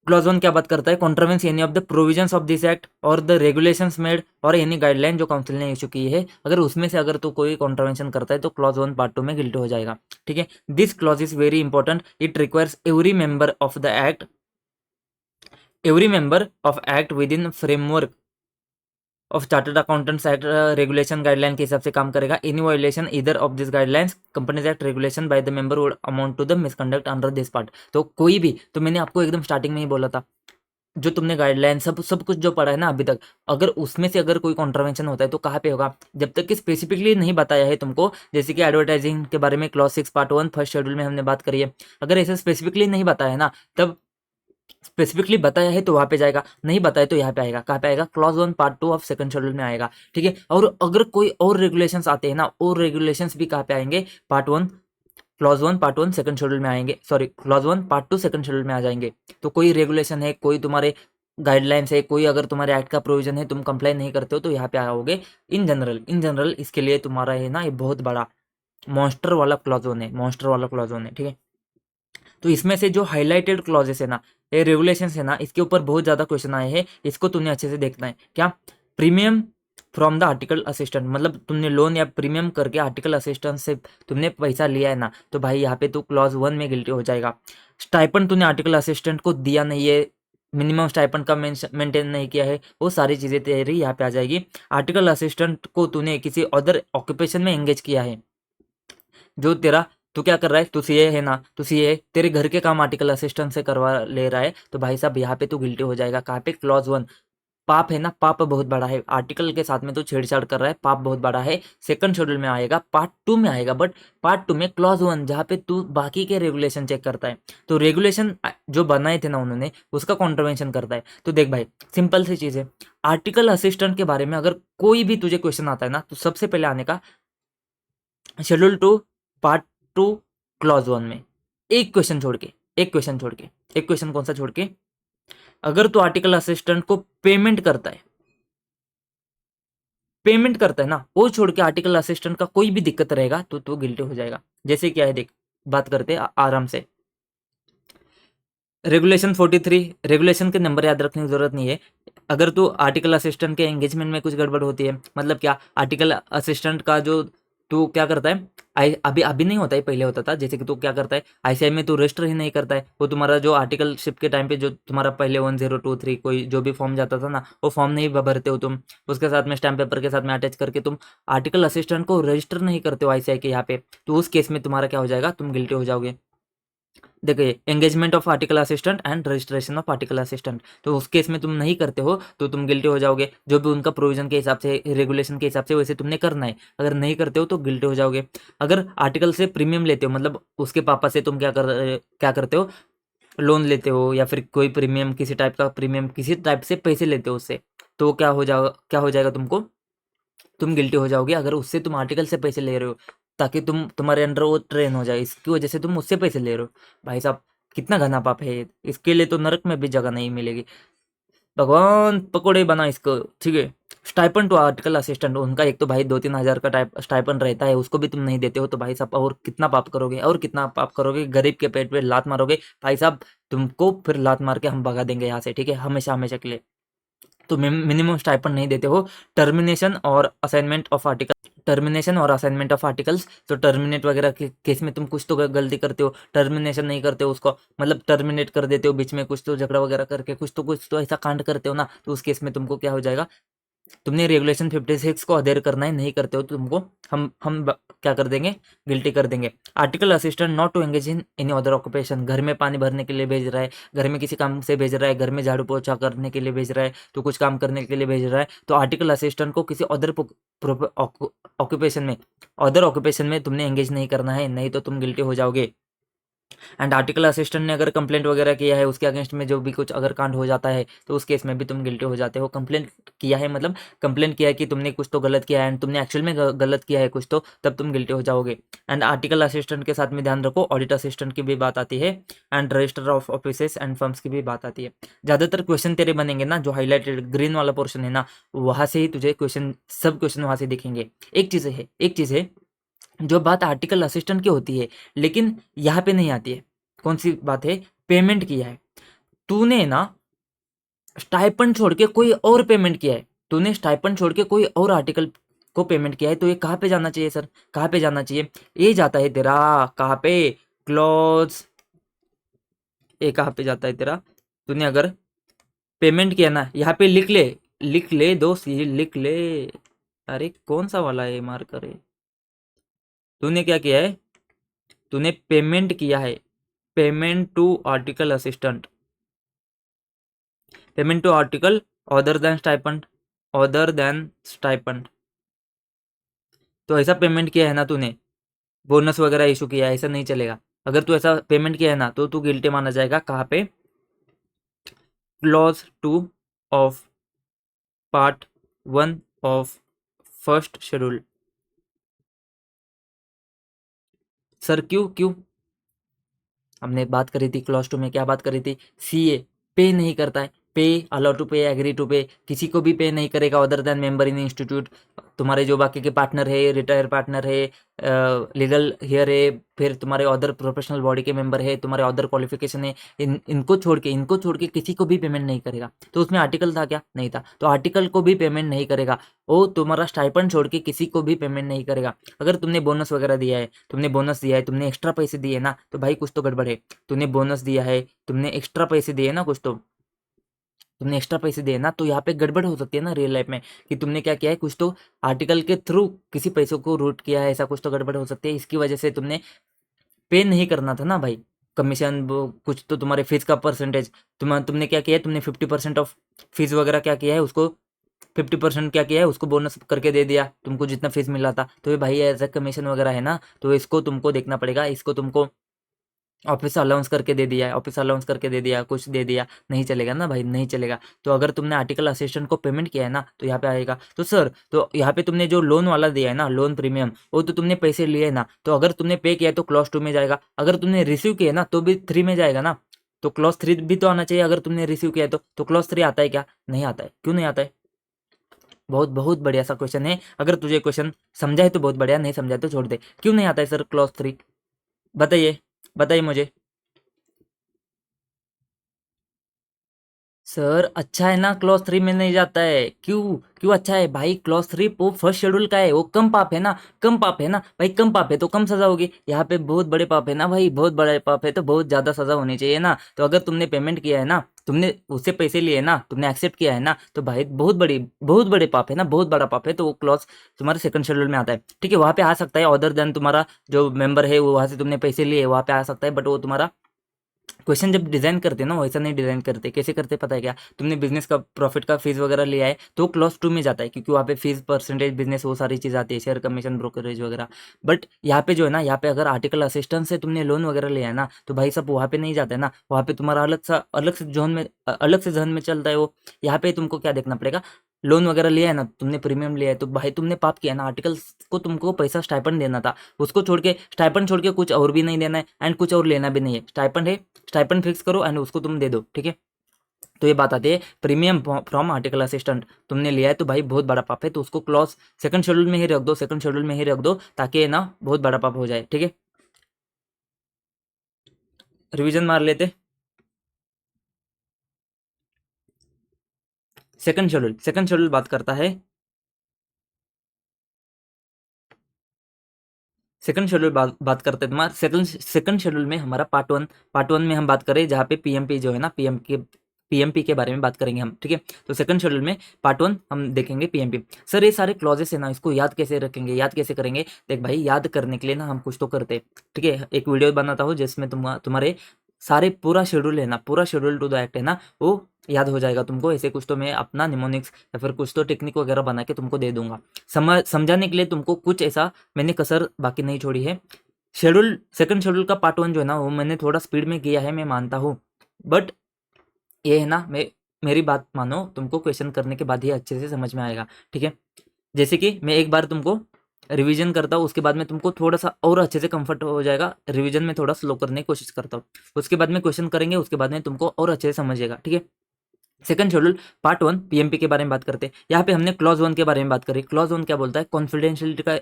क्लॉज 1 क्या बात करता है? Contravenes any of the provisions of this act और द रेगुलेशंस मेड और एनी गाइडलाइन जो काउंसिल ने इशू की है, अगर उसमें से अगर तो कोई कॉन्ट्रावेंशन करता है तो क्लॉज 1 पार्ट 2 में गिल्टी हो जाएगा। ठीक है, this clause is very important, it requires every member of act within framework of chartered accountants act regulation guideline के हिसाब से काम करेगा। एनी वायोलेशन इधर of this guidelines companies act regulation by the member would amount to the misconduct under this part. तो कोई भी, तो मैंने आपको एकदम स्टार्टिंग में ही बोला था, जो तुमने गाइडलाइन सब सब कुछ जो पढ़ा है ना अभी तक, अगर उसमें से अगर कोई कॉन्ट्रावेंशन होता है तो कहाँ पे होगा? जब तक कि स्पेसिफिकली नहीं बताया है तुमको, जैसे कि एडवर्टाइजिंग के बारे में क्लॉज 6 पार्ट 1 फर्स्ट शेड्यूल में हमने बात करी है, अगर ऐसे स्पेसिफिकली नहीं बताया है ना, तब स्पेसिफिकली बताया है तो वहां पे जाएगा, नहीं बताया तो यहाँ पे आएगा, कहाँ पे आएगा? Clause 1 part 2 of second schedule में आएगा। ठीक है, और अगर कोई और रेगुलेशंस आते हैं ना, और रेगुलेशंस भी कहाँ पे आएंगे? क्लॉज 1 पार्ट 1 सेकंड शेड्यूल में आएंगे, sorry clause 1 part 2 second schedule में आ जाएंगे। तो कोई रेगुलेशन है, कोई तुम्हारे गाइडलाइंस है, कोई अगर तुम्हारे एक्ट का प्रोविजन है, तुम कंप्लाई नहीं करते हो तो यहाँ पे आओगे। इन जनरल इसके लिए तुम्हारा है ना, ये बहुत बड़ा मॉन्स्टर वाला क्लॉज 1 है, मॉन्स्टर वाला क्लॉज 1 है। ठीक है, तो इसमें से जो हाईलाइटेड क्लॉजेस है ना, ये रेगुलेशंस है ना, इसके ऊपर बहुत ज्यादा क्वेश्चन आए हैं, इसको तुमने अच्छे से देखना है। क्या? Premium from the article assistant, मतलब तुमने लोन या प्रीमियम करके आर्टिकल असिस्टेंट से तुमने पैसा लिया है ना, तो भाई यहाँ पे तो क्लॉज 1 में गिल्टी हो जाएगा। स्टाइपेंड तूने आर्टिकल असिस्टेंट को दिया नहीं है, मिनिमम स्टाइपेंड का मेंटेन नहीं किया है, वो सारी चीजें तेरी यहाँ पे आ जाएगी। आर्टिकल असिस्टेंट को तूने किसी अदर ऑक्यूपेशन में एंगेज किया है, जो तेरा, तू क्या कर रहा है? तू सीए है ना, तू सीए तेरे घर के काम आर्टिकल असिस्टेंट से करवा ले रहा है, तो भाई साहब यहाँ पे तू गिल्टी हो जाएगा। कहाँ पे? क्लॉज 1। पाप है ना, पाप बहुत बड़ा है, आर्टिकल के साथ में तो छेड़छाड़ कर रहा है, पाप बहुत बड़ा है। सेकंड शेड्यूल में आएगा, पार्ट 2 में आएगा, बट पार्ट 2 में क्लॉज 1 जहाँ पे तू बाकी के रेगुलेशन चेक करता है, तो रेगुलेशन जो बनाए थे ना उन्होंने, उसका कॉन्ट्रवेंशन करता है। तो देख भाई, सिंपल सी चीज है, आर्टिकल असिस्टेंट के बारे में अगर कोई भी तुझे क्वेश्चन आता है ना, तो सबसे पहले आने का शेड्यूल 2 पार्ट 2 क्लॉज 1 में, एक क्वेश्चन छोड़ के, एक क्वेश्चन कौन सा छोड़ के? अगर तू आर्टिकल असिस्टेंट को पेमेंट करता है ना, वो छोड़ के आर्टिकल असिस्टेंट का कोई भी दिक्कत रहेगा तो तू गिल्टी हो जाएगा। जैसे क्या है देख, बात करते हैं आराम से। रेगुलेशन 43, रेगुलेशन के नंबर याद रखने की जरूरत नहीं है। अगर तो आर्टिकल असिस्टेंट के एंगेजमेंट में कुछ गड़बड़ होती है, मतलब क्या? आर्टिकल असिस्टेंट का जो तू क्या करता है, अभी अभी नहीं होता है, पहले होता था। जैसे कि तू क्या करता है, आईसीआई में तू रजिस्टर ही नहीं करता है, वो तुम्हारा जो आर्टिकलशिप के टाइम पे जो तुम्हारा पहले 1023 कोई जो भी फॉर्म जाता था ना, वो फॉर्म नहीं भरते हो तुम, उसके साथ में स्टैम्प पेपर के साथ में अटैच करके तुम आर्टिकल असिस्टेंट को रजिस्टर नहीं करते हो आईसीआई के यहाँ पे, तो उस केस में तुम्हारा क्या हो जाएगा? तुम गिल्टी हो जाओगे। देखिए, engagement of article assistant and registration of article assistant, तो उस केस में तुम नहीं करते हो तो तुम गिल्टी हो जाओगे। जो भी उनका प्रोविजन के हिसाब से, रेगुलेशन के हिसाब से वैसे तुमने करना है, अगर नहीं करते हो तो गिल्टी हो जाओगे। अगर आर्टिकल से प्रीमियम लेते हो, मतलब उसके पापा से तुम क्या करते हो, लोन लेते हो या फिर कोई प्रीमियम, किसी टाइप का प्रीमियम, किसी टाइप से पैसे लेते हो उससे, तो क्या हो जाएगा तुमको? तुम गिल्टी हो जाओगे अगर उससे तुम आर्टिकल से पैसे ले रहे हो, ताकि तुम्हारे अंडर वो ट्रेन हो जाए, इसकी वजह से तुम उससे पैसे ले रहे हो। भाई साहब, कितना घना पाप है ये। इसके लिए तो नरक में भी जगह नहीं मिलेगी। भगवान पकौड़े बना इसको। ठीक है, स्टाइपन टू आर्टिकल असिस्टेंट, उनका एक तो भाई 2-3 हज़ार का टाइप स्टाइपन रहता है, उसको भी तुम नहीं देते हो, तो भाई साहब और कितना पाप करोगे, और कितना पाप करोगे? गरीब के पेट पे लात मारोगे भाई साहब, तुमको फिर लात मार के हम भगा देंगे यहाँ से। ठीक है, हमेशा हमेशा के लिए। तो मिनिमम स्टाइपन नहीं देते हो। टर्मिनेशन और असाइनमेंट ऑफ आर्टिकल्स, तो टर्मिनेट वगैरह के केस में तुम कुछ तो गलती करते हो, टर्मिनेशन नहीं करते हो उसको, मतलब टर्मिनेट कर देते हो बीच में, कुछ तो झगड़ा वगैरह करके कुछ तो ऐसा कांड करते हो ना, तो उस केस में तुमको क्या हो जाएगा? तुमने रेगुलेशन 56 को अधेर करना है, नहीं करते हो तो तुमको क्या कर देंगे? गिल्टी कर देंगे। Article assistant not to engage in any other occupation, घर में पानी भरने के लिए भेज रहा है, घर में किसी काम से भेज रहा है, घर में झाड़ू पोछा करने के लिए भेज रहा है, तो कुछ काम करने के लिए भेज रहा है, तो आर्टिकल असिस्टेंट को किसी अदर ऑक्यूपेशन में तुमने एंगेज नहीं करना है, नहीं तो तुम गिल्टी हो जाओगे। एंड आर्टिकल असिस्टेंट ने अगर कंप्लेंट वगैरह किया है, उसके अगेंस्ट में जो भी कुछ अगर कांड हो जाता है, तो उस केस में भी तुम गिल्टी हो जाते हो। कंप्लेंट किया है मतलब कंप्लेंट किया है कि तुमने कुछ तो गलत किया है एंड तुमने एक्चुअल में गलत किया है कुछ, तो तब तुम गिल्टी हो जाओगे। एंड आर्टिकल असिस्टेंट के साथ में ध्यान रखो, ऑडिट असिस्टेंट की भी बात आती है and register of offices and firms की भी बात आती है। ज़्यादातर क्वेश्चन तेरे बनेंगे ना, जो हाईलाइटेड ग्रीन वाला पोर्शन है ना, वहाँ से ही तुझे क्वेश्चन, सब क्वेश्चन वहाँ से दिखेंगे। एक चीज़ है जो बात आर्टिकल असिस्टेंट की होती है लेकिन यहाँ पे नहीं आती है। कौन सी बात है? पेमेंट किया है तूने ना, स्टाइपेंड छोड़ के कोई और पेमेंट किया है, तूने स्टाइपेंड छोड़ के कोई और आर्टिकल को पेमेंट किया है, तो ये कहाँ पे जाना चाहिए सर? कहाँ पे जाना चाहिए? ये जाता है तेरा कहाँ पे? क्लॉज, ये कहाँ पे जाता है तेरा? तूने अगर पेमेंट किया ना, यहाँ पे लिख ले दोस्त, ये लिख ले। अरे कौन सा वाला है मार्कर है? तूने क्या किया है? तूने पेमेंट किया है, payment to article assistant, payment to article other than stipend, other than stipend. तो ऐसा पेमेंट किया है ना तूने, बोनस वगैरह इशू किया है, ऐसा नहीं चलेगा। अगर तू ऐसा पेमेंट किया है ना, तो तू गिल्टी माना जाएगा। कहाँ पे? Clause 2 of part 1 of first schedule. Sir क्यों क्यों? हमने बात करी थी क्लॉज 2 में, क्या बात करी थी? सीए पे नहीं करता है, पे, अलाउ टू पे, एग्री टू पे, किसी को भी पे नहीं करेगा other than member in institute. तुम्हारे जो बाकी के पार्टनर है, रिटायर पार्टनर है, लीगल हियर है, फिर तुम्हारे अदर प्रोफेशनल बॉडी के मेंबर है, तुम्हारे अदर क्वालिफिकेशन है, इनको छोड़ के किसी को भी पेमेंट नहीं करेगा। तो उसमें आर्टिकल था क्या? नहीं था। तो आर्टिकल को भी पेमेंट नहीं करेगा वो, तुम्हारा स्टाइपेंड छोड़ के किसी को भी पेमेंट नहीं करेगा। अगर तुमने बोनस वगैरह दिया है, तुमने एक्स्ट्रा पैसे दिए ना, तो भाई कुछ तो गड़बड़ है। तूने बोनस दिया है, तुमने एक्स्ट्रा पैसे दिए ना, कुछ तो तुमने एक्स्ट्रा पैसे दिए ना, तो यहाँ पे गड़बड़ हो सकती है ना रियल लाइफ में, कि तुमने क्या किया है, कुछ तो आर्टिकल के थ्रू किसी पैसों को रूट किया है, ऐसा कुछ तो गड़बड़ हो सकती है। इसकी वजह से तुमने पे नहीं करना था ना भाई, कमीशन वो कुछ तो, तुम्हारे फीस का परसेंटेज, तुमने क्या किया है, तुमने 50% ऑफ फीस वगैरह क्या किया है, उसको 50% क्या किया है, उसको बोनस करके दे दिया, तुमको जितना फीस मिला था। तो ये भाई एज अ कमीशन वगैरह है ना, तो इसको तुमको देखना पड़ेगा। इसको तुमको ऑफिस अलाउंस करके दे दिया है, ऑफिस अलाउंस करके दे दिया, कुछ दे दिया, नहीं चलेगा ना भाई, नहीं चलेगा। तो अगर तुमने आर्टिकल असिस्टेंट को पेमेंट किया है ना, तो यहाँ पे आएगा। तो सर, तो यहाँ पे तुमने जो लोन वाला दिया है ना, लोन प्रीमियम, वो तो तुमने पैसे लिए है ना, तो अगर तुमने पे किया है तो क्लॉज 2 में जाएगा। अगर तुमने रिसीव किया है ना, तो भी 3 में जाएगा ना। तो क्लॉज 3 भी तो आना चाहिए। अगर तुमने रिसीव किया है तो क्लॉज 3 आता है क्या? नहीं आता है। क्यों नहीं आता है? बहुत बहुत बढ़िया सा क्वेश्चन है। अगर तुझे क्वेश्चन समझा है तो बहुत बढ़िया, नहीं समझा है तो छोड़ दे। क्यों नहीं आता है सर क्लॉज 3? बताइए, बताइए मुझे। सर अच्छा है ना, क्लॉज 3 में नहीं जाता है। क्यों? क्यों अच्छा है भाई? क्लॉज 3 वो फर्स्ट शेड्यूल का है, वो कम पाप है ना, कम पाप है ना भाई, कम पाप है तो कम सजा होगी। यहाँ पे बहुत बड़े पाप है ना भाई, बहुत बड़े पाप है तो बहुत ज्यादा सजा होनी चाहिए ना। तो अगर तुमने पेमेंट किया है ना, तुमने उससे पैसे लिए ना, तुमने एक्सेप्ट किया है ना, तो भाई बहुत बड़े पाप है ना, बहुत बड़ा पाप है। तो वो क्लॉज तुम्हारे सेकंड शेड्यूल में आता है। ठीक है, वहाँ पे आ सकता है अदर देन तुम्हारा जो मेंबर है, वो वहाँ से तुमने पैसे लिए, वहाँ पे आ सकता है। बट वो तुम्हारा क्वेश्चन जब डिजाइन करते हैं ना, वैसा नहीं डिजाइन करते। कैसे करते पता है क्या? तुमने बिजनेस का प्रॉफिट का फीस वगैरह लिया है, तो क्लॉज 2 में जाता है, क्योंकि वहाँ पे फीस, परसेंटेज, बिजनेस, वो सारी चीज़ आती है, शेयर कमीशन, ब्रोकरेज वगैरह। बट यहाँ पे जो है ना, यहाँ पे अगर आर्टिकल असिस्टेंस से तुमने लोन वगैरह लिया है ना, तो भाई सब वहाँ पे नहीं जाता है ना, वहाँ पे तुम्हारा अलग से जोन में चलता है वो। यहाँ पे तुमको क्या देखना पड़ेगा? लोन वगैरह लिया है ना, तुमने प्रीमियम लिया है, तो भाई तुमने पाप किया ना। आर्टिकल को तुमको पैसा स्टाइपेंड देना था, उसको छोड़ के, स्टाइपेंड छोड़ के कुछ और भी नहीं देना है एंड कुछ और लेना भी नहीं है। स्टाइपेंड है, स्टाइपेंड फिक्स करो एंड उसको तुम दे दो। ठीक है, तो ये बात आती है प्रीमियम फ्रॉम आर्टिकल असिस्टेंट तुमने लिया है, तो भाई बहुत बड़ा पाप है। तो उसको क्लॉज सेकंड शेड्यूल में ही रख दो, सेकंड शेड्यूल में ही रख दो, ताकि ये ना बहुत बड़ा पाप हो जाए। ठीक है, रिवीजन मार लेते। सेकंड शेड्यूल बात करता है, सेकंड शेड्यूल बात करते हैं तुम्हारा। सेकंड शेड्यूल में हमारा पार्ट वन में हम बात करें, जहाँ पे पीएमपी जो है ना, पीएमपी के बारे में बात करेंगे हम। ठीक है, तो सेकंड शेड्यूल में पार्ट 1 हम देखेंगे पीएमपी। सर ये सारे क्लॉजेस है ना, इसको याद कैसे रखेंगे, याद कैसे करेंगे? देख भाई, याद करने के लिए ना हम कुछ तो करते हैं। ठीक है, एक वीडियो बनाता हूँ जिसमें तुम्हारे सारे पूरा शेड्यूल है ना, पूरा शेड्यूल टू द एक्ट है ना, वो याद हो जाएगा तुमको। ऐसे कुछ तो मैं अपना निमोनिक्स या फिर कुछ तो टेक्निक वगैरह बना के तुमको दे दूंगा। समझाने के लिए तुमको कुछ ऐसा मैंने कसर बाकी नहीं छोड़ी है। शेड्यूल सेकंड शेड्यूल का पार्ट 1 जो है ना वो मैंने थोड़ा स्पीड में किया है, मैं मानता हूँ, बट ये है ना, मेरी बात मानो, तुमको क्वेश्चन करने के बाद ही अच्छे से समझ में आएगा, ठीक है। जैसे कि मैं एक बार तुमको रिवीजन करता हूँ, उसके बाद में तुमको थोड़ा सा और अच्छे से कंफर्ट हो जाएगा, रिवीजन में थोड़ा स्लो करने की कोशिश करता हूँ, उसके बाद में क्वेश्चन करेंगे, उसके बाद में तुमको और अच्छे से समझेगा, ठीक है। सेकंड शेड्यूल पार्ट 1 पीएमपी के बारे में बात करते हैं। यहाँ पे हमने क्लॉज 1 के बारे में बात करी। क्लॉज 1 क्या बोलता है, कॉन्फिडेंशियलिटी का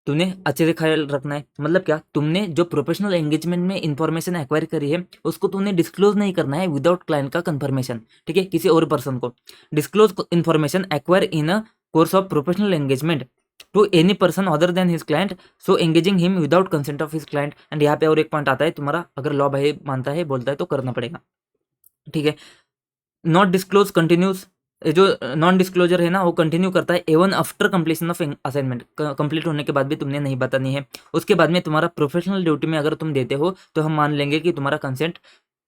तूने अच्छे से ख्याल रखना है। मतलब क्या, तुमने जो प्रोफेशनल एंगेजमेंट में इंफॉर्मेशन एक्वायर करी है उसको तूने डिस्क्लोज नहीं करना है विदाउट क्लाइंट का कंफर्मेशन, ठीक है, किसी और पर्सन को। Disclose information acquire in a course of professional engagement to any person other than his client, so engaging him without consent of his client. And यहाँ पे और एक पॉइंट आता है तुम्हारा, अगर लॉ भाई मानता है, बोलता है तो करना पड़ेगा, ठीक है। नॉट डिस्क्लोज कंटिन्यूस, जो नॉन डिस्क्लोजर है ना वो कंटिन्यू करता है even after completion of assignment, complete होने के बाद भी तुमने नहीं बतानी है। उसके बाद में तुम्हारा प्रोफेशनल ड्यूटी में अगर तुम देते हो तो हम मान लेंगे कि तुम्हारा कंसेंट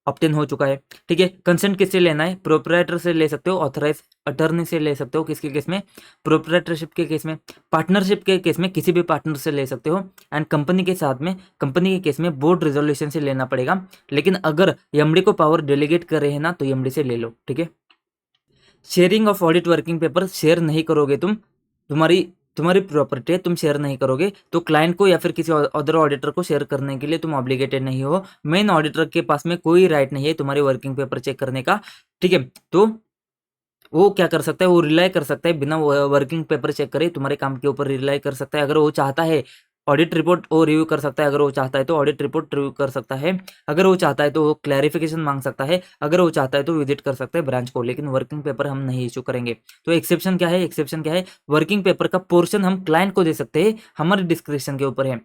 ऑप्टेन हो चुका है, ठीक है। कंसेंट किससे लेना है, प्रोपराइटर से ले सकते हो, ऑथराइज अटर्नी से ले सकते हो, किसके केस में, प्रोपराइटरशिप के केस में। पार्टनरशिप के केस में किसी भी पार्टनर से ले सकते हो। एंड कंपनी के साथ में, कंपनी के केस में बोर्ड रेजोल्यूशन से लेना पड़ेगा। लेकिन अगर एमडी को पावर डेलीगेट कर रहे हैं ना तो एमडी से ले लो, ठीक है। Sharing of audit working paper share नहीं करोगे तुम, तुम्हारी तुम्हारी प्रॉपर्टी है, तुम शेयर नहीं करोगे तो क्लाइंट को या फिर किसी अदर ऑडिटर को शेयर करने के लिए तुम ऑब्लिगेटेड नहीं हो। मेन ऑडिटर के पास में कोई राइट नहीं है तुम्हारे वर्किंग पेपर चेक करने का, ठीक है। तो वो क्या कर सकता है, वो रिलाई कर सकता है, बिना वर्किंग पेपर चेक करे तुम्हारे काम के ऊपर रिलाई कर सकता है। अगर वो चाहता है ऑडिट रिपोर्ट वो रिव्यू कर सकता है, अगर वो चाहता है तो ऑडिट रिपोर्ट रिव्यू कर सकता है, अगर वो चाहता है तो वो क्लैरिफिकेशन मांग सकता है, अगर वो चाहता है तो विजिट कर सकता है ब्रांच को, लेकिन वर्किंग पेपर हम नहीं इशू करेंगे। तो एक्सेप्शन क्या है, एक्सेप्शन क्या है, वर्किंग पेपर का पोर्शन हम क्लाइंट को दे सकते हैं, हमारे डिस्क्रिप्शन के ऊपर है।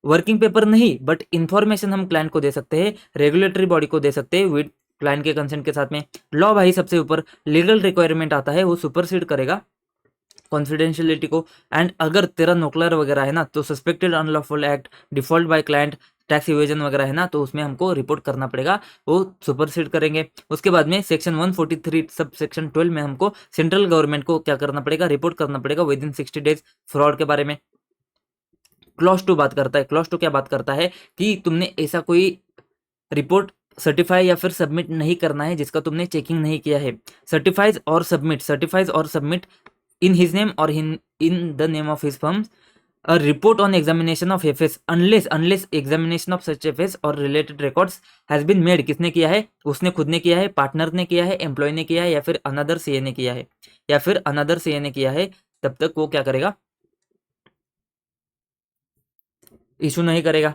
वर्किंग पेपर नहीं बट इंफॉर्मेशन हम क्लाइंट को दे सकते हैं, रेगुलेटरी बॉडी को दे सकते हैं विद क्लाइंट के कंसेंट के साथ में। लॉ भाई सबसे ऊपर, लीगल रिक्वायरमेंट आता है वो सुपरसीड करेगा कॉन्फिडेंशियलिटी को। एंड अगर तेरा नोकलर वगैरह है ना तो suspected unlawful act, default by client, tax evasion वगैरह है ना तो उसमें हमको रिपोर्ट करना पड़ेगा, वो सुपरसीड करेंगे। उसके बाद में सेक्शन 143 सब सेक्शन 12 में हमको सेंट्रल गवर्नमेंट को क्या करना पड़ेगा, रिपोर्ट करना पड़ेगा विद इन 60 डेज फ्रॉड के बारे में। क्लॉज 2 बात करता है, क्लॉज 2 क्या बात करता है कि तुमने ऐसा कोई रिपोर्ट सर्टिफाई या फिर सबमिट नहीं करना है जिसका तुमने चेकिंग नहीं किया है। सर्टिफाइज और submit in his name or in the name of his firm a report on examination of FS unless examination of such FS or related records has been made। किसने किया है, उसने खुद ने किया है, पार्टनर ने किया है, एम्प्लॉय ने किया है, या फिर अनदर सीए ने किया है, या फिर अनदर सीए ने किया है, तब तक वो क्या करेगा, इशू नहीं करेगा,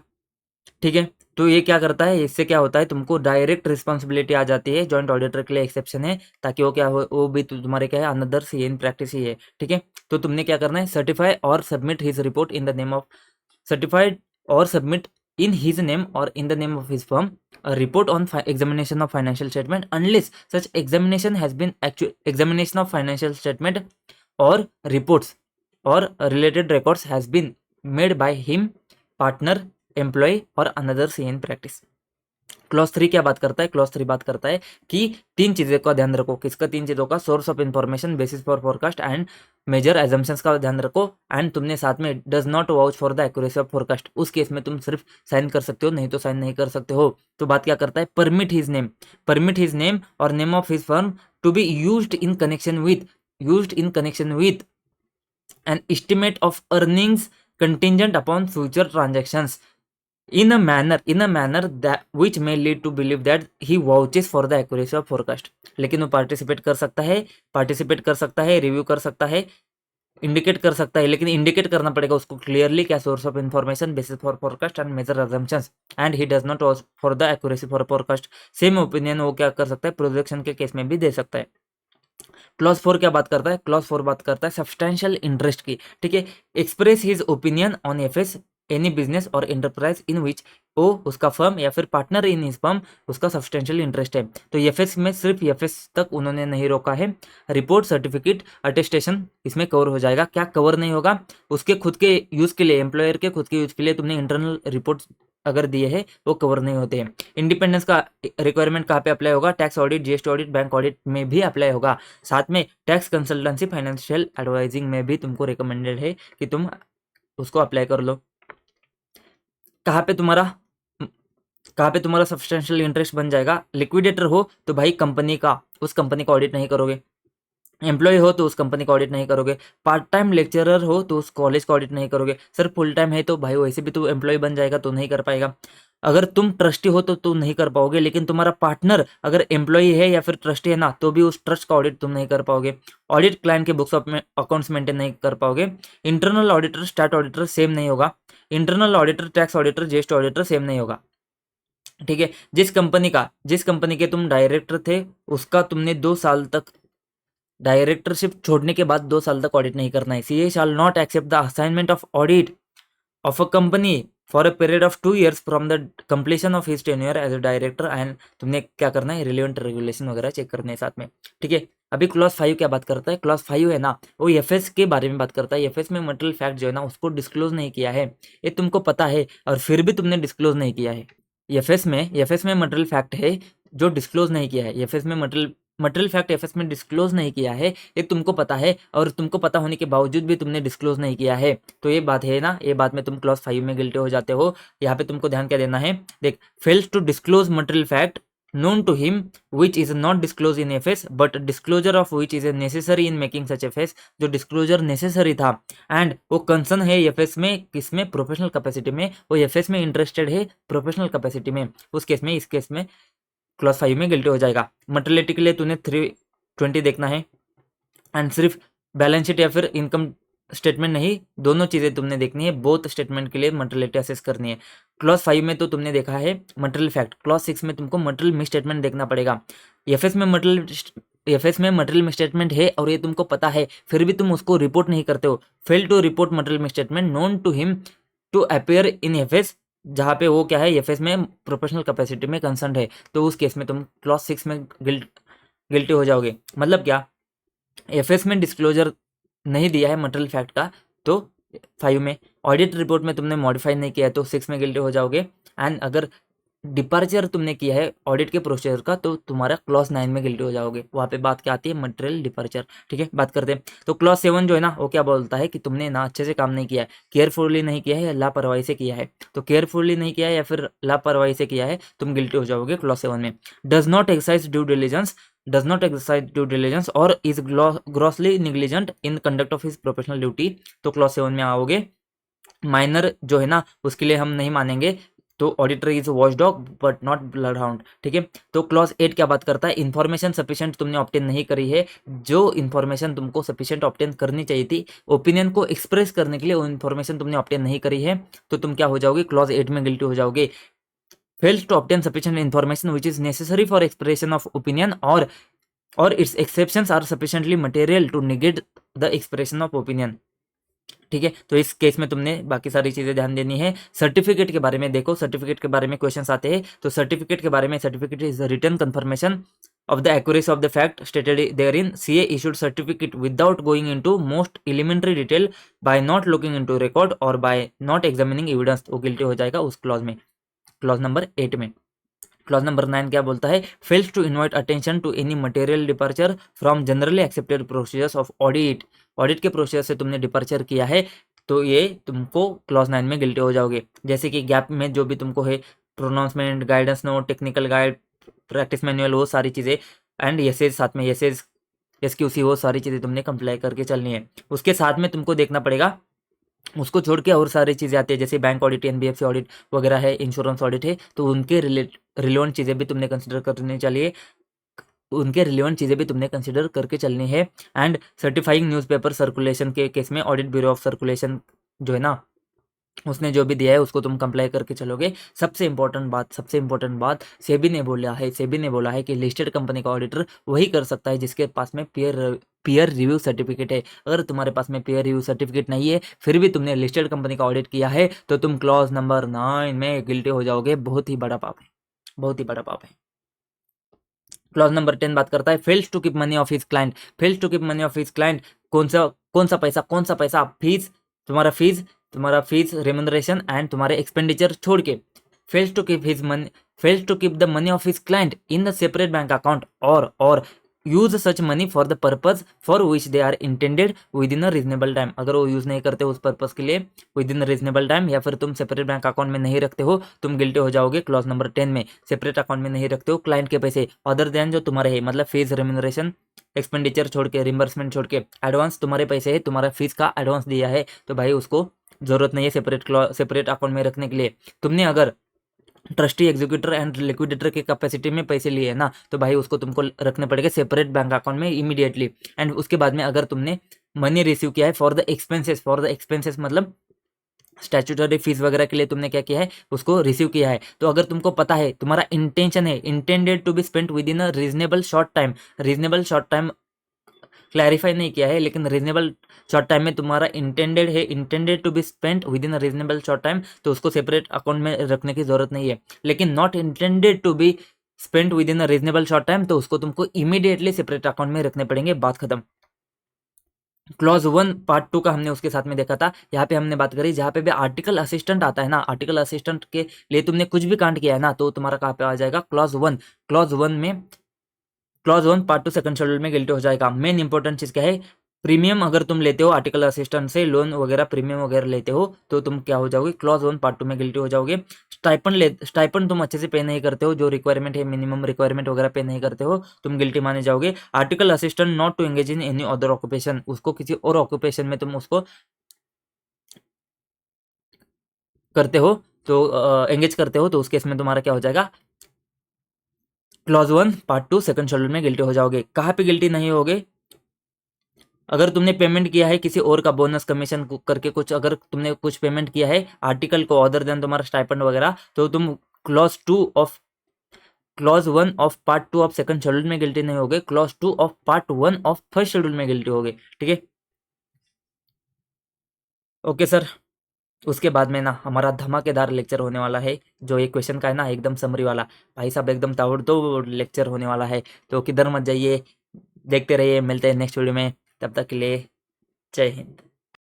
ठीक है। तो ये क्या करता है, इससे क्या होता है, तुमको डायरेक्ट रिस्पॉन्सिबिलिटी आ जाती है। जॉइंट ऑडिटर के लिए एक्सेप्शन है ताकि वो क्या हो, वो भी तुम्हारे क्या है, अनदर सी इन प्रैक्टिस ही है, ठीक है। तो तुमने क्या करना है, सर्टिफाई और submit his report in the name of, certified और submit in his name or in the name of his firm a report on examination of financial statement unless such examination has been actual examination of financial statement or reports or related records has been made by him, partner, employ or another C in practice. Clause 3 क्या बात करता है, clause 3 बात करता है कि 3 चीजों का ध्यान रखो, किसका, 3 चीजों का, source of information, basis for forecast and major assumptions का ध्यान रखो। एंड तुमने साथ में does not vouch for the accuracy of forecast, उस केस में तुम सिर्फ साइन कर सकते हो, नहीं तो साइन नहीं कर सकते हो। तो बात क्या करता है, परमिट हिज नेम और name of his firm to be used in connection with an estimate of earnings contingent upon future transactions in a manner that which may lead to believe that he vouches for the accuracy of forecast। लेकिन वो participate कर सकता है, review कर सकता है, indicate कर सकता है, लेकिन इंडिकेट करना पड़ेगा उसको क्लियरली क्या, source of information, basis for forecast and major assumptions. And he does not vouch for the accuracy for forecast. Same opinion वो क्या कर सकता है, प्रोजेक्शन के केस में भी दे सकता है। क्लॉज 4 क्या बात करता है, क्लॉज 4 बात करता है सब्सटेंशियल इंटरेस्ट की, ठीक है। Express his opinion on FS any business or enterprise in विच वो उसका फर्म या फिर पार्टनर इन हिज फर्म उसका सब्सटेंशियल इंटरेस्ट है। तो एफएस में सिर्फ एफएस तक उन्होंने नहीं रोका है, रिपोर्ट, सर्टिफिकेट, अटेस्टेशन इसमें कवर हो जाएगा। क्या कवर नहीं होगा, उसके खुद के यूज के लिए, एम्प्लॉयर के खुद के यूज के लिए तुमने इंटरनल रिपोर्ट अगर दिए है वो कवर नहीं होते हैं। इंडिपेंडेंस का रिक्वायरमेंट कहाँ पे अप्लाई होगा, tax audit, GST audit, bank audit में भी अप्लाई होगा। साथ में टैक्स कंसल्टेंसी, फाइनेंशियल एडवाइजिंग में भी तुमको रिकमेंडेड है कि तुम उसको अप्लाई कर लो। कहाँ पे तुम्हारा सब्सटेंशियल इंटरेस्ट बन जाएगा। लिक्विडेटर हो तो भाई कंपनी का, उस कंपनी का ऑडिट नहीं करोगे। एम्प्लॉय हो तो उस कंपनी का ऑडिट नहीं करोगे। पार्ट टाइम लेक्चरर हो तो उस कॉलेज का ऑडिट नहीं करोगे। सर फुल टाइम है तो भाई वैसे भी तो एम्प्लॉय बन जाएगा, तो नहीं कर पाएगा। अगर तुम ट्रस्टी हो तो नहीं कर पाओगे, लेकिन तुम्हारा पार्टनर अगर एम्प्लॉय है या फिर ट्रस्टी है ना, तो भी उस ट्रस्ट का ऑडिट तुम नहीं कर पाओगे। ऑडिट क्लाइंट के बुक्स ऑफ में अकाउंट्स मेंटेन नहीं कर पाओगे। Internal auditor stat auditor same नहीं होगा। Internal auditor, tax auditor, GST auditor same नहीं होगा। ठीक है। जिस कंपनी के तुम डायरेक्टर थे उसका तुमने 2 साल तक, डायरेक्टरशिप छोड़ने के बाद 2 साल तक ऑडिट नहीं करना है। CA shall not accept the assignment of audit of a company for a period of 2 years from the completion of his tenure as a director. And तुमने क्या करना है, रिलेवेंट रेगुलेशन वगैरह चेक करने हैं साथ में। ठीक है। अभी क्लॉज 5 क्या बात करता है, क्लॉज 5 है ना, वो एफएस के बारे में बात करता है। एफएस में मटेरियल फैक्ट जो है ना, उसको डिस्क्लोज नहीं किया है, ये तुमको पता है और फिर भी तुमने डिस्क्लोज नहीं किया है। एफएस में मटेरियल फैक्ट है जो डिस्क्लोज नहीं किया है। एफएस में मटेरियल फैक्ट एफएस में डिस्क्लोज नहीं किया है, ये तुमको पता है, और तुमको पता होने के बावजूद भी तुमने डिस्क्लोज नहीं किया है, तो ये बात है ना, ये बात में तुम क्लॉज 5 में गिल्टी हो जाते हो। यहाँ पे तुमको ध्यान क्या देना है, देख, fails to disclose material fact known to him which is not disclosed in FS but disclosure of which is necessary in making such FS। जो डिस्क्लोजर नेसेसरी था एंड वो कंसर्न है एफएस में, किसमें, प्रोफेशनल कैपेसिटी में, वो FS में interested है प्रोफेशनल कैपेसिटी में, उस केस में, इस केस में क्लॉज 5 में गिल्टी हो जाएगा। मटेरियलिटी के लिए तूने 320 देखना है एंड सिर्फ बैलेंस शीट या फिर इनकम स्टेटमेंट नहीं, दोनों चीज़ें तुमने देखनी है। बोथ स्टेटमेंट के लिए मटेरियलिटी असेस करनी है। क्लॉज 5 में तो तुमने देखा है मटेरियल फैक्ट, क्लॉज 6 में तुमको मटेरियल मिस स्टेटमेंट देखना पड़ेगा। एफएस में मटेरियल मिस स्टेटमेंट है और ये तुमको पता है, फिर भी तुम उसको रिपोर्ट नहीं करते हो। Fail to report material misstatement known to him to appear in FS, जहाँ पे वो क्या है, एफएस में प्रोफेशनल कैपेसिटी में कंसर्न है, तो उस केस में तुम क्लॉज 6 में गिल्टी हो जाओगे। मतलब क्या, एफएस में डिस्क्लोजर नहीं दिया है मटेरियल फैक्ट का तो 5 में, ऑडिट रिपोर्ट में तुमने मॉडिफाई नहीं किया है तो 6 में गिल्टी हो जाओगे। एंड अगर डिपार्चर तुमने किया है ऑडिट के प्रोसीजर का तो तुम्हारा क्लॉज 9 में गिल्टी हो जाओगे। वहाँ पे बात क्या आती है, मटेरियल डिपार्चर। ठीक है, बात करते हैं। तो क्लॉज 7 जो है ना, वो क्या बोलता है कि तुमने ना अच्छे से काम नहीं किया है, केयरफुली नहीं किया है या लापरवाही से किया है। तो केयरफुली नहीं किया है या फिर लापरवाही से किया है, तुम गिल्टी हो जाओगे क्लॉज 7 में। Does not exercise due diligence or is grossly negligent in conduct of his professional duty, तो क्लॉज 7 में आओगे। माइनर जो है ना, उसके लिए हम नहीं मानेंगे, तो auditor is watchdog but not blood hound. ठीक है। तो क्लॉज 8 क्या बात करता है, इन्फॉर्मेशन सफिशिएंट तुमने ऑब्टेन नहीं करी है, जो इन्फॉर्मेशन तुमको सफिशिएंट ऑब्टेन करनी चाहिए थी ओपिनियन को एक्सप्रेस करने के लिए, वो इन्फॉर्मेशन तुमने ऑब्टेन नहीं करी है, तो तुम क्या हो जाओगे, क्लॉज 8 में गिल्टी हो जाओगे। Fails to obtain sufficient information which is necessary for expression of opinion or its exceptions are sufficiently material to negate the expression of opinion. ठीक है। तो इस केस में तुमने बाकी सारी चीजें ध्यान देनी है। सर्टिफिकेट के बारे में देखो, सर्टिफिकेट के बारे में क्वेश्चंस आते हैं, तो सर्टिफिकेट के बारे में, certificate is written confirmation of the accuracy of the fact stated therein. CA issued certificate without going into most elementary detail by not looking into record or by not examining evidence, वो guilty हो जाएगा उस clause में, clause number 8 में। Clause number 9 क्या बोलता है, fails to invite attention to any material departure from generally accepted procedures of audit. Audit के प्रोसीजर से तुमने डिपार्चर किया है तो ये तुमको क्लॉज 9 में गिल्टी हो जाओगे। जैसे कि गैप में जो भी तुमको है, pronouncement, guidance note, technical guide, practice manual, वो सारी चीज़ें, एंड एसेज, साथ में एसेज, एसक्यूसी, वो सारी चीज़ें तुमने कंप्लाई करके चलनी है। उसके साथ में तुमको देखना पड़ेगा, उसको छोड़ के और सारी चीज़ें आती है, जैसे बैंक ऑडिट, एनबीएफसी ऑडिट वगैरह है, इंश्योरेंस ऑडिट है, तो उनके रिलेवेंट चीज़ें भी तुमने कंसिडर करनी चाहिए, उनके रिलेवेंट चीज़ें भी तुमने कंसिडर करके चलनी है। एंड सर्टिफाइंग न्यूज़पेपर सर्कुलेशन के केस में ऑडिट ब्यूरो ऑफ सर्कुलेशन जो है ना, उसने जो भी दिया है उसको तुम कंप्लाई करके चलोगे। सबसे इंपॉर्टेंट बात सेबी ने बोला है कि लिस्टेड कंपनी का ऑडिटर वही कर सकता है जिसके पास में पीयर रिव्यू सर्टिफिकेट है। अगर तुम्हारे पास में पीयर रिव्यू सर्टिफिकेट नहीं है, फिर भी तुमने लिस्टेड कंपनी का ऑडिट किया है, तो तुम क्लॉज नंबर 9 में गिल्टी हो जाओगे। बहुत ही बड़ा पाप है, बहुत ही बड़ा पाप है। क्लॉज नंबर 10 बात करता है, fails to keep money of his client. कौन सा पैसा, फीस, तुम्हारा फीस रेमुनरेशन एंड तुम्हारे एक्सपेंडिचर छोड़ के, fails to keep the money of his client in the separate bank account or use such money for the purpose for which they are intended within a reasonable time. अगर वो use नहीं करते उस purpose के लिए with in reasonable time, या फिर तुम सेपरेट बैंक अकाउंट में नहीं रखते हो, तुम गिल्टी हो जाओगे क्लॉज नंबर 10 में। सेपरेट अकाउंट में नहीं रखते हो क्लाइंट के पैसे अदर देन जो तुम्हारे है, मतलब फीस, रेम्यूनरेशन, एक्सपेंडिचर छोड़ के, रिम्बर्समेंट छोड़ के, एडवांस तुम्हारे पैसे है, तुम्हारा फीस का एडवांस दिया है, तो भाई उसको जरूरत नहीं है सेपरेट अकाउंट में रखने के लिए। तुमने अगर ट्रस्टी, एग्जीक्यूटर एंड लिक्विडेटर की कैपेसिटी में पैसे लिए ना, तो भाई उसको तुमको रखने पड़ेगा सेपरेट बैंक अकाउंट में इमीडिएटली। एंड उसके बाद में अगर तुमने मनी रिसीव किया है फॉर द एक्सपेंसेस मतलब स्टैट्यूटरी फीस वगैरह के लिए तुमने क्या किया है, उसको रिसीव किया है, तो अगर तुमको पता है तुम्हारा इंटेंशन है intended to be spent within a reasonable short time clarify नहीं किया है, लेकिन रीजनेबल शॉर्ट टाइम में तुम्हारा intended to be spent within a reasonable short time, तो उसको सेपरेट अकाउंट में रखने की जरूरत नहीं है। लेकिन not intended to be spent within a reasonable short time, तो उसको तुमको इमीडिएटली सेपरेट अकाउंट में रखने पड़ेंगे, बात खत्म। क्लॉज 1 पार्ट 2 का हमने उसके साथ में देखा था। यहाँ पे हमने बात करी जहाँ पे भी आर्टिकल असिस्टेंट आता है ना, आर्टिकल असिस्टेंट के लिए तुमने कुछ भी कांड किया है ना, तो तुम्हारा कहाँ पे आ जाएगा, क्लॉज 1 पार्ट 2 सेकंड शेड्यूल में गिल्टी हो जाएगा। मेन इंपॉर्टेंट चीज क्या है, प्रीमियम अगर तुम लेते हो आर्टिकल असिस्टेंट से, लोन वगैरह प्रीमियम वगैरह लेते हो, तो तुम क्या हो जाओगे, क्लॉज 1 पार्ट 2 में गिल्टी हो जाओगे। स्टाइपन तुम अच्छे से पे नहीं करते हो, जो रिक्वायरमेंट है मिनिमम रिक्वायरमेंट वगैरह पे नहीं करते हो, तुम गिल्टी माने जाओगे। Article assistant not to engage in any other occupation, उसको किसी और ऑक्यूपेशन में तुम उसको करते हो, तो एंगेज करते हो, तो उस केस में तुम्हारा क्या हो जाएगा, क्लॉज 1 पार्ट 2 सेकंड शेड्यूल में गिल्टी हो जाओगे। कहाँ पे गिल्टी नहीं होगे, अगर तुमने पेमेंट किया है किसी और का बोनस कमीशन करके कुछ, अगर तुमने कुछ पेमेंट किया है आर्टिकल को अदर देन तुम्हारा स्टाइपेंड वगैरह, तो तुम clause 1 of part 2 of second schedule में गिल्टी नहीं होगे, clause 2 of part 1 of first schedule में गिल्टी होगे। ठीक है, ओके सर। उसके बाद में ना हमारा धमाकेदार लेक्चर होने वाला है, जो एक क्वेश्चन का है ना एकदम समरी वाला, भाई साहब एकदम ताबड़तोड़ लेक्चर होने वाला है, तो किधर मत जाइए, देखते रहिए। मिलते हैं नेक्स्ट वीडियो में, तब तक के लिए जय हिंद।